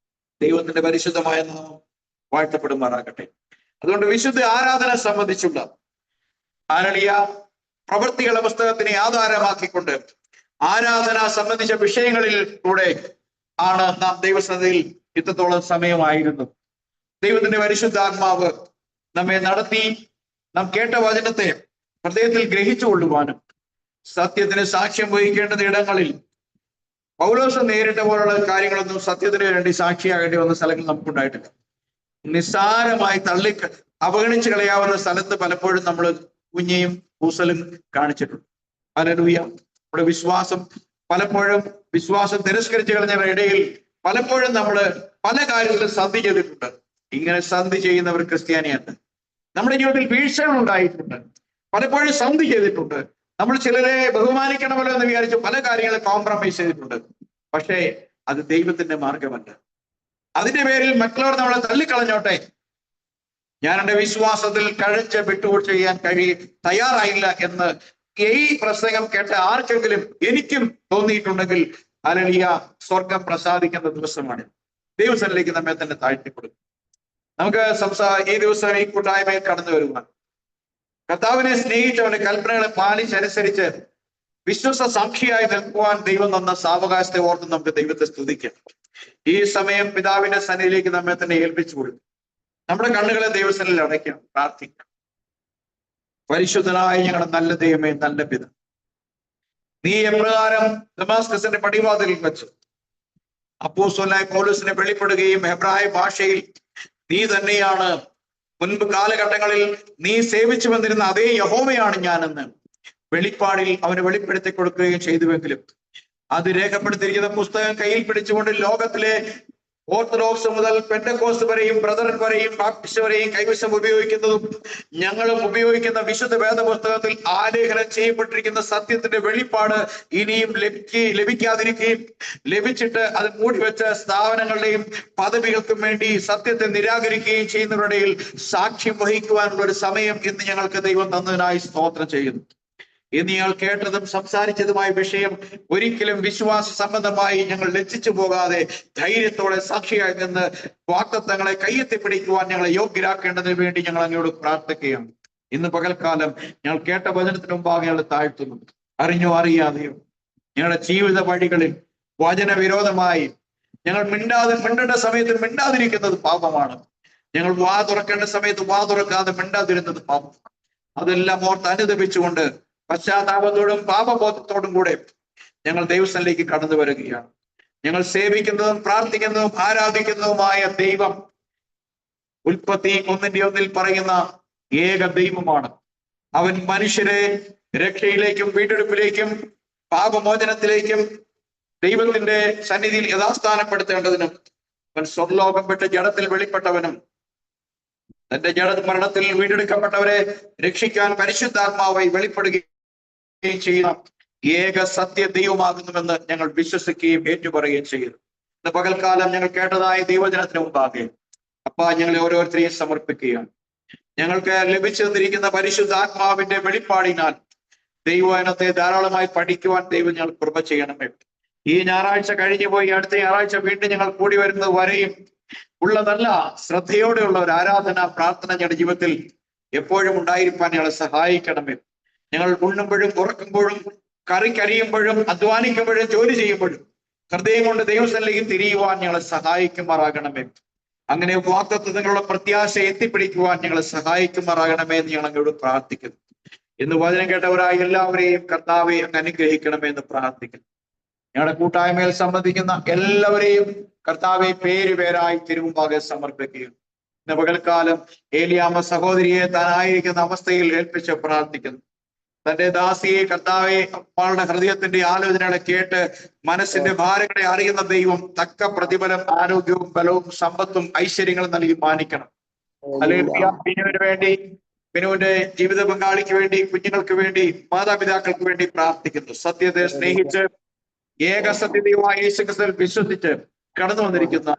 ദൈവത്തിന്റെ പരിശുദ്ധമായ നാമം വാഴ്ത്തപ്പെടുമാറാകട്ടെ. അതുകൊണ്ട് വിശുദ്ധ ആരാധന സംബന്ധിച്ചുള്ള ആരളിയ പ്രവൃത്തികളുടെ പുസ്തകത്തിനെ ആധാരമാക്കിക്കൊണ്ട് ആരാധന സംബന്ധിച്ച വിഷയങ്ങളിൽ കൂടെ ആണ് നാം ദൈവസന്നിധിയിൽ ഇത്രത്തോളം സമയമായിരുന്നു. ദൈവത്തിന്റെ പരിശുദ്ധാത്മാവ് നമ്മെ നടത്തി നാം കേട്ട വചനത്തെ ഹൃദയത്തിൽ ഗ്രഹിച്ചുകൊള്ളുവാനും സത്യത്തിന് സാക്ഷ്യം വഹിക്കേണ്ട ഇടങ്ങളിൽ പൗലോസ് നേരിട്ട പോലുള്ള കാര്യങ്ങളൊന്നും സത്യത്തിന് വേണ്ടി സാക്ഷിയാകേണ്ടി വന്ന സ്ഥലങ്ങൾ നമുക്കുണ്ടായിട്ടില്ല. നിസ്സാരമായി അവഗണിച്ചു കളയാവുന്ന സ്ഥലത്ത് പലപ്പോഴും നമ്മൾ കുഞ്ഞയും കൂസലും കാണിച്ചിട്ടുണ്ട്. ഹല്ലേലൂയ. നമ്മുടെ വിശ്വാസം പലപ്പോഴും വിശ്വാസം തിരസ്കരിച്ചു കളഞ്ഞവരുടെ ഇടയിൽ പലപ്പോഴും നമ്മൾ പല കാര്യത്തിലും സന്ധി ചെയ്തിട്ടുണ്ട്. ഇങ്ങനെ സന്ധി ചെയ്യുന്നവർ ക്രിസ്ത്യാനിയാണ്. നമ്മുടെ ജീവിതത്തിൽ വീഴ്ചകൾ ഉണ്ടായിട്ടുണ്ട്. പലപ്പോഴും സന്ധി ചെയ്തിട്ടുണ്ട്. നമ്മൾ ചിലരെ ബഹുമാനിക്കണമല്ലോ എന്ന് വിചാരിച്ച് പല കാര്യങ്ങളും കോംപ്രമൈസ് ചെയ്തിട്ടുണ്ട്. പക്ഷേ അത് ദൈവത്തിന്റെ മാർഗമല്ല. അതിന്റെ പേരിൽ മറ്റുള്ളവർ നമ്മളെ തള്ളിക്കളഞ്ഞോട്ടെ, ഞാൻ എന്റെ വിശ്വാസത്തിൽ കഴിച്ച് വിട്ടുവീഴ്ച ചെയ്യാൻ തയ്യാറായില്ല എന്ന് ഈ പ്രസംഗം കേട്ട ആർക്കെങ്കിലും എനിക്കും തോന്നിയിട്ടുണ്ടെങ്കിൽ ഹല്ലേലൂയ, സ്വർഗം പ്രസാദിക്കുന്ന ദിവസമാണ്. ദൈവസന്നിധിയിലേക്ക് നമ്മെ തന്നെ താഴ്ത്തിക്കൊടുക്കും. നമുക്ക് ഈ ദിവസം ഈ കൂട്ടായ്മയിൽ കടന്നു വരുവാൻ, കർത്താവിനെ സ്നേഹിച്ചവന്റെ കൽപ്പനകളെ പാലിച്ചനുസരിച്ച് വിശ്വസ സാക്ഷിയായി നിൽക്കുവാൻ ദൈവം തന്ന സാവകാശത്തെ ഓർത്ത് നമുക്ക് ദൈവത്തെ സ്തുതിക്കാം. ഈ സമയം പിതാവിന്റെ സന്നിധിയിലേക്ക് നമ്മെ തന്നെ ഏൽപ്പിച്ചു കൊടുക്കും. നമ്മുടെ കണ്ണുകളെ ദൈവസന്നിധിയിൽ അടയ്ക്കാം, പ്രാർത്ഥിക്കാം. പരിശുദ്ധനായ ഞങ്ങളുടെ നല്ല ദൈവമേ, നല്ല പിതാ, നീ എപ്രകാരം ദമാസ്കസിന്റെ പടിവാതിലിൽ വെച്ച് അപ്പോസ്തലനായ പൗലോസിനെ വെളിപ്പെടുകയും ഹെബ്രായ ഭാഷയിൽ നീ തന്നെയാണ് മുൻപ് കാലഘട്ടങ്ങളിൽ നീ സേവിച്ചു വന്നിരുന്ന അതേ യഹോവയാണ് ഞാനെന്ന് വെളിപ്പാടിൽ അവന് വെളിപ്പെടുത്തി കൊടുക്കുകയും ചെയ്തുവെങ്കിലും അത് രേഖപ്പെടുത്തിയിരിക്കുന്ന പുസ്തകം കയ്യിൽ പിടിച്ചുകൊണ്ട് ലോകത്തിലെ ഓർത്തഡോക്സ് മുതൽ പെന്തക്കോസ്ത് വരെയും ബ്രദറൻ വരെയും ബാപ്റ്റിസ്റ്റ് വരെയും കൈവശം ഉപയോഗിക്കുന്നതും ഞങ്ങളും ഉപയോഗിക്കുന്ന വിശുദ്ധ വേദപുസ്തകത്തിൽ ആലേഖനം ചെയ്യപ്പെട്ടിരിക്കുന്ന സത്യത്തിന്റെ വെളിപ്പാട് ഇനിയും ലഭിക്കാതിരിക്കുകയും ലഭിച്ചിട്ട് അത് മൂടിവെച്ച സ്ഥാപനങ്ങളുടെയും പദവികൾക്കും വേണ്ടി സത്യത്തെ നിരാകരിക്കുകയും ചെയ്യുന്നവരുടെ സാക്ഷ്യം വഹിക്കുവാനുള്ള ഒരു സമയം ഇന്ന് ഞങ്ങൾക്ക് ദൈവം തന്നതിനായി സ്തോത്രം ചെയ്യുന്നു. ഇന്ന് ഞങ്ങൾ കേട്ടതും സംസാരിച്ചതുമായ വിഷയം ഒരിക്കലും വിശ്വാസ സംബന്ധമായി ഞങ്ങൾ ലജ്ജിച്ചു പോകാതെ ധൈര്യത്തോടെ സാക്ഷിയായി നിന്ന് വാഗ്ദത്തങ്ങളെ കയ്യെത്തിപ്പിടിക്കുവാൻ ഞങ്ങളെ യോഗ്യരാക്കേണ്ടതിന് വേണ്ടി ഞങ്ങൾ അങ്ങയോട് പ്രാർത്ഥിക്കുകയാണ്. ഇന്ന് പകൽക്കാലം ഞങ്ങൾ കേട്ട വചനത്തിന് മുമ്പാകെ ഞങ്ങൾ താഴ്ത്തുന്നു. അറിഞ്ഞോ അറിയാതെയോ ഞങ്ങളുടെ ജീവിത വഴികളിൽ വചനവിരോധമായി ഞങ്ങൾ മിണ്ടേണ്ട സമയത്ത് മിണ്ടാതിരിക്കുന്നത് പാപമാണ്. ഞങ്ങൾ വാ തുറക്കേണ്ട സമയത്ത് വാ തുറക്കാതെ മിണ്ടാതിരുന്നത് പാപമാണ്. അതെല്ലാം ഓർത്ത് അനുദപിച്ചുകൊണ്ട് പശ്ചാത്താപത്തോടും പാപബോധത്തോടും കൂടെ ഞങ്ങൾ ദൈവസ്ഥനിലേക്ക് കടന്നു വരികയാണ്. ഞങ്ങൾ സേവിക്കുന്നതും പ്രാർത്ഥിക്കുന്നതും ആരാധിക്കുന്നതുമായ ദൈവം ഉൽപ്പത്തി 1:1 പറയുന്ന ഏക ദൈവമാണ്. അവൻ മനുഷ്യരെ രക്ഷയിലേക്കും വീണ്ടെടുപ്പിലേക്കും പാപമോചനത്തിലേക്കും ദൈവത്തിന്റെ സന്നിധിയിൽ യഥാസ്ഥാനപ്പെടുത്തേണ്ടതിനും അവൻ സ്വർലോകം വിട്ട് ജഡത്തിൽ വെളിപ്പെട്ടവനും തന്റെ ജഡമരണത്തിൽ വീണ്ടെടുക്കപ്പെട്ടവരെ രക്ഷിക്കാൻ പരിശുദ്ധാത്മാവായി വെളിപ്പെടുകയും ചെയ്യുന്ന ഏക സത്യ ദൈവമാകുന്നുവെന്ന് ഞങ്ങൾ വിശ്വസിക്കുകയും ഏറ്റുപറയുകയും ചെയ്യുന്നു. ഇന്ന് പകൽക്കാലം ഞങ്ങൾ കേട്ടതായ ദൈവജനത്തിന് മുമ്പാകെ അപ്പാ ഞങ്ങളെ ഓരോരുത്തരെയും സമർപ്പിക്കുകയാണ്. ഞങ്ങൾക്ക് ലഭിച്ചു തന്നിരിക്കുന്ന പരിശുദ്ധാത്മാവിന്റെ വെളിപ്പാടിനാൽ ദൈവവചനത്തെ ധാരാളമായി പഠിക്കുവാൻ ദൈവം ഞങ്ങൾ കൃപ ചെയ്യണമേ. ഈ ഞായറാഴ്ച കഴിഞ്ഞു പോയി അടുത്ത ഞായറാഴ്ച വീണ്ടും ഞങ്ങൾ കൂടി വരുന്നത് വരെയും ഉള്ള നല്ല ശ്രദ്ധയോടെയുള്ള ഒരു ആരാധന പ്രാർത്ഥന ഞങ്ങളുടെ ജീവിതത്തിൽ എപ്പോഴും ഉണ്ടായിരിക്കാൻ ഞങ്ങളെ സഹായിക്കണമേ. ഞങ്ങൾ ഉണ്ണുമ്പോഴും ഉറക്കുമ്പോഴും കറിക്കരിയുമ്പോഴും അധ്വാനിക്കുമ്പോഴും ജോലി ചെയ്യുമ്പോഴും ഹൃദയം കൊണ്ട് ദൈവസ്ഥനിലേക്ക് തിരിയുവാൻ ഞങ്ങളെ സഹായിക്കുമാറാകണമേ. അങ്ങനെ വാഗ്ദത്തങ്ങളുടെ പ്രത്യാശ എത്തിപ്പിടിക്കുവാൻ ഞങ്ങളെ സഹായിക്കുമാറാകണമേ എന്ന് ഞങ്ങൾ അങ്ങോട്ട് പ്രാർത്ഥിക്കുന്നു. ഇന്ന് വചനം കേട്ടവരായി എല്ലാവരെയും കർത്താവെ അങ്ങ് അനുഗ്രഹിക്കണമേ എന്ന് പ്രാർത്ഥിക്കുന്നു. ഞങ്ങളുടെ കൂട്ടായ്മയിൽ സംബന്ധിക്കുന്ന എല്ലാവരെയും കർത്താവെ പേരായി തിരുമുമ്പാകെ സമർപ്പിക്കുകയും ഇന്ന് പകൽക്കാലം ഏലിയാമ്മ സഹോദരിയെ താനായിരിക്കുന്ന അവസ്ഥയിൽ ഏൽപ്പിച്ച് പ്രാർത്ഥിക്കുന്നു. തന്റെ ദാസിയെ കർത്താവെ അവളുടെ ഹൃദയത്തിന്റെ ആലോചനകളെ കേട്ട് മനസ്സിന്റെ ഭാരങ്ങളെ അറിയുന്ന ദൈവം തക്ക പ്രതിഫലം ആരോഗ്യവും ബലവും സമ്പത്തും ഐശ്വര്യങ്ങളും നൽകി മാനിക്കണം. അല്ലെങ്കിൽ ബിനുവിന് വേണ്ടി, ബിനുവിന്റെ ജീവിത പങ്കാളിക്ക് വേണ്ടി, കുഞ്ഞുങ്ങൾക്ക് വേണ്ടി, മാതാപിതാക്കൾക്ക് വേണ്ടി പ്രാർത്ഥിക്കുന്നു. സത്യത്തെ സ്നേഹിച്ച് ഏക സത്യദൈവമായ യേശുക്രിസ്തുവിൽ വിശ്വസിച്ച് കടന്നു വന്നിരിക്കുന്ന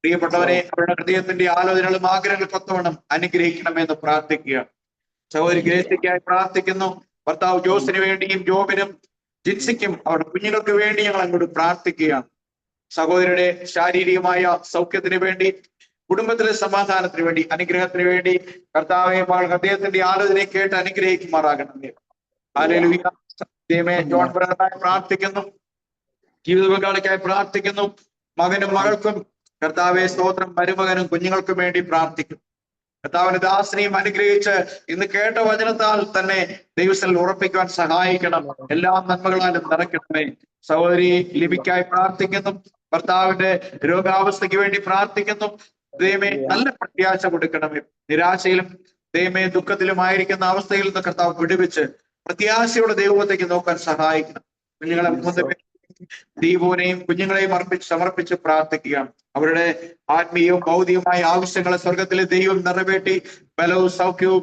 പ്രിയപ്പെട്ടവരെ അവരുടെ ഹൃദയത്തിന്റെ ആലോചനകളും ആഗ്രഹങ്ങളും കൊത്തവണ്ണം അനുഗ്രഹിക്കണമെന്ന് പ്രാർത്ഥിക്കുക. സഹോദരി ഗ്രേസിക്കായി പ്രാർത്ഥിക്കുന്നു. ഭർത്താവ് ജോസിന് വേണ്ടിയും ജോബിനും ജിൻസിക്കും അവരുടെ കുഞ്ഞുങ്ങൾക്ക് വേണ്ടി ഞങ്ങൾ അങ്ങോട്ട് പ്രാർത്ഥിക്കുകയാണ്. സഹോദരിയുടെ ശാരീരികമായ സൗഖ്യത്തിന് വേണ്ടി, കുടുംബത്തിലെ സമാധാനത്തിന് വേണ്ടി, അനുഗ്രഹത്തിന് വേണ്ടി കർത്താവെ ഹൃദയത്തിന്റെ ആലോചനയെ കേട്ട് അനുഗ്രഹിക്കുമാറാകണമേ. ഹല്ലേലൂയ. ജോൺ ബ്രദറായി പ്രാർത്ഥിക്കുന്നു. ജീവിത പങ്കാളിക്കായി പ്രാർത്ഥിക്കുന്നു. മകനും മകൾക്കും കർത്താവെ സ്തോത്രം, മരുമകനും കുഞ്ഞുങ്ങൾക്കും വേണ്ടി പ്രാർത്ഥിക്കും. കർത്താവിന്റെ ദാസനെയും അനുഗ്രഹിച്ച് ഇന്ന് കേട്ട വചനത്താൽ തന്നെ ദൈവത്തിൽ ഉറപ്പിക്കുവാൻ സഹായിക്കണം. എല്ലാ നന്മകളാലും നിറയ്ക്കണമേ. സഹോദരി ലിപിക്കായി പ്രാർത്ഥിക്കുന്നു. ഭർത്താവിന്റെ രോഗാവസ്ഥയ്ക്ക് വേണ്ടി പ്രാർത്ഥിക്കുന്നു. ദൈവമേ നല്ല പ്രത്യാശ കൊടുക്കണമേ. നിരാശയിലും ദൈവമേ ദുഃഖത്തിലുമായിരിക്കുന്ന അവസ്ഥയിൽ നിന്ന് കർത്താവ് വിടുവിച്ച് പ്രത്യാശയോടെ ദൈവത്തേക്ക് നോക്കാൻ സഹായിക്കണം. കുഞ്ഞുങ്ങളെ ദൈവനെയും കുഞ്ഞുങ്ങളെയും സമർപ്പിച്ച് പ്രാർത്ഥിക്കുകയാണ്. അവരുടെ ആത്മീയവും ഭൗതികമായ ആവശ്യങ്ങളെ സ്വർഗത്തിലെ ദൈവം നിറവേറ്റി ബലവും സൗഖ്യവും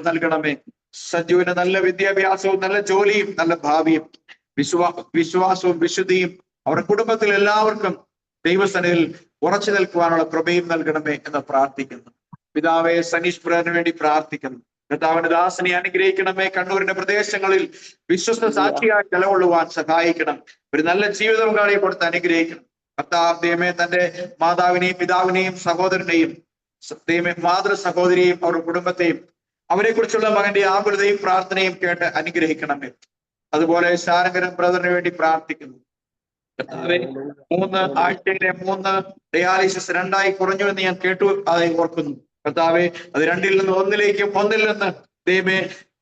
നൽകണമേ. സജീവന് നല്ല വിദ്യാഭ്യാസവും നല്ല ജോലിയും നല്ല ഭാവിയും വിശ്വാസവും വിശുദ്ധിയും അവരുടെ കുടുംബത്തിൽ എല്ലാവർക്കും ദൈവസന്നിധിയിൽ ഉറച്ചു നിൽക്കുവാനുള്ള കൃപയും നൽകണമേ എന്ന് പ്രാർത്ഥിക്കുന്നു. പിതാവെ, സനീഷ് ബ്രദറിന് വേണ്ടി പ്രാർത്ഥിക്കുന്നു. കർത്താവിന്റെ ദാസനെ അനുഗ്രഹിക്കണമേ. കണ്ണൂരിന്റെ പ്രദേശങ്ങളിൽ വിശ്വസ്ത സാക്ഷിയായി നിലകൊള്ളുവാൻ സഹായിക്കണം. ഒരു നല്ല ജീവിത പങ്കാളിയെ കൊടുത്ത് അനുഗ്രഹിക്കണം. കർത്താവ് ദൈവമേ, തന്റെ മാതാവിനെയും പിതാവിനെയും സഹോദരനെയും ദൈവമേ മാതൃ സഹോദരിയെയും അവരുടെ കുടുംബത്തെയും അവരെ കുറിച്ചുള്ള മകന്റെ ആകുലതയും പ്രാർത്ഥനയും കേട്ട് അനുഗ്രഹിക്കണമേ. അതുപോലെ ശാരങ്കരൻ ബ്രദറിന് വേണ്ടി പ്രാർത്ഥിക്കുന്നു. കർത്താവെ, 3 ആഴ്ചയിലെ 3 ഡയാലിസിസ് 2ആയി കുറഞ്ഞു എന്ന് ഞാൻ കേട്ടു, അതായി ഓർക്കുന്നു. കർത്താവെ, അത് 2-ൽ നിന്ന് 1-ലേക്കും 1-ൽ നിന്ന് ദൈവമേ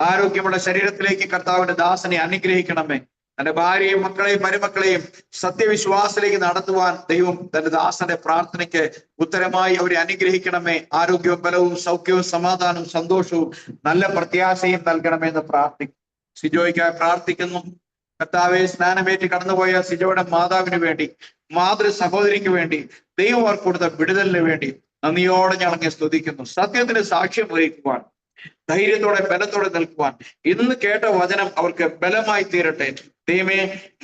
ആരോഗ്യമുള്ള ശരീരത്തിലേക്ക് കർത്താവിന്റെ ദാസനെ അനുഗ്രഹിക്കണമേ. തന്റെ ഭാര്യയും മക്കളെയും മരുമക്കളെയും സത്യവിശ്വാസത്തിലേക്ക് നടത്തുവാൻ ദൈവം തന്റെ ദാസന്റെ പ്രാർത്ഥനയ്ക്ക് ഉത്തരമായി അവരെ അനുഗ്രഹിക്കണമേ. ആരോഗ്യവും ബലവും സൗഖ്യവും സമാധാനവും സന്തോഷവും നല്ല പ്രത്യാശയും നൽകണമേ എന്ന് പ്രാർത്ഥിക്കും. സിജോയ്ക്കായി പ്രാർത്ഥിക്കുന്നു. കർത്താവെ, സ്നാനമേറ്റ് കടന്നുപോയ സിജോയുടെ മാതാവിന് വേണ്ടി, മാതൃ സഹോദരിക്ക് വേണ്ടി, ദൈവം അവർക്ക് കൊടുത്ത വിടുതലിന് വേണ്ടി നന്ദിയോടെ ഞങ്ങളങ്ങെ സ്തുതിക്കുന്നു. സത്യത്തിന് സാക്ഷ്യം വഹിക്കുവാൻ, ധൈര്യത്തോടെ ബലത്തോടെ നിൽക്കുവാൻ ഇന്ന് കേട്ട വചനം അവർക്ക് ബലമായി തീരട്ടെ. ദൈവമേ,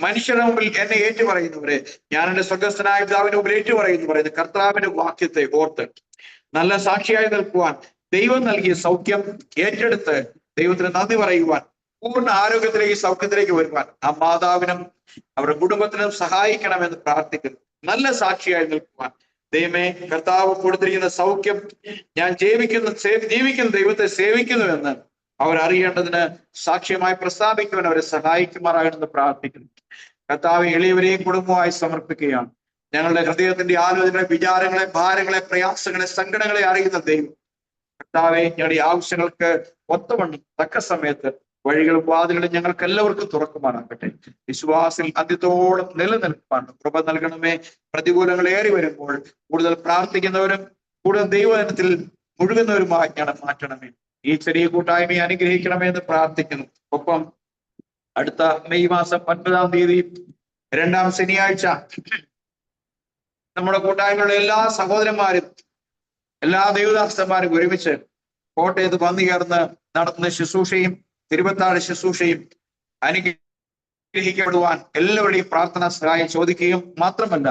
മനുഷ്യരുടെ മുമ്പിൽ എന്നെ ഏറ്റുപറയുന്നവരെ ഞാൻ എന്റെ സ്വർഗ്ഗസ്ഥനായ പിതാവിന്റെ മുമ്പിൽ ഏറ്റുപറയുന്നു പറയുന്നത് കർത്താവിന്റെ വാക്യത്തെ ഓർത്ത് നല്ല സാക്ഷിയായി നിൽക്കുവാൻ, ദൈവം നൽകിയ സൗഖ്യം ഏറ്റെടുത്ത് ദൈവത്തിന് നന്ദി പറയുവാൻ, പൂർണ്ണ ആരോഗ്യത്തിലേക്ക് സൗഖ്യത്തിലേക്ക് വരുവാൻ ആ മാതാവിനും അവരുടെ കുടുംബത്തിനും സഹായിക്കണമെന്ന് പ്രാർത്ഥിക്കുന്നു. നല്ല സാക്ഷിയായി നിൽക്കുവാൻ ദൈവമേ, കർത്താവ് കൊടുത്തിരിക്കുന്ന സൗഖ്യം ഞാൻ ജീവിക്കുന്ന ദൈവത്തെ സേവിക്കുന്നുവെന്ന് അവരറിയേണ്ടതിന് സാക്ഷ്യമായി പ്രസ്താവിക്കുവാൻ അവരെ സഹായിക്കുമാറാകണമെന്ന് പ്രാർത്ഥിക്കുന്നു. കർത്താവ്, എളിയവരെയും കുടുംബമായി സമർപ്പിക്കുകയാണ്. ഞങ്ങളുടെ ഹൃദയത്തിന്റെ ആലോചനകളെ, വിചാരങ്ങളെ, ഭാരങ്ങളെ, പ്രയാസങ്ങളെ, സങ്കടങ്ങളെ അറിയുന്ന ദൈവം കർത്താവെ, ഞങ്ങളുടെ ആവശ്യങ്ങൾക്ക് ഒത്തവണ്ണം തക്ക സമയത്ത് വഴികളും വാതിലുകളും ഞങ്ങൾക്ക് എല്ലാവർക്കും തുറക്കുമാറാകട്ടെ. വിശ്വാസിൽ അന്ത്യത്തോളം നിലനിൽപ്പാൻ കൃപ നൽകണമേ. പ്രതികൂലങ്ങൾ ഏറി വരുമ്പോൾ കൂടുതൽ പ്രാർത്ഥിക്കുന്നവരും കൂടുതൽ ദൈവജനത്തിൽ മുഴുകുന്നവരുമായി ഞങ്ങളെ മാറ്റണമേ. ഈ ചെറിയ കൂട്ടായ്മയെ അനുഗ്രഹിക്കണമേ എന്ന് പ്രാർത്ഥിക്കുന്നു. ഒപ്പം അടുത്ത മെയ് മാസം 9-ാം തീയതി 2ാം ശനിയാഴ്ച നമ്മുടെ കൂട്ടായ്മയുള്ള എല്ലാ സഹോദരന്മാരും എല്ലാ ദൈവദാസന്മാരും ഒരുമിച്ച് കോട്ടയത്ത് വന്നു ചേർന്ന് നടത്തുന്ന ശുശ്രൂഷയും തിരുവത്താഴ് ശുശ്രൂഷയും അനുഗ്രഹിക്കപ്പെടുവാൻ എല്ലാവരുടെയും പ്രാർത്ഥന സഹായം ചോദിക്കുകയും മാത്രമല്ല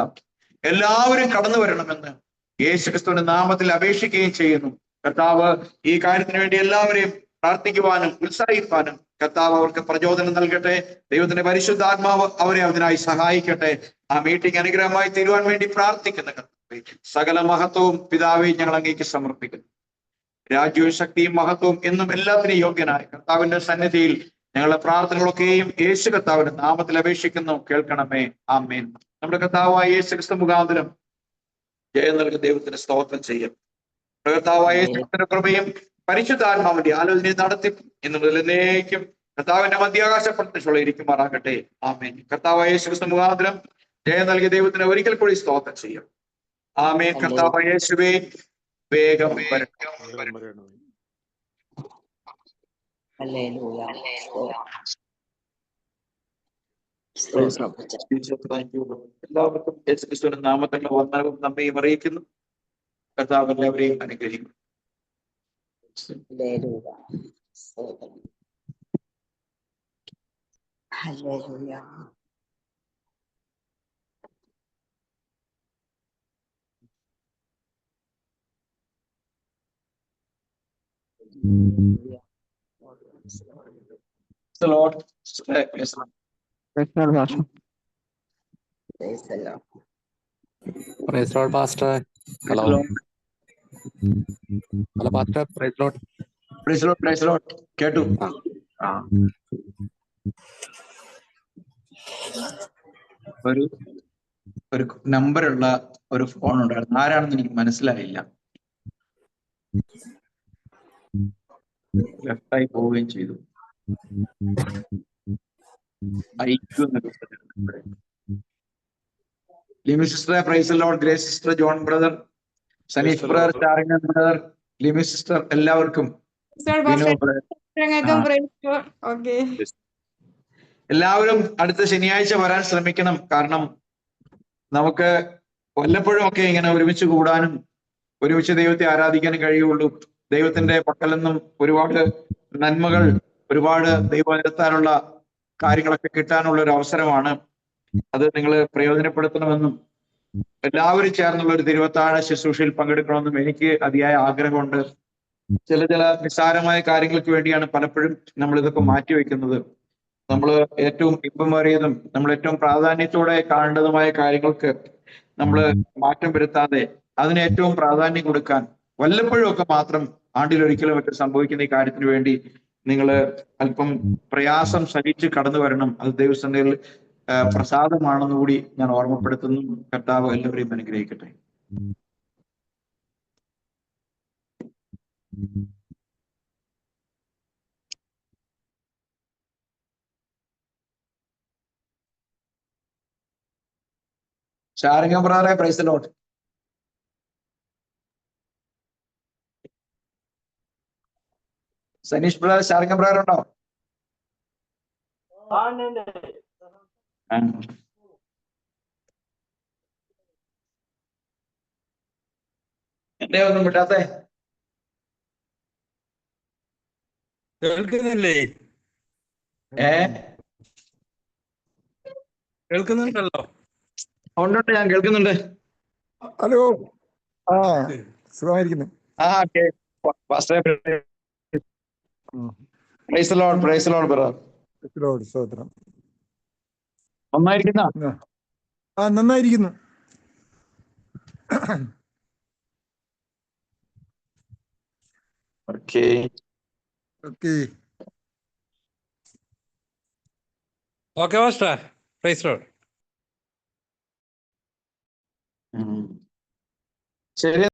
എല്ലാവരും കടന്നു വരണമെന്ന് യേശുക്രിസ്തുവിന്റെ നാമത്തിൽ അപേക്ഷിക്കുകയും ചെയ്യുന്നു. കർത്താവ് ഈ കാര്യത്തിന് വേണ്ടി എല്ലാവരെയും പ്രാർത്ഥിക്കുവാനും ഉത്സാഹിപ്പാനും കർത്താവ് അവർക്ക് പ്രചോദനം നൽകട്ടെ. ദൈവത്തിന്റെ പരിശുദ്ധാത്മാവ് അവരെ അതിനായി സഹായിക്കട്ടെ. ആ മീറ്റിംഗ് അനുഗ്രഹമായി തീരുവാൻ വേണ്ടി പ്രാർത്ഥിക്കുന്ന കർത്താവേ, സകല മഹത്വവും പിതാവേ ഞങ്ങൾ അങ്ങേക്ക് സമർപ്പിക്കുന്നു. രാജ്യവും ശക്തിയും മഹത്വവും എന്നും എല്ലാത്തിനും യോഗ്യനായ കർത്താവിന്റെ സന്നിധിയിൽ ഞങ്ങളുടെ പ്രാർത്ഥനകളൊക്കെയും യേശു കർത്താവിന്റെ നാമത്തിൽ അപേക്ഷിക്കുന്നു. കേൾക്കണമേ. ആമേൻ. നമ്മുടെ കർത്താവായ യേശു ക്രിസ്തു മുഖാന്തരം ജയം നൽകുന്ന ദൈവത്തിന് സ്തോത്രം ചെയ്യും. കർത്താവായ യേശുക്രിസ്തുവിന്റെ കൃപയും പരിശുദ്ധാത്മാവിന്റെ ആലോചനയെ നടത്തി ഇന്ന് മുതൽ എന്നേക്കും കർത്താവിന്റെ മധ്യാകാശപ്രത്യക്ഷമുള്ള ഇരിക്കുമാറാകട്ടെ. ആമേൻ. കർത്താവായ യേശു ക്രിസ്തു മുഖാന്തരം ജയം നൽകിയ ദൈവത്തിന് ഒരിക്കൽ കൂടി സ്തോത്രം ചെയ്യും. ആമേൻ. കർത്താവായ യേശുവേ, വേഗം വരണമേ. എല്ലാവർക്കും യേശുക്രിസ്തുവിന്റെ നാമത്തിൽ വന്ദനവും നമ്മയും അറിയിക്കുന്നു. കർത്താവ് എല്ലാവരെയും അനുഗ്രഹിക്കും. The Lord. Praise Lord, Pastor. Hello. Hello, Pastor. Praise Lord. Praise Lord. Praise Lord. കേട്ടു. ഒരു നമ്പറുള്ള ഒരു ഫോൺ ഉണ്ടായിരുന്നു. ആരാണെന്ന് എനിക്ക് മനസ്സിലായില്ല. ലെഫ്റ്റായി പോവുകയും ചെയ്തു. Limi sister, praise lord. Grace sister, John brother, Saneesh brother, ചാറിങ്ങൻ ബ്രദർ, ലിമി സിസ്റ്റർ, എല്ലാവർക്കും എല്ലാവരും അടുത്ത ശനിയാഴ്ച വരാൻ ശ്രമിക്കണം. കാരണം നമുക്ക് വല്ലപ്പോഴും ഒക്കെ ഇങ്ങനെ ഒരുമിച്ച് കൂടാനും ഒരുമിച്ച് ദൈവത്തെ ആരാധിക്കാനും കഴിയുള്ളൂ. ദൈവത്തിന്റെ പക്കൽ നിന്നും ഒരുപാട് നന്മകൾ, ഒരുപാട് ദൈവനിരത്താനുള്ള കാര്യങ്ങളൊക്കെ കിട്ടാനുള്ള ഒരു അവസരമാണ്. അത് നിങ്ങൾ പ്രയോജനപ്പെടുത്തണമെന്നും എല്ലാവരും ചേർന്നുള്ള ഒരു തിരുവത്താഴ ശുശ്രൂഷയിൽ പങ്കെടുക്കണമെന്നും എനിക്ക് അതിയായ ആഗ്രഹമുണ്ട്. ചില നിസ്സാരമായ കാര്യങ്ങൾക്ക് വേണ്ടിയാണ് പലപ്പോഴും നമ്മൾ ഇതൊക്കെ മാറ്റിവെക്കുന്നത്. നമ്മൾ ഏറ്റവും ഇമ്പമേറിയതും നമ്മൾ ഏറ്റവും പ്രാധാന്യത്തോടെ കാണേണ്ടതുമായ കാര്യങ്ങൾക്ക് നമ്മൾ മാറ്റം വരുത്താതെ അതിന് ഏറ്റവും പ്രാധാന്യം കൊടുക്കാൻ വല്ലപ്പോഴും ഒക്കെ മാത്രം ആണ്ടിലൊരിക്കലും ഒക്കെ സംഭവിക്കുന്ന ഈ കാര്യത്തിന് വേണ്ടി നിങ്ങൾ അല്പം പ്രയാസം സഹിച്ച് കടന്നു വരണം. അത് ദൈവസന്നിധിയിൽ പ്രസാദമാണെന്ന് കൂടി ഞാൻ ഓർമ്മപ്പെടുത്തുന്നു. കർത്താവ് എല്ലാവരെയും അനുഗ്രഹിക്കട്ടെ. ഷാരിംഗം ബ്രദറെ, praise the lord. Saneesh brother, Sharingam brother ഉണ്ടോ? എന്നെ ഒന്നും വിടാത്തെ? കേൾക്കുന്നില്ലേ? കേൾക്കുന്നുണ്ടല്ലോ. ഉണ്ട്, ഞാൻ കേൾക്കുന്നുണ്ട്. ഹലോ. ആ, സുഖമായിരിക്കുന്നു. Praise the lord, praise the lord brother. സ്തോത്രം. നന്നായിരിക്കുന്ന? ആ, നന്നായിരിക്കുന്നു. Okay. Okay master, praise the lord. ശരി.